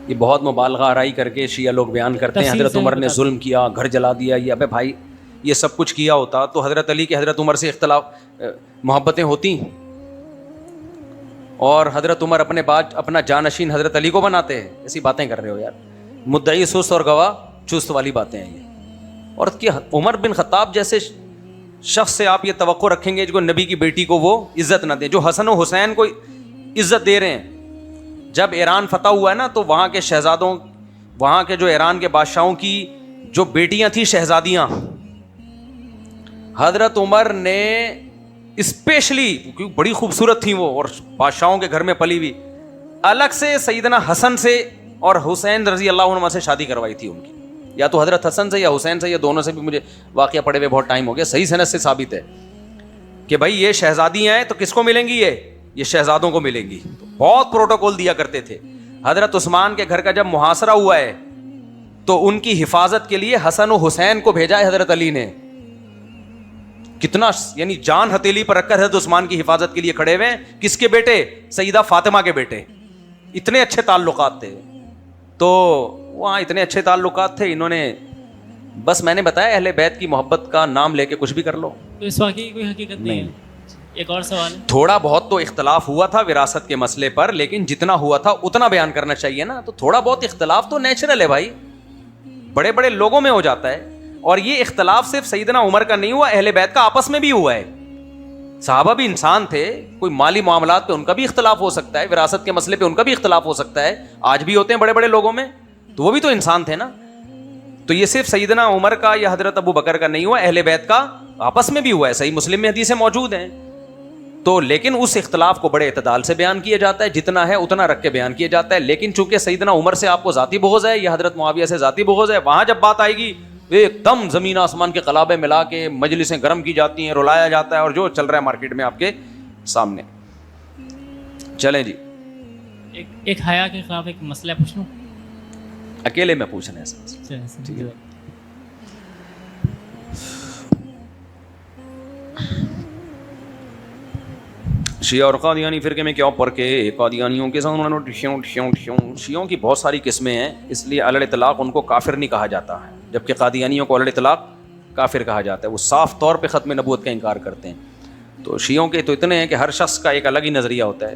یہ بہت مبالغہ آرائی کر کے شیعہ لوگ بیان کرتے ہیں حضرت عمر نے ظلم کیا, گھر جلا دیا. یہ ابے بھائی یہ سب کچھ کیا ہوتا تو حضرت علی کے حضرت عمر سے اختلاف محبتیں ہوتی, اور حضرت عمر اپنے بعد اپنا جانشین حضرت علی کو بناتے ہیں. ایسی باتیں کر رہے ہو یار, مدعی سست اور گواہ چست والی باتیں ہیں یہ. اور کہ عمر بن خطاب جیسے شخص سے آپ یہ توقع رکھیں گے جو نبی کی بیٹی کو وہ عزت نہ دیں, جو حسن و حسین کو عزت دے رہے ہیں. جب ایران فتح ہوا ہے نا تو وہاں کے شہزادوں, وہاں کے جو ایران کے بادشاہوں کی جو بیٹیاں تھیں شہزادیاں, حضرت عمر نے اسپیشلی, کیونکہ بڑی خوبصورت تھیں وہ اور بادشاہوں کے گھر میں پلی ہوئی, الگ سے سیدنا حسن سے اور حسین رضی اللہ عنہ سے شادی کروائی تھی ان کی, یا تو حضرت حسن سے یا حسین سے, یا دونوں سے بھی, مجھے واقعہ پڑھے ہوئے بہت ٹائم ہو گیا, صحیح سند سے ثابت ہے کہ بھائی یہ شہزادیاں ہیں تو کس کو ملیں گی, یہ شہزادوں کو ملیں گی. بہت پروٹوکول دیا کرتے تھے. حضرت عثمان کے گھر کا جب محاصرہ ہوا ہے تو ان کی حفاظت کے لیے حسن و حسین کو بھیجا ہے حضرت علی نے. کتنا یعنی جان ہتھیلی پر رکھ کر حضرت عثمان کی حفاظت کے لیے کھڑے ہوئے. کس کے بیٹے؟ سیدہ فاطمہ کے بیٹے. اتنے اچھے تعلقات تھے. تو وہاں اتنے اچھے تعلقات تھے, انہوں نے بس, میں نے بتایا اہل بیت کی محبت کا نام لے کے کچھ بھی کر لو. تو اس واقعی کوئی حقیقت نہیں ہے. ایک اور سوال ہے, تھوڑا بہت تو اختلاف ہوا تھا وراثت کے مسئلے پر, لیکن جتنا ہوا تھا اتنا بیان کرنا چاہیے نا. تو تھوڑا بہت اختلاف تو نیچرل ہے بھائی, بڑے بڑے لوگوں میں ہو جاتا ہے. اور یہ اختلاف صرف سیدنا عمر کا نہیں ہوا, اہل بیت کا آپس میں بھی ہوا ہے. صحابہ بھی انسان تھے, کوئی مالی معاملات پہ ان کا بھی اختلاف ہو سکتا ہے, وراثت کے مسئلے پہ ان کا بھی اختلاف ہو سکتا ہے, آج بھی ہوتے ہیں بڑے بڑے لوگوں میں, تو وہ بھی تو انسان تھے نا. تو یہ صرف سیدنا عمر کا یا حضرت ابو بکر کا نہیں ہوا, اہل بیت کا آپس میں بھی ہوا ہے. صحیح مسلم میں حدیثیں موجود ہیں. تو لیکن اس اختلاف کو بڑے اعتدال سے بیان کیا جاتا ہے, جتنا ہے اتنا رکھ کے بیان کیا جاتا ہے. لیکن چونکہ سیدنا عمر سے آپ کو ذاتی بغض ہے یا حضرت معاویہ سے ذاتی بغض ہے, وہاں جب بات آئے گی ایک دم زمین آسمان کے قلابے ملا کے مجلسیں گرم کی جاتی ہیں, رلایا جاتا ہے, اور جو چل رہا ہے مارکیٹ میں آپ کے سامنے. چلیں جی, ایک حیا کے خلاف ایک مسئلہ پوچھ لوں, اکیلے میں پوچھنا ہے سر. ٹھیک ہے. شیعہ اور قادیانی فرقے میں کیا پر کے قادیانیوں کے ساتھ شیعوں کی بہت ساری قسمیں ہیں, اس لیے علی الاطلاق ان کو کافر نہیں کہا جاتا ہے, جبکہ قادیانیوں کو علی الاطلاق کافر کہا جاتا ہے. وہ صاف طور پہ ختم نبوت کا انکار کرتے ہیں. تو شیعوں کے تو اتنے ہیں کہ ہر شخص کا ایک الگ ہی نظریہ ہوتا ہے.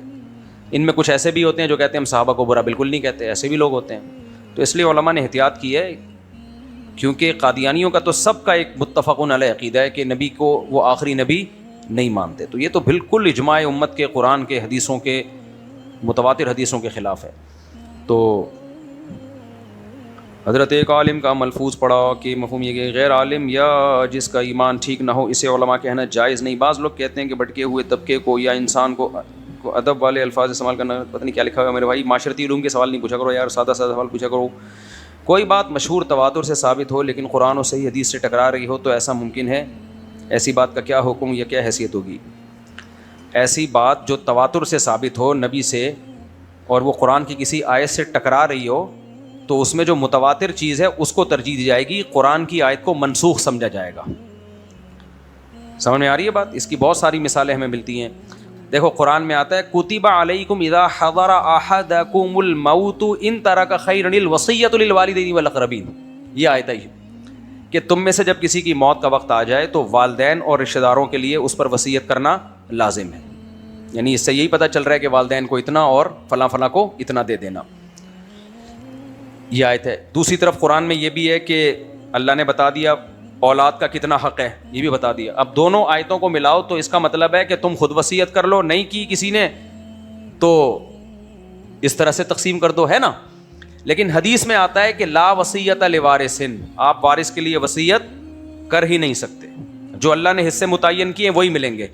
ان میں کچھ ایسے بھی ہوتے ہیں جو کہتے ہیں ہم صحابہ کو برا بالکل نہیں کہتے, ایسے بھی لوگ ہوتے ہیں. تو اس لیے علماء نے احتیاط کی ہے, کیونکہ قادیانیوں کا تو سب کا ایک متفق علیہ عقیدہ ہے کہ نبی کو وہ آخری نبی نہیں مانتے. تو یہ تو بالکل اجماع امت کے, قرآن کے, حدیثوں کے, متواتر حدیثوں کے خلاف ہے. تو حضرت ایک عالم کا ملفوظ پڑھا کہ مفہوم یہ کہ غیر عالم یا جس کا ایمان ٹھیک نہ ہو اسے علماء کہنا جائز نہیں. بعض لوگ کہتے ہیں کہ بھٹکے ہوئے طبقے کو یا انسان کو ادب والے الفاظ استعمال کرنا, پتہ نہیں کیا لکھا ہوا ہے میرے بھائی. معاشرتی علوم کے سوال نہیں پوچھا کرو یار, سادہ سادہ سوال پوچھا کرو. کوئی بات مشہور تواتر سے ثابت ہو لیکن قرآن و صحیح حدیث سے ٹکرا رہی ہو تو ایسا ممکن ہے؟ ایسی بات کا کیا حکم یا کیا حیثیت ہوگی؟ ایسی بات جو تواتر سے ثابت ہو نبی سے اور وہ قرآن کی کسی آیت سے ٹکرا رہی ہو تو اس میں جو متواتر چیز ہے اس کو ترجیح دی جائے گی, قرآن کی آیت کو منسوخ سمجھا جائے گا. سمجھ میں آ رہی ہے بات؟ اس کی بہت ساری مثالیں ہمیں ملتی ہیں. دیکھو قرآن میں آتا ہے کتب علیکم اذا حضر احدکم الموت ان ترک خیرا الوصیۃ للوالدین والاقربین. یہ آیت ہے کہ تم میں سے جب کسی کی موت کا وقت آ جائے تو والدین اور رشتہ داروں کے لیے اس پر وصیت کرنا لازم ہے. یعنی اس سے یہی پتہ چل رہا ہے کہ والدین کو اتنا اور فلاں فلاں کو اتنا دے دینا. یہ آیت ہے. دوسری طرف قرآن میں یہ بھی ہے کہ اللہ نے بتا دیا اولاد کا کتنا حق ہے, یہ بھی بتا دیا. اب دونوں آیتوں کو ملاؤ تو اس کا مطلب ہے کہ تم خود وصیت کر لو, نہیں کی کسی نے تو اس طرح سے تقسیم کر دو, ہے نا. لیکن حدیث میں آتا ہے کہ لا وصیت لوارث, آپ وارث کے لیے وصیت کر ہی نہیں سکتے, جو اللہ نے حصے متعین کیے وہی ملیں گے.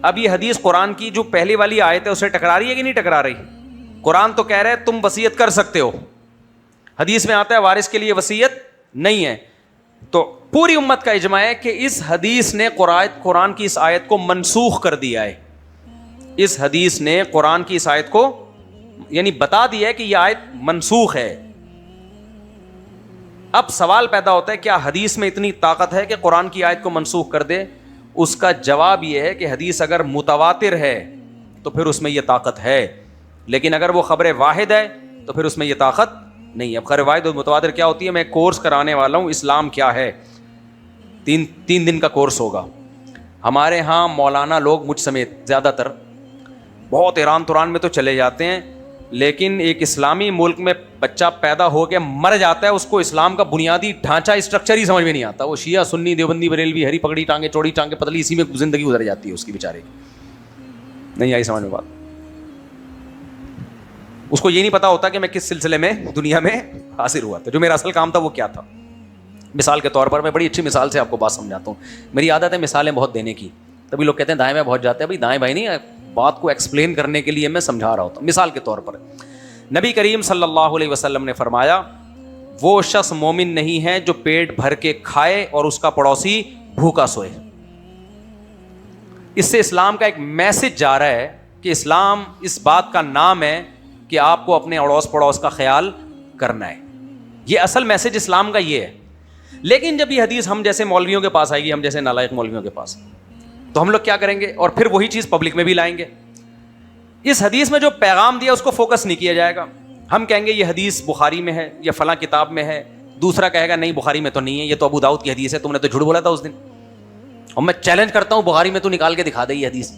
اب یہ حدیث قرآن کی جو پہلی والی آیت ہے اسے ٹکرا رہی ہے کہ نہیں ٹکرا رہی؟ قرآن تو کہہ رہا ہے تم وصیت کر سکتے ہو, حدیث میں آتا ہے وارث کے لیے وصیت نہیں ہے. تو پوری امت کا اجماع ہے کہ اس حدیث نے قرآن کی اس آیت کو منسوخ کر دیا ہے. اس حدیث نے قرآن کی اس آیت کو یعنی بتا دیا ہے کہ یہ آیت منسوخ ہے. اب سوال پیدا ہوتا ہے کیا حدیث میں اتنی طاقت ہے کہ قرآن کی آیت کو منسوخ کر دے؟ اس کا جواب یہ ہے کہ حدیث اگر متواتر ہے تو پھر اس میں یہ طاقت ہے, لیکن اگر وہ خبر واحد ہے تو پھر اس میں یہ طاقت نہیں. اب خبر واحد اور متواتر کیا ہوتی ہے؟ میں کورس کرانے والا ہوں اسلام کیا ہے, تین دن کا کورس ہوگا. ہمارے ہاں مولانا لوگ مجھ سمیت زیادہ تر بہت ایران توران میں تو چلے جاتے ہیں, لیکن ایک اسلامی ملک میں بچہ پیدا ہو کے مر جاتا ہے, اس کو اسلام کا بنیادی ڈھانچہ اسٹرکچر ہی سمجھ میں نہیں آتا. وہ شیعہ سنی دیوبندی بریلوی ہری پگڑی ٹانگیں چوڑی ٹانگیں پتلی, اسی میں زندگی گزر جاتی ہے اس کی بیچارے کی. نہیں آئی سمجھ میں بات؟ اس کو یہ نہیں پتا ہوتا کہ میں کس سلسلے میں دنیا میں حاضر ہوا تھا, جو میرا اصل کام تھا وہ کیا تھا. مثال کے طور پر میں بڑی اچھی مثال سے آپ کو بات سمجھاتا ہوں. میری عادت ہے مثالیں بہت دینے کی, تبھی لوگ کہتے ہیں دائیں میں بہت جاتے ہیں. بھائی دائیں بھائی نہیں, بات کو ایکسپلین کرنے کے لیے میں سمجھا رہا ہوتا ہوں. مثال کے طور پر نبی کریم صلی اللہ علیہ وسلم نے فرمایا, وہ شخص مومن نہیں ہے جو پیٹ بھر کے کھائے اور اس کا پڑوسی بھوکا سوئے. اس سے اسلام کا ایک میسج جا رہا ہے کہ اسلام اس بات کا نام ہے کہ آپ کو اپنے اڑوس پڑوس کا خیال کرنا ہے. یہ اصل میسج اسلام کا یہ ہے. لیکن جب یہ حدیث ہم جیسے مولویوں کے پاس آئے گی, ہم جیسے نالائق مولویوں کے پاس, تو ہم لوگ کیا کریں گے, اور پھر وہی چیز پبلک میں بھی لائیں گے. اس حدیث میں جو پیغام دیا اس کو فوکس نہیں کیا جائے گا. ہم کہیں گے یہ حدیث بخاری میں ہے یا فلاں کتاب میں ہے, دوسرا کہے گا نہیں بخاری میں تو نہیں ہے, یہ تو ابو داؤد کی حدیث ہے, تم نے تو جھوٹ بولا تھا اس دن. اور میں چیلنج کرتا ہوں بخاری میں تو نکال کے دکھا دے یہ حدیث.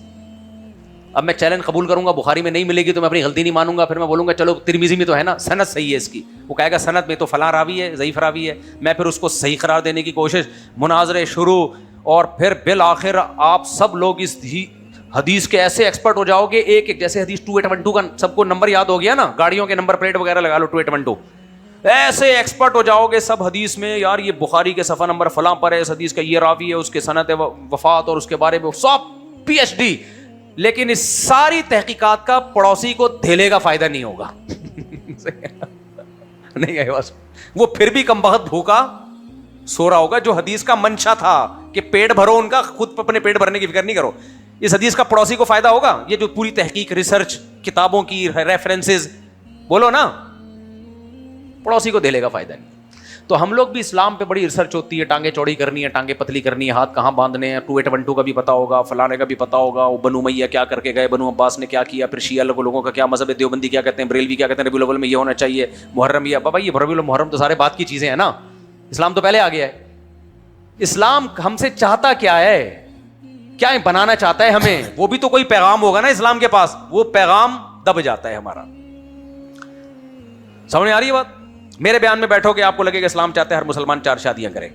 اب میں چیلنج قبول کروں گا, بخاری میں نہیں ملے گی تو میں اپنی غلطی نہیں مانوں گا. پھر میں بولوں گا چلو ترمذی میں تو ہے نا, سند صحیح ہے اس کی. وہ کہے گا سند میں تو فلاں راوی ہے, ضعیف راوی ہے. میں پھر اس کو صحیح قرار دینے کی کوشش, مناظرے شروع, اور پھر بالآخر آپ سب لوگ اس حدیث کے ایسے ایکسپرٹ ہو جاؤ گے. ایک جیسے حدیث 2812 کا سب کو نمبر یاد ہو گیا نا, گاڑیوں کے نمبر پلیٹ وغیرہ لگا لو 2812, ایسے ایکسپرٹ ہو جاؤ گے سب حدیث میں. یار یہ بخاری کے صفحہ نمبر فلاں پر ہے, اس حدیث کا یہ راوی ہے, اس کے سند وفات اور اس کے بارے میں سب PhD. لیکن اس ساری تحقیقات کا پڑوسی کو دھیلے کا فائدہ نہیں ہوگا. نہیں ہے بس, وہ پھر بھی کم بخت بھوکا سو رہا ہوگا. جو حدیث کا منشا تھا کہ پیٹ بھرو ان کا, خود اپنے پیٹ بھرنے کی فکر نہیں کرو. اس حدیث کا پڑوسی کو فائدہ ہوگا. یہ جو پوری تحقیق, ریسرچ, کتابوں کی ریفرنسز, بولو نا, پڑوسی کو دھیلے کا فائدہ نہیں. تو ہم لوگ بھی اسلام پہ بڑی ریسرچ ہوتی ہے, ٹانگیں چوڑی کرنی ہے, ٹانگیں پتلی کرنی ہے, ہاتھ کہاں باندھنے ہیں, 2812 کا بھی پتا ہوگا, فلانے کا بھی پتا ہوگا, وہ بنو امیہ کیا کر کے گئے, بنو عباس نے کیا کیا, پھر شیعہ لوگوں کا کیا مذہب ہے, دیوبندی کیا کہتے ہیں, بریلوی کیا کہتے ہیں, ربیع الاول میں یہ ہونا چاہیے, محرم یہ. بابا یہ ربیع محرم تو سارے بات کی چیزیں ہیں نا, اسلام تو پہلے آ گیا ہے. اسلام ہم سے چاہتا کیا ہے, کیا بنانا چاہتا ہے ہمیں, وہ بھی تو کوئی پیغام ہوگا نا اسلام کے پاس. وہ پیغام دب جاتا ہے ہمارا. سمجھ آ رہی ہے بات؟ میرے بیان میں بیٹھو گے آپ کو لگے گا اسلام چاہتا ہے ہر مسلمان 4 شادیاں کرے.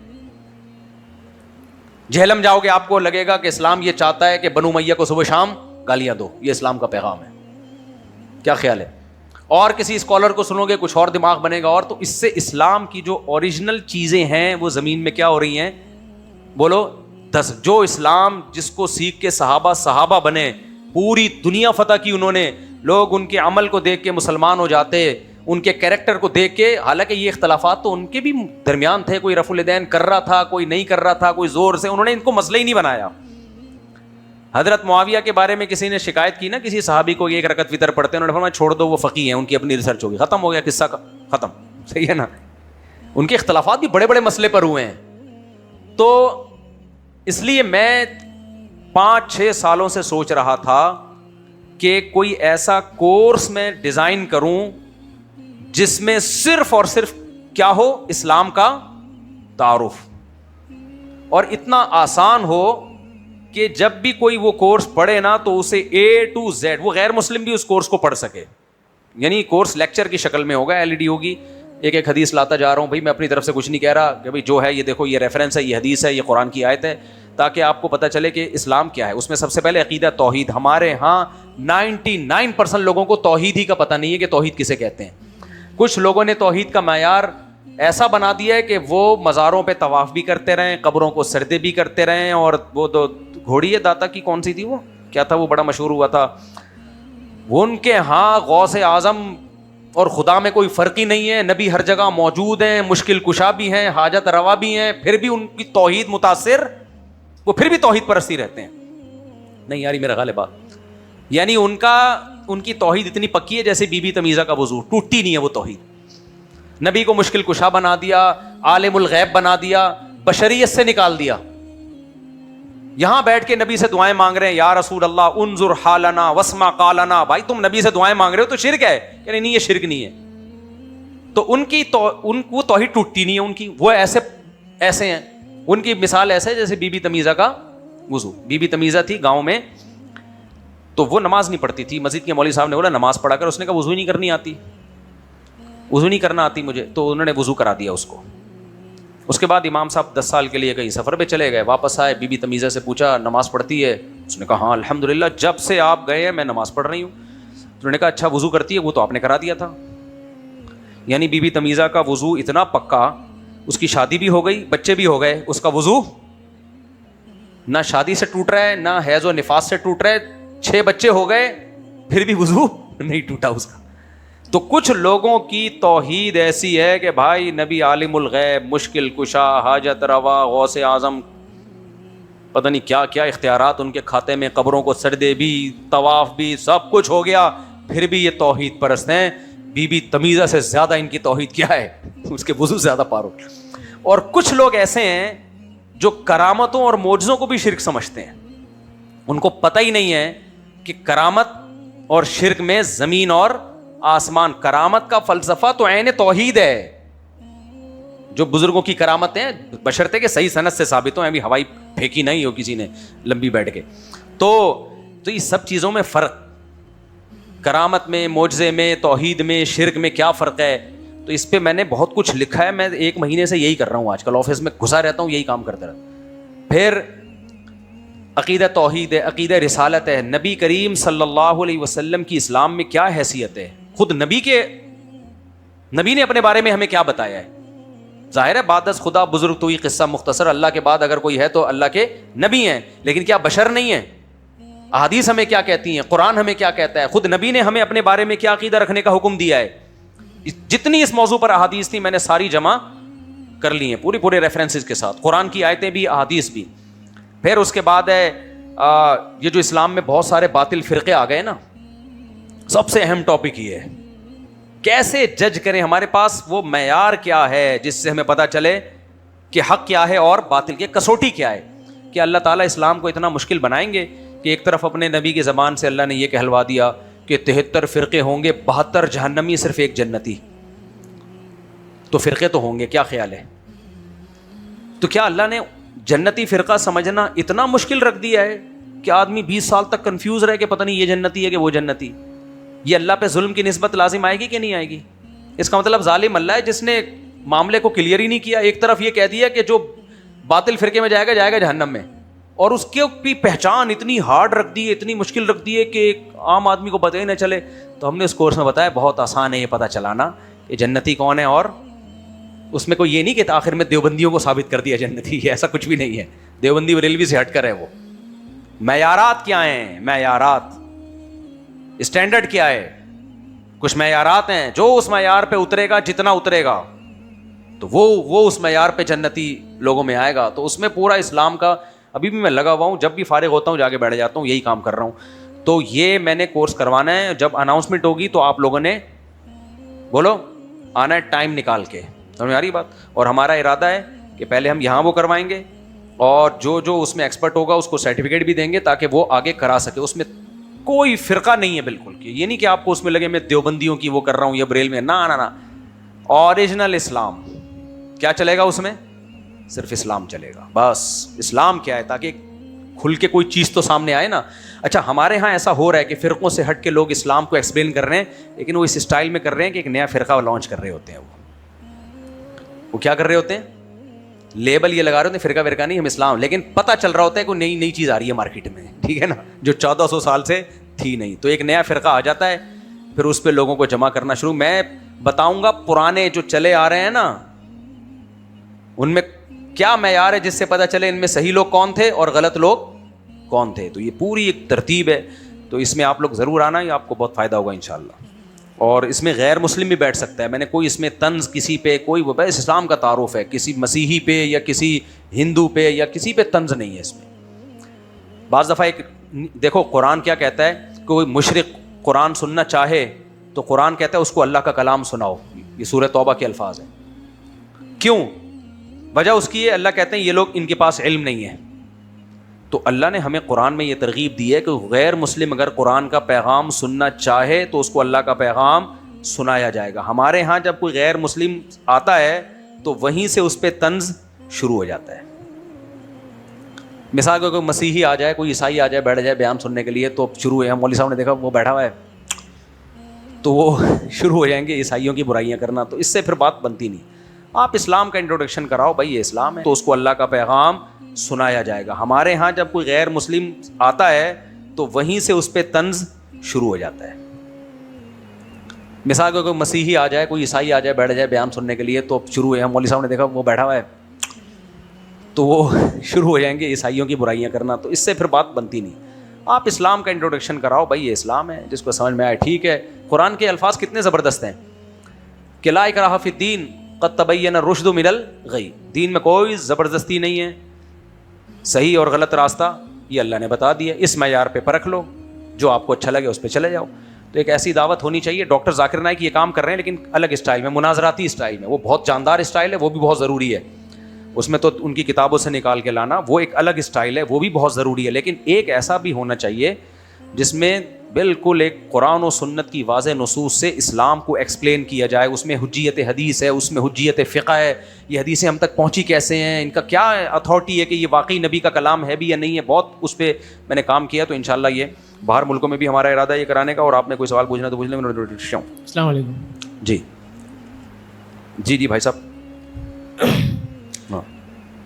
جہلم جاؤ گے آپ کو لگے گا کہ اسلام یہ چاہتا ہے کہ بنو امیہ کو صبح شام گالیاں دو. یہ اسلام کا پیغام ہے. کیا خیال ہے؟ اور کسی اسکالر کو سنو گے کچھ اور دماغ بنے گا اور. تو اس سے اسلام کی جو اوریجنل چیزیں ہیں وہ زمین میں کیا ہو رہی ہیں, بولو 10. جو اسلام جس کو سیکھ کے صحابہ بنے, پوری دنیا فتح کی انہوں نے, لوگ ان کے عمل کو دیکھ کے مسلمان ہو جاتے, ان کے کیریکٹر کو دیکھ کے. حالانکہ یہ اختلافات تو ان کے بھی درمیان تھے, کوئی رفع الیدین کر رہا تھا, کوئی نہیں کر رہا تھا, کوئی زور سے. انہوں نے ان کو مسئلہ ہی نہیں بنایا. حضرت معاویہ کے بارے میں کسی نے شکایت کی نا کسی صحابی کو, یہ 1 رکعت وتر پڑھتے ہیں, انہوں نے فرمایا چھوڑ دو, وہ فقیہ ہیں, ان کی اپنی ریسرچ ہوگی, ختم ہو گیا قصہ ختم. صحیح ہے نا. ان کے اختلافات بھی بڑے بڑے مسئلے پر ہوئے ہیں. تو اس لیے میں 5-6 سالوں سے سوچ رہا تھا کہ کوئی ایسا کورس میں ڈیزائن کروں جس میں صرف اور صرف کیا ہو, اسلام کا تعارف, اور اتنا آسان ہو کہ جب بھی کوئی وہ کورس پڑھے نا تو اسے A to Z, وہ غیر مسلم بھی اس کورس کو پڑھ سکے. یعنی کورس لیکچر کی شکل میں ہوگا, LED ہوگی, ایک حدیث لاتا جا رہا ہوں. بھائی میں اپنی طرف سے کچھ نہیں کہہ رہا کہ بھائی جو ہے یہ دیکھو, یہ ریفرنس ہے, یہ حدیث ہے, یہ قرآن کی آیت ہے, تاکہ آپ کو پتہ چلے کہ اسلام کیا ہے. اس میں سب سے پہلے عقیدہ توحید. ہمارے ہاں 99% لوگوں کو توحید ہی کا پتہ نہیں ہے کہ توحید کسے کہتے ہیں. کچھ لوگوں نے توحید کا معیار ایسا بنا دیا ہے کہ وہ مزاروں پہ طواف بھی کرتے رہیں, قبروں کو سجدے بھی کرتے رہیں, اور وہ تو گھوڑی ہے داتا کی, کون سی تھی وہ, کیا تھا وہ, بڑا مشہور ہوا تھا, وہ ان کے ہاں غوث اعظم اور خدا میں کوئی فرق ہی نہیں ہے, نبی ہر جگہ موجود ہیں, مشکل کشا بھی ہیں, حاجت روا بھی ہیں, پھر بھی ان کی توحید متاثر, وہ پھر بھی توحید پرستی رہتے ہیں. نہیں یاری میرا غالب بات, یعنی ان کی توحید اتنی پکی ہے جیسے بی بی تمیزہ کا وضو, ٹوٹتی نہیں ہے وہ توحید. نبی کو مشکل کشا بنا دیا, عالم الغیب بنا دیا, بشریت سے نکال دیا. یہاں بیٹھ کے نبی سے دعائیں مانگ رہے ہیں, یا رسول اللہ انظر حالنا واسمع قالنا. بھائی تم نبی سے دعائیں مانگ رہے ہو تو شرک ہے, یعنی نہیں یہ شرک نہیں ہے. تو وہ توحید ٹوٹتی نہیں ہے ان کی, وہ ایسے ہیں. ان کی مثال ایسے جیسے بی بی تمیزہ کا وضو. بی بی تمیزہ تھی گاؤں میں, تو وہ نماز نہیں پڑھتی تھی. مسجد کے مولوی صاحب نے بولا نماز پڑھا کر. اس نے کہا وضو نہیں کرنی آتی, وضو نہیں کرنا آتی مجھے. تو انہوں نے وضو کرا دیا اس کو. اس کے بعد امام صاحب 10 سال کے لیے کہیں سفر پہ چلے گئے, واپس آئے, بی بی تمیزہ سے پوچھا نماز پڑھتی ہے؟ اس نے کہا ہاں الحمدللہ جب سے آپ گئے ہیں میں نماز پڑھ رہی ہوں. انہوں نے کہا اچھا وضو کرتی ہے؟ وہ تو آپ نے کرا دیا تھا. یعنی بی بی تمیزہ کا وضو اتنا پکا, اس کی شادی بھی ہو گئی, بچے بھی ہو گئے, اس کا وضو نہ شادی سے ٹوٹ رہا ہے نہ حیض و نفاس سے ٹوٹ رہا ہے, 6 بچے ہو گئے پھر بھی وضو نہیں ٹوٹا اس کا. تو کچھ لوگوں کی توحید ایسی ہے کہ بھائی نبی عالم الغیب, مشکل کشا, حاجت روا, غوث اعظم, پتہ نہیں کیا کیا اختیارات ان کے کھاتے میں, قبروں کو سجدے بھی, طواف بھی, سب کچھ ہو گیا, پھر بھی یہ توحید پرست ہیں. بی بی تمیزہ سے زیادہ ان کی توحید کیا ہے, اس کے وضو زیادہ پار ہو. اور کچھ لوگ ایسے ہیں جو کرامتوں اور معجزوں کو بھی شرک سمجھتے ہیں. ان کو پتہ ہی نہیں ہے کہ کرامت اور شرک میں زمین اور آسمان. کرامت کا فلسفہ تو عین توحید ہے. جو بزرگوں کی کرامتیں بشرطے کہ صحیح سند سے ثابت ہوں, ابھی ہوائی پھینکی نہیں ہو کسی نے لمبی بیٹھ کے. تو یہ سب چیزوں میں فرق, کرامت میں, معجزے میں, توحید میں, شرک میں کیا فرق ہے. تو اس پہ میں نے بہت کچھ لکھا ہے. میں 1 مہینے سے یہی کر رہا ہوں, آج کل آفس میں گھسا رہتا ہوں, یہی کام کرتا رہتا ہوں. پھر عقیدہ توحید ہے, عقیدہ رسالت ہے. نبی کریم صلی اللہ علیہ وسلم کی اسلام میں کیا حیثیت ہے, خود نبی نے اپنے بارے میں ہمیں کیا بتایا ہے. ظاہر ہے بعد از خدا بزرگ تو یہ قصہ مختصر, اللہ کے بعد اگر کوئی ہے تو اللہ کے نبی ہیں, لیکن کیا بشر نہیں ہیں. احادیث ہمیں کیا کہتی ہیں, قرآن ہمیں کیا کہتا ہے, خود نبی نے ہمیں اپنے بارے میں کیا عقیدہ رکھنے کا حکم دیا ہے. جتنی اس موضوع پر احادیث تھی میں نے ساری جمع کر لی ہیں پورے ریفرنسز کے ساتھ, قرآن کی آیتیں بھی, احادیث بھی. پھر اس کے بعد ہے یہ جو اسلام میں بہت سارے باطل فرقے آ گئے نا, سب سے اہم ٹاپک یہ ہے کیسے جج کریں. ہمارے پاس وہ معیار کیا ہے جس سے ہمیں پتہ چلے کہ حق کیا ہے اور باطل کی کسوٹی کیا ہے. کہ اللہ تعالیٰ اسلام کو اتنا مشکل بنائیں گے کہ ایک طرف اپنے نبی کی زبان سے اللہ نے یہ کہلوا دیا کہ 73 فرقے ہوں گے, 72 جہنمی, صرف 1 جنتی. تو فرقے تو ہوں گے, کیا خیال ہے. تو کیا اللہ نے جنتی فرقہ سمجھنا اتنا مشکل رکھ دیا ہے کہ آدمی 20 سال تک کنفیوز رہے کہ پتہ نہیں یہ جنتی ہے کہ وہ جنتی. یہ اللہ پہ ظلم کی نسبت لازم آئے گی کہ نہیں آئے گی. اس کا مطلب ظالم اللہ ہے جس نے معاملے کو کلیئر ہی نہیں کیا. ایک طرف یہ کہہ دیا کہ جو باطل فرقے میں جائے گا جہنم میں, اور اس کے بھی پہچان اتنی ہارڈ رکھ دی ہے, اتنی مشکل رکھ دی ہے کہ ایک عام آدمی کو پتہ ہی نہ چلے. تو ہم نے اس کورس میں بتایا بہت آسان ہے یہ پتہ چلانا کہ جنتی کون ہے, اور اس میں کوئی یہ نہیں کہ آخر میں دیوبندیوں کو ثابت کر دیا جنتی, ایسا کچھ بھی نہیں ہے. دیوبندی بریلوی سے ہٹ کر ہے. وہ معیارات کیا ہیں, معیارات, اسٹینڈرڈ کیا ہے, کچھ معیارات ہیں. جو اس معیار پہ اترے گا, جتنا اترے گا, تو وہ اس معیار پہ جنتی لوگوں میں آئے گا. تو اس میں پورا اسلام کا ابھی بھی میں لگا ہوا ہوں, جب بھی فارغ ہوتا ہوں جا کے بیٹھ جاتا ہوں, یہی کام کر رہا ہوں. تو یہ میں نے کورس کروانا ہے. جب اناؤنسمنٹ ہوگی تو آپ لوگوں نے بولو آنا ہے ٹائم نکال کے, سمجھ آ رہی بات. اور ہمارا ارادہ ہے کہ پہلے ہم یہاں وہ کروائیں گے, اور جو اس میں ایکسپرٹ ہوگا اس کو سرٹیفکیٹ بھی دیں گے تاکہ وہ آگے کرا سکے. اس میں کوئی فرقہ نہیں ہے بالکل, کہ یہ نہیں کہ آپ کو اس میں لگے میں دیوبندیوں کی وہ کر رہا ہوں یا بریل میں, نہ. اوریجنل اسلام کیا چلے گا, اس میں صرف اسلام چلے گا. بس اسلام کیا ہے, تاکہ کھل کے کوئی چیز تو سامنے آئے نا. اچھا ہمارے ہاں ایسا ہو رہا ہے کہ فرقوں سے ہٹ کے لوگ اسلام کو ایکسپلین کر رہے ہیں, لیکن وہ اس اسٹائل میں کر رہے ہیں کہ ایک نیا فرقہ لانچ کر رہے ہوتے ہیں. وہ کیا کر رہے ہوتے ہیں, لیبل یہ لگا رہے ہوتے ہیں فرقہ ورقہ نہیں, ہم اسلام, لیکن پتہ چل رہا ہوتا ہے کوئی نئی چیز آ رہی ہے مارکیٹ میں, ٹھیک ہے نا, جو 1400 سال سے تھی نہیں. تو ایک نیا فرقہ آ جاتا ہے, پھر اس پہ لوگوں کو جمع کرنا شروع. میں بتاؤں گا پرانے جو چلے آ رہے ہیں نا, ان میں کیا معیار ہے جس سے پتہ چلے ان میں صحیح لوگ کون تھے اور غلط لوگ کون تھے. تو یہ پوری ایک ترتیب ہے. تو اس میں آپ لوگ ضرور آنا, یہ آپ کو بہت فائدہ ہوگا انشاءاللہ. اور اس میں غیر مسلم بھی بیٹھ سکتا ہے. میں نے کوئی اس میں طنز کسی پہ, کوئی وہ بس اسلام کا تعارف ہے, کسی مسیحی پہ یا کسی ہندو پہ یا کسی پہ طنز نہیں ہے اس میں. بعض دفعہ ایک دیکھو قرآن کیا کہتا ہے, کوئی مشرک قرآن سننا چاہے تو قرآن کہتا ہے اس کو اللہ کا کلام سناؤ. یہ سورہ توبہ کے الفاظ ہیں. کیوں؟ وجہ اس کی ہے, اللہ کہتے ہیں یہ لوگ ان کے پاس علم نہیں ہے. تو اللہ نے ہمیں قرآن میں یہ ترغیب دی ہے کہ غیر مسلم اگر قرآن کا پیغام سننا چاہے تو اس کو اللہ کا پیغام سنایا جائے گا. ہمارے ہاں جب کوئی غیر مسلم آتا ہے تو وہیں سے اس پہ طنز شروع ہو جاتا ہے. مثال کو کوئی مسیحی آ جائے, کوئی عیسائی آ جائے, بیٹھ جائے بیان سننے کے لیے, تو شروع ہے, مولوی صاحب نے دیکھا وہ بیٹھا ہوا ہے, تو وہ شروع ہو جائیں گے عیسائیوں کی برائیاں کرنا, تو اس سے پھر بات بنتی نہیں. آپ اسلام کا انٹروڈکشن کراؤ, بھائی یہ اسلام ہے, تو اس کو اللہ کا پیغام سنایا جائے گا. ہمارے ہاں جب کوئی غیر مسلم آتا ہے تو وہیں سے اس پہ طنز شروع ہو جاتا ہے. مثال کو کوئی مسیحی آ جائے, کوئی عیسائی آ جائے, بیٹھ جائے بیان سننے کے لیے, تو شروع ہے, مولوی صاحب نے دیکھا وہ بیٹھا ہوا ہے, تو وہ شروع ہو جائیں گے عیسائیوں کی برائیاں کرنا, تو اس سے پھر بات بنتی نہیں. آپ اسلام کا انٹروڈکشن کراؤ, بھائی یہ اسلام ہے, جس کو سمجھ میں آئے ٹھیک ہے. قرآن کے الفاظ کتنے زبردست ہیں کہ لا اکراہ فی الدین قد تبین الرشد من الغی, دین میں کوئی زبردستی نہیں ہے, صحیح اور غلط راستہ یہ اللہ نے بتا دیا, اس معیار پہ پرکھ لو, جو آپ کو اچھا لگے اس پہ چلے جاؤ. تو ایک ایسی دعوت ہونی چاہیے. ڈاکٹر ذاکر نائک یہ کام کر رہے ہیں لیکن الگ اسٹائل میں, مناظراتی اسٹائل میں. وہ بہت جاندار اسٹائل ہے, وہ بھی بہت ضروری ہے, اس میں تو ان کی کتابوں سے نکال کے لانا وہ ایک الگ اسٹائل ہے, وہ بھی بہت ضروری ہے. لیکن ایک ایسا بھی ہونا چاہیے جس میں بالکل ایک قرآن و سنت کی واضح نصوص سے اسلام کو ایکسپلین کیا جائے. اس میں حجیت حدیث ہے, اس میں حجیت فقہ ہے, یہ حدیثیں ہم تک پہنچی کیسے ہیں, ان کا کیا اتھارٹی ہے کہ یہ واقعی نبی کا کلام ہے بھی یا نہیں ہے. بہت اس پہ میں نے کام کیا, تو انشاءاللہ یہ باہر ملکوں میں بھی ہمارا ارادہ ہے یہ کرانے کا. اور آپ نے کوئی سوال پوچھنا تو پوچھ لیں. السلام علیکم. جی جی جی بھائی صاحب.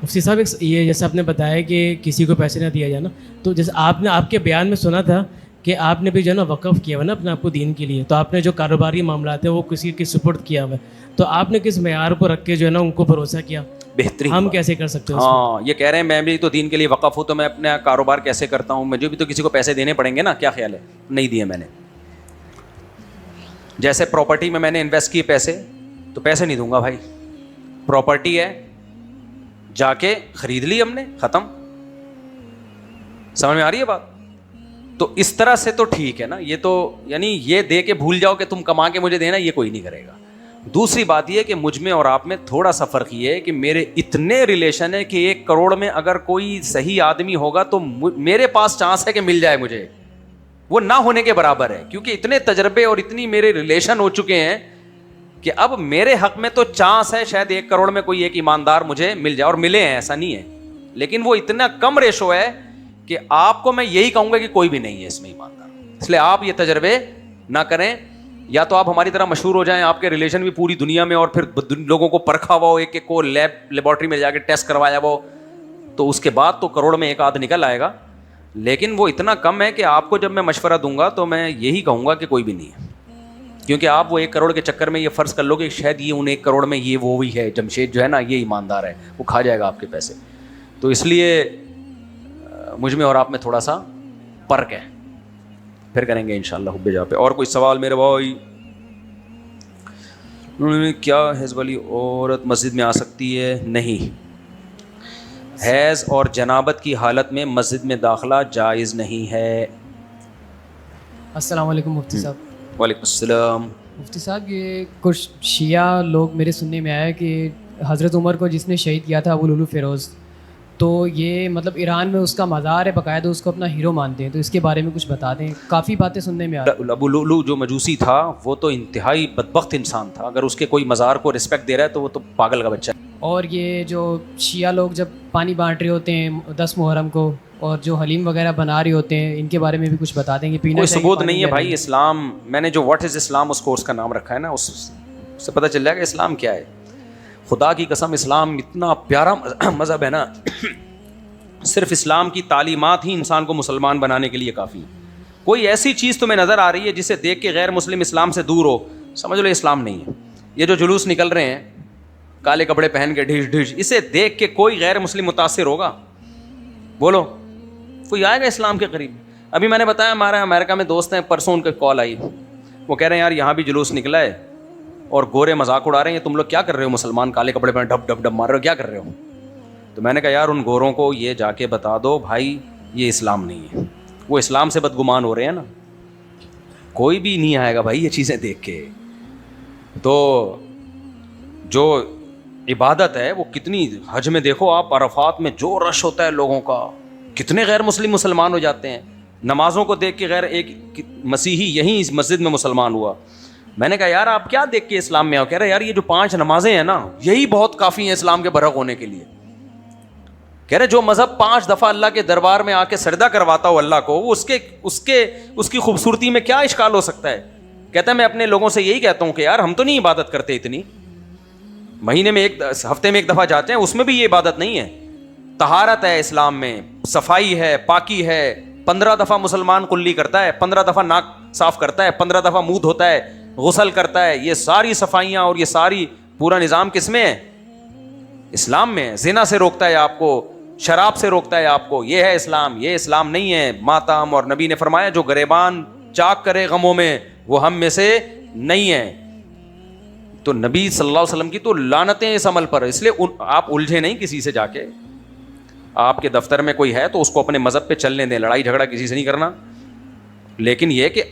مفتی صاحب یہ جیسے آپ نے بتایا کہ کسی کو پیسے نہ دیا جائے نا, تو جیسے آپ نے آپ کے بیان میں سنا تھا کہ آپ نے بھی جو ہے نا وقف کیا ہوا نا اپنے آپ کو دین کے لیے, تو آپ نے جو کاروباری معاملات ہیں وہ کسی کے سپرد کیا ہوا ہے, تو آپ نے کس معیار کو رکھ کے جو ہے نا ان کو بھروسہ کیا, بہترین ہم کیسے کر سکتے ہیں؟ ہاں یہ کہہ رہے ہیں میں بھی تو دین کے لیے وقف ہوں, تو میں اپنا کاروبار کیسے کرتا ہوں, مجھے بھی تو کسی کو پیسے دینے پڑیں گے نا. کیا خیال ہے؟ نہیں دیے میں نے. جیسے پراپرٹی میں نے انویسٹ کیے پیسے, تو پیسے نہیں دوں گا بھائی. پراپرٹی ہے, جا کے خرید لی ہم نے, ختم. سمجھ میں آ رہی ہے بات؟ تو اس طرح سے تو ٹھیک ہے نا. یہ تو یعنی یہ دے کے بھول جاؤ کہ تم کما کے مجھے دینا, یہ کوئی نہیں کرے گا. دوسری بات یہ کہ مجھ میں اور آپ میں تھوڑا سا فرق یہ ہے کہ میرے اتنے ریلیشن ہے کہ 1 کروڑ میں اگر کوئی صحیح آدمی ہوگا تو میرے پاس چانس ہے کہ مل جائے مجھے, وہ نہ ہونے کے برابر ہے. کیونکہ اتنے تجربے اور اتنی میرے ریلیشن ہو چکے ہیں کہ اب میرے حق میں تو چانس ہے شاید 1 کروڑ میں کوئی ایک ایماندار مجھے مل جائے, اور ملے ہیں, ایسا نہیں ہے. لیکن وہ اتنا کم ریشو ہے کہ آپ کو میں یہی کہوں گا کہ کوئی بھی نہیں ہے اس میں ایماندار. اس لیے آپ یہ تجربے نہ کریں. یا تو آپ ہماری طرح مشہور ہو جائیں, آپ کے ریلیشن بھی پوری دنیا میں, اور پھر لوگوں کو پرکھا ہوا ہو, ایک ایک کو لیبارٹری میں جا کے ٹیسٹ کروایا ہوا, تو اس کے بعد تو کروڑ میں 1 آدھ نکل آئے گا. لیکن وہ اتنا کم ہے کہ آپ کو جب میں مشورہ دوں گا تو میں یہی کہوں گا کہ کوئی بھی نہیں ہے. کیونکہ آپ وہ 1 کروڑ کے چکر میں یہ فرض کر لو کہ شاید یہ ان 1 کروڑ میں یہ وہ بھی ہے, جمشید جو ہے نا یہ ایماندار ہے, وہ کھا جائے گا آپ کے پیسے. تو اس لیے مجھ میں اور آپ میں تھوڑا سا فرق ہے. پھر کریں گے انشاءاللہ حب جا پہ. اور کوئی سوال میرے بھائی؟ کیا حیض والی عورت مسجد میں آ سکتی ہے؟ نہیں, حیض اور جنابت کی حالت میں مسجد میں داخلہ جائز نہیں ہے. السلام علیکم مفتی صاحب. وعلیکم السلام. مفتی صاحب یہ کچھ شیعہ لوگ میرے سننے میں آیا کہ حضرت عمر کو جس نے شہید کیا تھا ابو لولو فیروز, تو یہ مطلب ایران میں اس کا مزار ہے باقاعدہ, اس کو اپنا ہیرو مانتے ہیں, تو اس کے بارے میں کچھ بتا دیں. کافی باتیں سننے میں آ رہی. ابو لولو جو مجوسی تھا وہ تو انتہائی بدبخت انسان تھا. اگر اس کے کوئی مزار کو رسپیکٹ دے رہا ہے تو وہ تو پاگل کا بچہ ہے. اور یہ جو شیعہ لوگ جب پانی بانٹ رہے ہوتے ہیں 10 محرم کو, اور جو حلیم وغیرہ بنا رہے ہوتے ہیں, ان کے بارے میں بھی کچھ بتا دیں گے. پینا کوئی چاہیے ثبوت پانی نہیں ہے یا بھائی. اسلام میں نے جو what is Islam us course کا نام رکھا ہے نا, اس سے پتہ چل جائے گا اسلام کیا ہے. خدا کی قسم اسلام اتنا پیارا مذہب ہے نا, صرف اسلام کی تعلیمات ہی انسان کو مسلمان بنانے کے لیے کافی. کوئی ایسی چیز تمہیں نظر آ رہی ہے جسے دیکھ کے غیر مسلم اسلام سے دور ہو, سمجھ لو اسلام نہیں ہے. یہ جو جلوس نکل رہے ہیں کالے کپڑے پہن کے ڈھیش ڈھیش, اسے دیکھ کے کوئی غیر مسلم متاثر ہوگا؟ بولو, کوئی آئے گا اسلام کے قریب؟ ابھی میں نے بتایا ہمارے امریکہ میں دوست ہیں, پرسوں ان کا کال آئی, وہ کہہ رہے ہیں یار یہاں بھی جلوس نکلا ہے اور گورے مذاق اڑا رہے ہیں, تم لوگ کیا کر رہے ہو مسلمان, کالے کپڑے پہن ڈب ڈب ڈب مار رہے ہو, کیا کر رہے ہو؟ تو میں نے کہا یار ان گوروں کو یہ جا کے بتا دو بھائی یہ اسلام نہیں ہے. وہ اسلام سے بدگمان ہو رہے ہیں نا, کوئی بھی نہیں آئے گا بھائی یہ چیزیں دیکھ کے. تو جو عبادت ہے وہ کتنی, حج میں دیکھو آپ عرفات میں جو رش ہوتا ہے لوگوں کا, کتنے غیر مسلم مسلمان ہو جاتے ہیں. نمازوں کو دیکھ کے غیر ایک مسیحی یہیں اس مسجد میں مسلمان ہوا. میں نے کہا یار آپ کیا دیکھ کے اسلام میں آؤ؟ کہہ رہے یار یہ جو 5 نمازیں ہیں نا یہی بہت کافی ہیں اسلام کے برحق ہونے کے لیے. کہہ رہے جو مذہب 5 دفعہ اللہ کے دربار میں آ کے سجدہ کرواتا ہو اللہ کو, وہ اس کی خوبصورتی میں کیا اشکال ہو سکتا ہے. کہتا ہے میں اپنے لوگوں سے یہی کہتا ہوں کہ یار ہم تو نہیں عبادت کرتے اتنی, مہینے میں ہفتے میں 1 دفعہ جاتے ہیں, اس میں بھی یہ عبادت نہیں ہے. طہارت ہے اسلام میں, صفائی ہے, پاکی ہے. 15 دفعہ مسلمان کلی کرتا ہے, 15 دفعہ ناک صاف کرتا ہے, 15 دفعہ منہ دھوتا ہے, غسل کرتا ہے. یہ ساری صفائیاں اور یہ ساری پورا نظام کس میں ہے؟ اسلام میں ہے. زنا سے روکتا ہے آپ کو, شراب سے روکتا ہے آپ کو. یہ ہے اسلام. یہ اسلام نہیں ہے ماتم. اور نبی نے فرمایا جو گریبان چاک کرے غموں میں وہ ہم میں سے نہیں ہے. تو نبی صلی اللہ علیہ وسلم کی تو لعنتیں اس عمل پر. اس لیے آپ الجھے نہیں کسی سے جا کے. آپ کے دفتر میں کوئی ہے تو اس کو اپنے مذہب پہ چلنے دیں, لڑائی جھگڑا کسی سے نہیں کرنا. لیکن یہ کہ